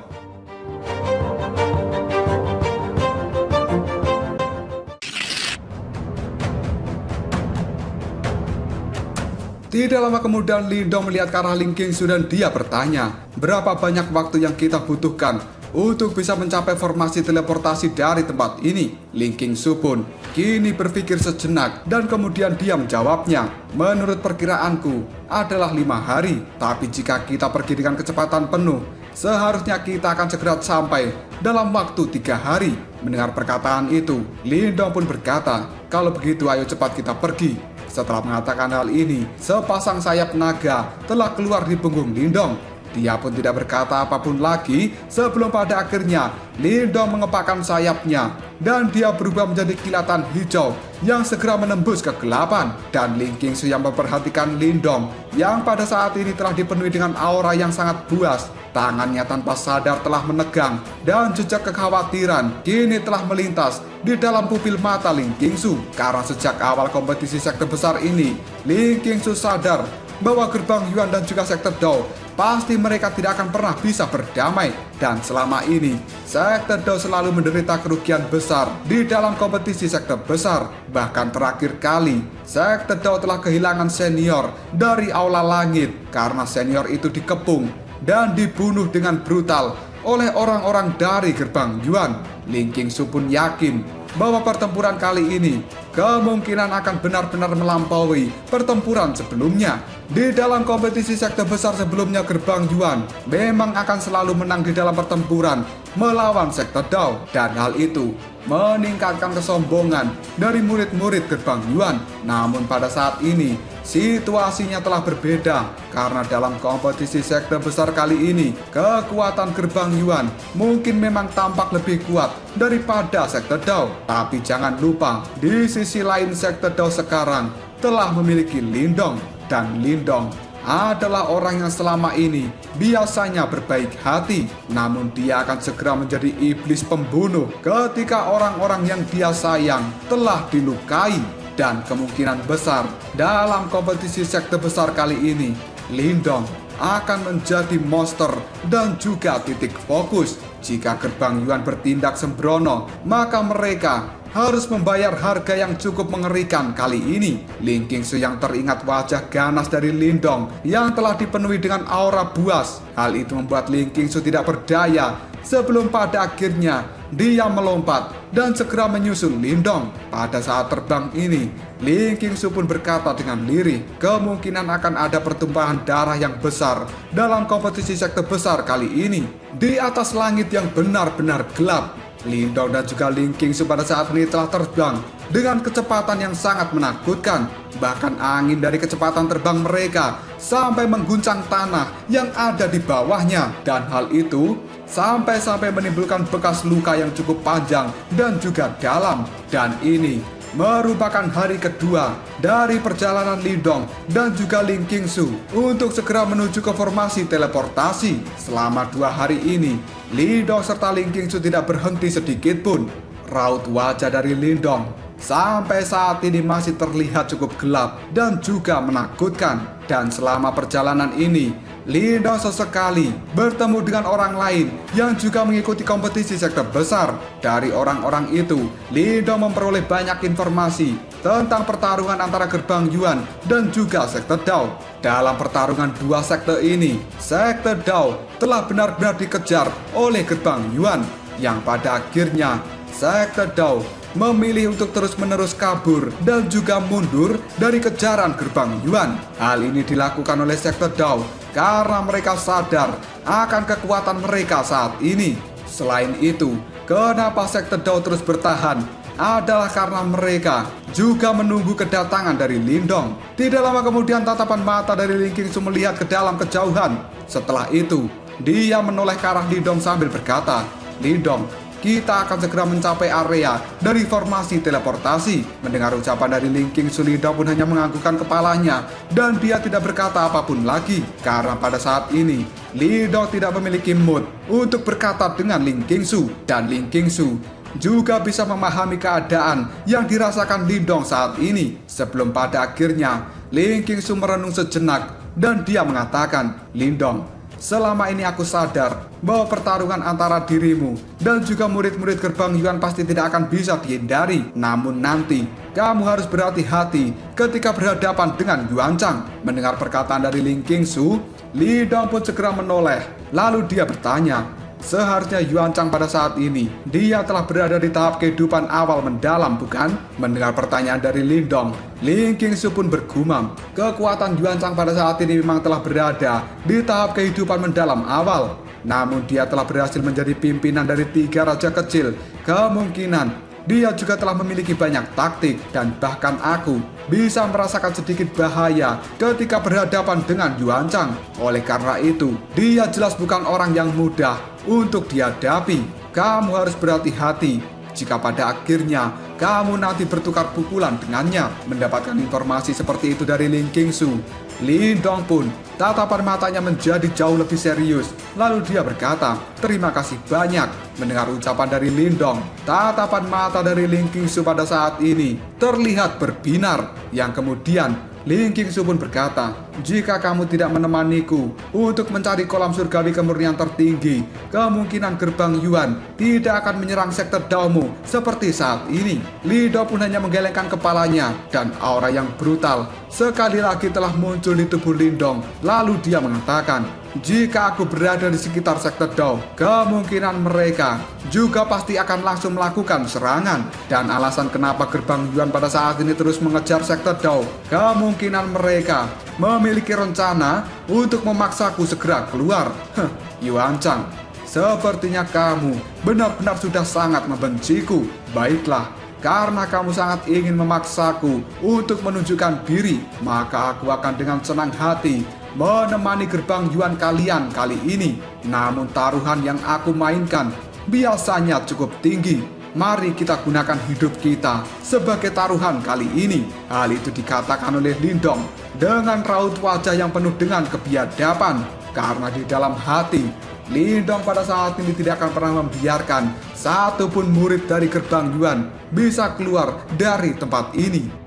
Tidak lama kemudian Lindong melihat ke arah Ling Qingsu dan dia bertanya, berapa banyak waktu yang kita butuhkan untuk bisa mencapai formasi teleportasi dari tempat ini? Ling Qingsu pun kini berpikir sejenak dan kemudian dia menjawabnya, menurut perkiraanku adalah 5 hari. Tapi jika kita pergi dengan kecepatan penuh, seharusnya kita akan segera sampai dalam waktu 3 hari. Mendengar perkataan itu, Lindong pun berkata, kalau begitu ayo cepat kita pergi. Setelah mengatakan hal ini, sepasang sayap naga telah keluar di punggung Lindong. Dia pun tidak berkata apapun lagi sebelum pada akhirnya Lindong mengepakkan sayapnya dan dia berubah menjadi kilatan hijau yang segera menembus kegelapan. Dan Ling Qingsu yang memperhatikan Lindong yang pada saat ini telah dipenuhi dengan aura yang sangat buas, tangannya tanpa sadar telah menegang dan jejak kekhawatiran kini telah melintas di dalam pupil mata Ling Qingsu. Karena sejak awal kompetisi sekte besar ini, Ling Qingsu sadar bahwa gerbang Yuan dan juga sekte Dao pasti mereka tidak akan pernah bisa berdamai. Dan selama ini sekte Dao selalu menderita kerugian besar di dalam kompetisi sekte besar. Bahkan terakhir kali sekte Dao telah kehilangan senior dari Aula Langit karena senior itu dikepung dan dibunuh dengan brutal oleh orang-orang dari gerbang Yuan. Ling Qingsu pun yakin bahwa pertempuran kali ini kemungkinan akan benar-benar melampaui pertempuran sebelumnya. Di dalam kompetisi sekte besar sebelumnya, Gerbang Yuan memang akan selalu menang di dalam pertempuran melawan sekte Dao, dan hal itu meningkatkan kesombongan dari murid-murid Gerbang Yuan. Namun pada saat ini situasinya telah berbeda, karena dalam kompetisi sekte besar kali ini kekuatan Gerbang Yuan mungkin memang tampak lebih kuat daripada sekte Dao. Tapi jangan lupa, di sisi lain sekte Dao sekarang telah memiliki Lindong, dan Lindong adalah orang yang selama ini biasanya berbaik hati, namun dia akan segera menjadi iblis pembunuh ketika orang-orang yang dia sayang telah dilukai. Dan kemungkinan besar dalam kompetisi sekte besar kali ini, Lindong akan menjadi monster dan juga titik fokus. Jika Gerbang Yuan bertindak sembrono, maka mereka harus membayar harga yang cukup mengerikan kali ini. Ling Qingsu yang teringat wajah ganas dari Lindong yang telah dipenuhi dengan aura buas. Hal itu membuat Ling Qingsu tidak berdaya, sebelum pada akhirnya dia melompat dan segera menyusul Lindong. Pada saat terbang ini, Ling Qingsu pun berkata dengan lirih, kemungkinan akan ada pertumpahan darah yang besar dalam kompetisi sekte besar kali ini. Di atas langit yang benar-benar gelap, Lindong dan juga Ling Qingsu pada saat ini telah terbang dengan kecepatan yang sangat menakutkan. Bahkan angin dari kecepatan terbang mereka sampai mengguncang tanah yang ada di bawahnya. Dan hal itu sampai menimbulkan bekas luka yang cukup panjang dan juga dalam. Dan ini merupakan hari kedua dari perjalanan Lindong dan juga Ling Qingsu untuk segera menuju ke formasi teleportasi. Selama 2 hari ini, Lindong serta Ling Qingsu tidak berhenti sedikit pun. Raut wajah dari Lindong sampai saat ini masih terlihat cukup gelap dan juga menakutkan. Dan selama perjalanan ini, Lindong sesekali bertemu dengan orang lain yang juga mengikuti kompetisi sekte besar. Dari orang-orang itu, Lindong memperoleh banyak informasi tentang pertarungan antara Gerbang Yuan dan juga sekte Dao. Dalam pertarungan dua sekte ini, sekte Dao telah benar-benar dikejar oleh Gerbang Yuan, yang pada akhirnya sekte Dao memilih untuk terus-menerus kabur dan juga mundur dari kejaran Gerbang Yuan. Hal ini dilakukan oleh sekte Dao karena mereka sadar akan kekuatan mereka saat ini. Selain itu, kenapa sekte Dao terus bertahan adalah karena mereka juga menunggu kedatangan dari Lindong. Tidak lama kemudian tatapan mata dari Ling Qingsu melihat ke dalam kejauhan. Setelah itu, dia menoleh ke arah Lindong sambil berkata, "Lindong, kita akan segera mencapai area dari formasi teleportasi." Mendengar ucapan dari Ling Qingsu, Lindong pun hanya menganggukkan kepalanya dan dia tidak berkata apapun lagi. Karena pada saat ini, Lindong tidak memiliki mood untuk berkata dengan Ling Qingsu. Dan Ling Qingsu juga bisa memahami keadaan yang dirasakan Lindong saat ini. Sebelum pada akhirnya, Ling Qingsu merenung sejenak dan dia mengatakan, "Lindong, selama ini aku sadar bahwa pertarungan antara dirimu dan juga murid-murid Gerbang Yuan pasti tidak akan bisa dihindari. Namun nanti, kamu harus berhati-hati ketika berhadapan dengan Yuan Chang." Mendengar perkataan dari Ling Qingsu, Lindong pun segera menoleh. Lalu dia bertanya, seharusnya Yuan Chang pada saat ini, dia telah berada di tahap kehidupan awal mendalam, bukan? Mendengar pertanyaan dari Lindong, Ling Qingsu pun bergumam, kekuatan Yuan Chang pada saat ini memang telah berada di tahap kehidupan mendalam awal. Namun dia telah berhasil menjadi pimpinan dari 3 raja kecil. Kemungkinan dia juga telah memiliki banyak taktik, dan bahkan aku bisa merasakan sedikit bahaya ketika berhadapan dengan Yuan Chang. Oleh karena itu, dia jelas bukan orang yang mudah untuk dihadapi. Kamu harus berhati-hati jika pada akhirnya kamu nanti bertukar pukulan dengannya. Mendapatkan informasi seperti itu dari Ling Qingsu, Lindong pun tatapan matanya menjadi jauh lebih serius. Lalu dia berkata, "Terima kasih banyak." Mendengar ucapan dari Lindong, tatapan mata dari Ling Qingsu pada saat ini terlihat berbinar. Yang kemudian Ling Qingsu pun berkata, "Jika kamu tidak menemaniku untuk mencari kolam surgawi kemurnian tertinggi, kemungkinan Gerbang Yuan tidak akan menyerang sekte Daomu seperti saat ini." Lindong pun hanya menggelengkan kepalanya, dan aura yang brutal sekali lagi telah muncul di tubuh Lindong. Lalu dia mengatakan, Jika aku berada di sekitar sektor Dao, kemungkinan mereka juga pasti akan langsung melakukan serangan. Dan alasan kenapa gerbang Yuan pada saat ini terus mengejar sektor Dao, kemungkinan mereka memiliki rencana untuk memaksaku segera keluar. Yuan Chang, sepertinya kamu benar-benar sudah sangat membenciku. Baiklah, karena kamu sangat ingin memaksaku untuk menunjukkan diri, maka aku akan dengan senang hati menemani gerbang Yuan kalian kali ini. Namun taruhan yang aku mainkan biasanya cukup tinggi. Mari kita gunakan hidup kita sebagai taruhan kali ini. Hal itu dikatakan oleh Lindong dengan raut wajah yang penuh dengan kebiadaban. Karena di dalam hati, Lindong pada saat ini tidak akan pernah membiarkan satupun murid dari gerbang Yuan bisa keluar dari tempat ini.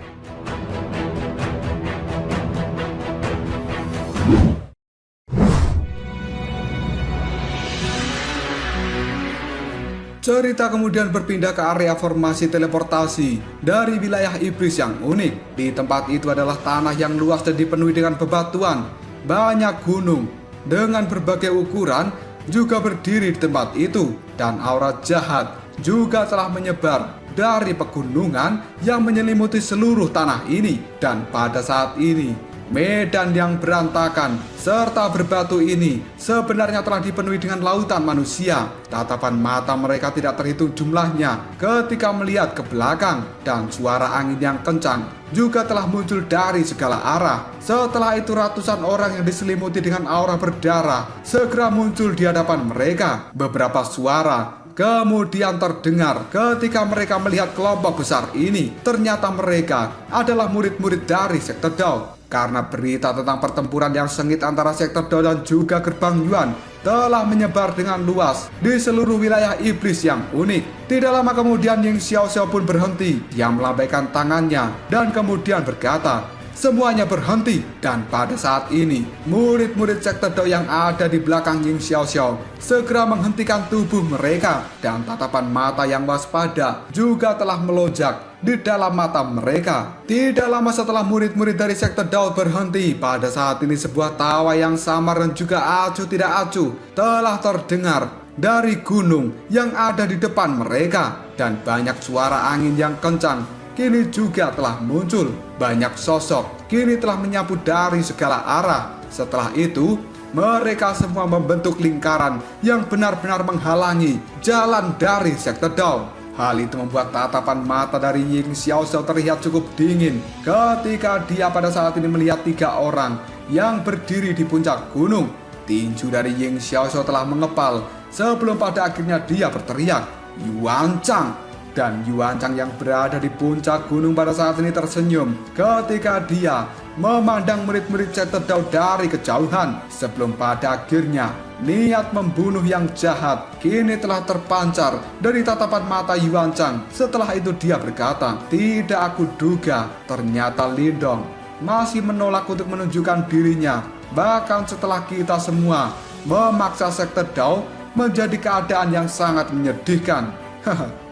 Cerita kemudian berpindah ke area formasi teleportasi dari wilayah iblis yang unik. Di tempat itu adalah tanah yang luas dan dipenuhi dengan bebatuan. Banyak gunung dengan berbagai ukuran juga berdiri di tempat itu. Dan aura jahat juga telah menyebar dari pegunungan yang menyelimuti seluruh tanah ini. Dan pada saat ini, medan yang berantakan serta berbatu ini sebenarnya telah dipenuhi dengan lautan manusia. Tatapan mata mereka tidak terhitung jumlahnya ketika melihat ke belakang, dan suara angin yang kencang juga telah muncul dari segala arah. Setelah itu ratusan orang yang diselimuti dengan aura berdarah segera muncul di hadapan mereka. Beberapa suara kemudian terdengar ketika mereka melihat kelompok besar ini. Ternyata mereka adalah murid-murid dari sektor Dao. Karena berita tentang pertempuran yang sengit antara sektor Dao dan juga gerbang Yuan telah menyebar dengan luas di seluruh wilayah iblis yang unik. Tidak lama kemudian Ying Xiaoxiao pun berhenti. Dia melambaikan tangannya dan kemudian berkata, semuanya berhenti. Dan pada saat ini, murid-murid sektor Dao yang ada di belakang Ying Xiaoxiao segera menghentikan tubuh mereka. Dan tatapan mata yang waspada juga telah melonjak di dalam mata mereka. Tidak lama setelah murid-murid dari sektor Dao berhenti, pada saat ini sebuah tawa yang samar dan juga acuh tidak acuh telah terdengar dari gunung yang ada di depan mereka. Dan banyak suara angin yang kencang kini juga telah muncul. Banyak sosok kini telah menyapu dari segala arah. Setelah itu, mereka semua membentuk lingkaran yang benar-benar menghalangi jalan dari sektor Dao. Hal itu membuat tatapan mata dari Ying Xiaoxiao terlihat cukup dingin ketika dia pada saat ini melihat 3 orang yang berdiri di puncak gunung. Tinju dari Ying Xiaoxiao telah mengepal sebelum pada akhirnya dia berteriak, Yuan Chang. Dan Yuan Chang yang berada di puncak gunung pada saat ini tersenyum ketika dia memandang murid-murid sektor Dao dari kejauhan. Sebelum pada akhirnya niat membunuh yang jahat kini telah terpancar dari tatapan mata Yuan Chang. Setelah itu dia berkata, tidak aku duga ternyata Lindong masih menolak untuk menunjukkan dirinya. Bahkan setelah kita semua memaksa sektor Dao menjadi keadaan yang sangat menyedihkan.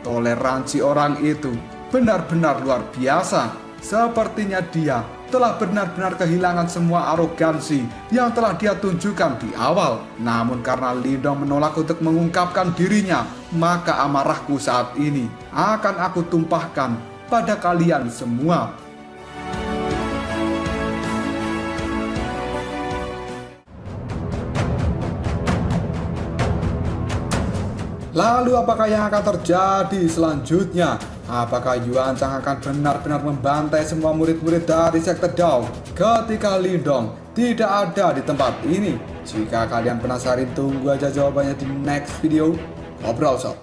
Toleransi orang itu benar-benar luar biasa. Sepertinya dia telah benar-benar kehilangan semua arogansi yang telah dia tunjukkan di awal. Namun karena Lindong menolak untuk mengungkapkan dirinya, maka amarahku saat ini akan aku tumpahkan pada kalian semua. Lalu apakah yang akan terjadi selanjutnya? Apakah Yuan Chang akan benar-benar membantai semua murid-murid dari sektor Dao ketika Lindong tidak ada di tempat ini? Jika kalian penasaran, tunggu aja jawabannya di next video. Ngobrol sob.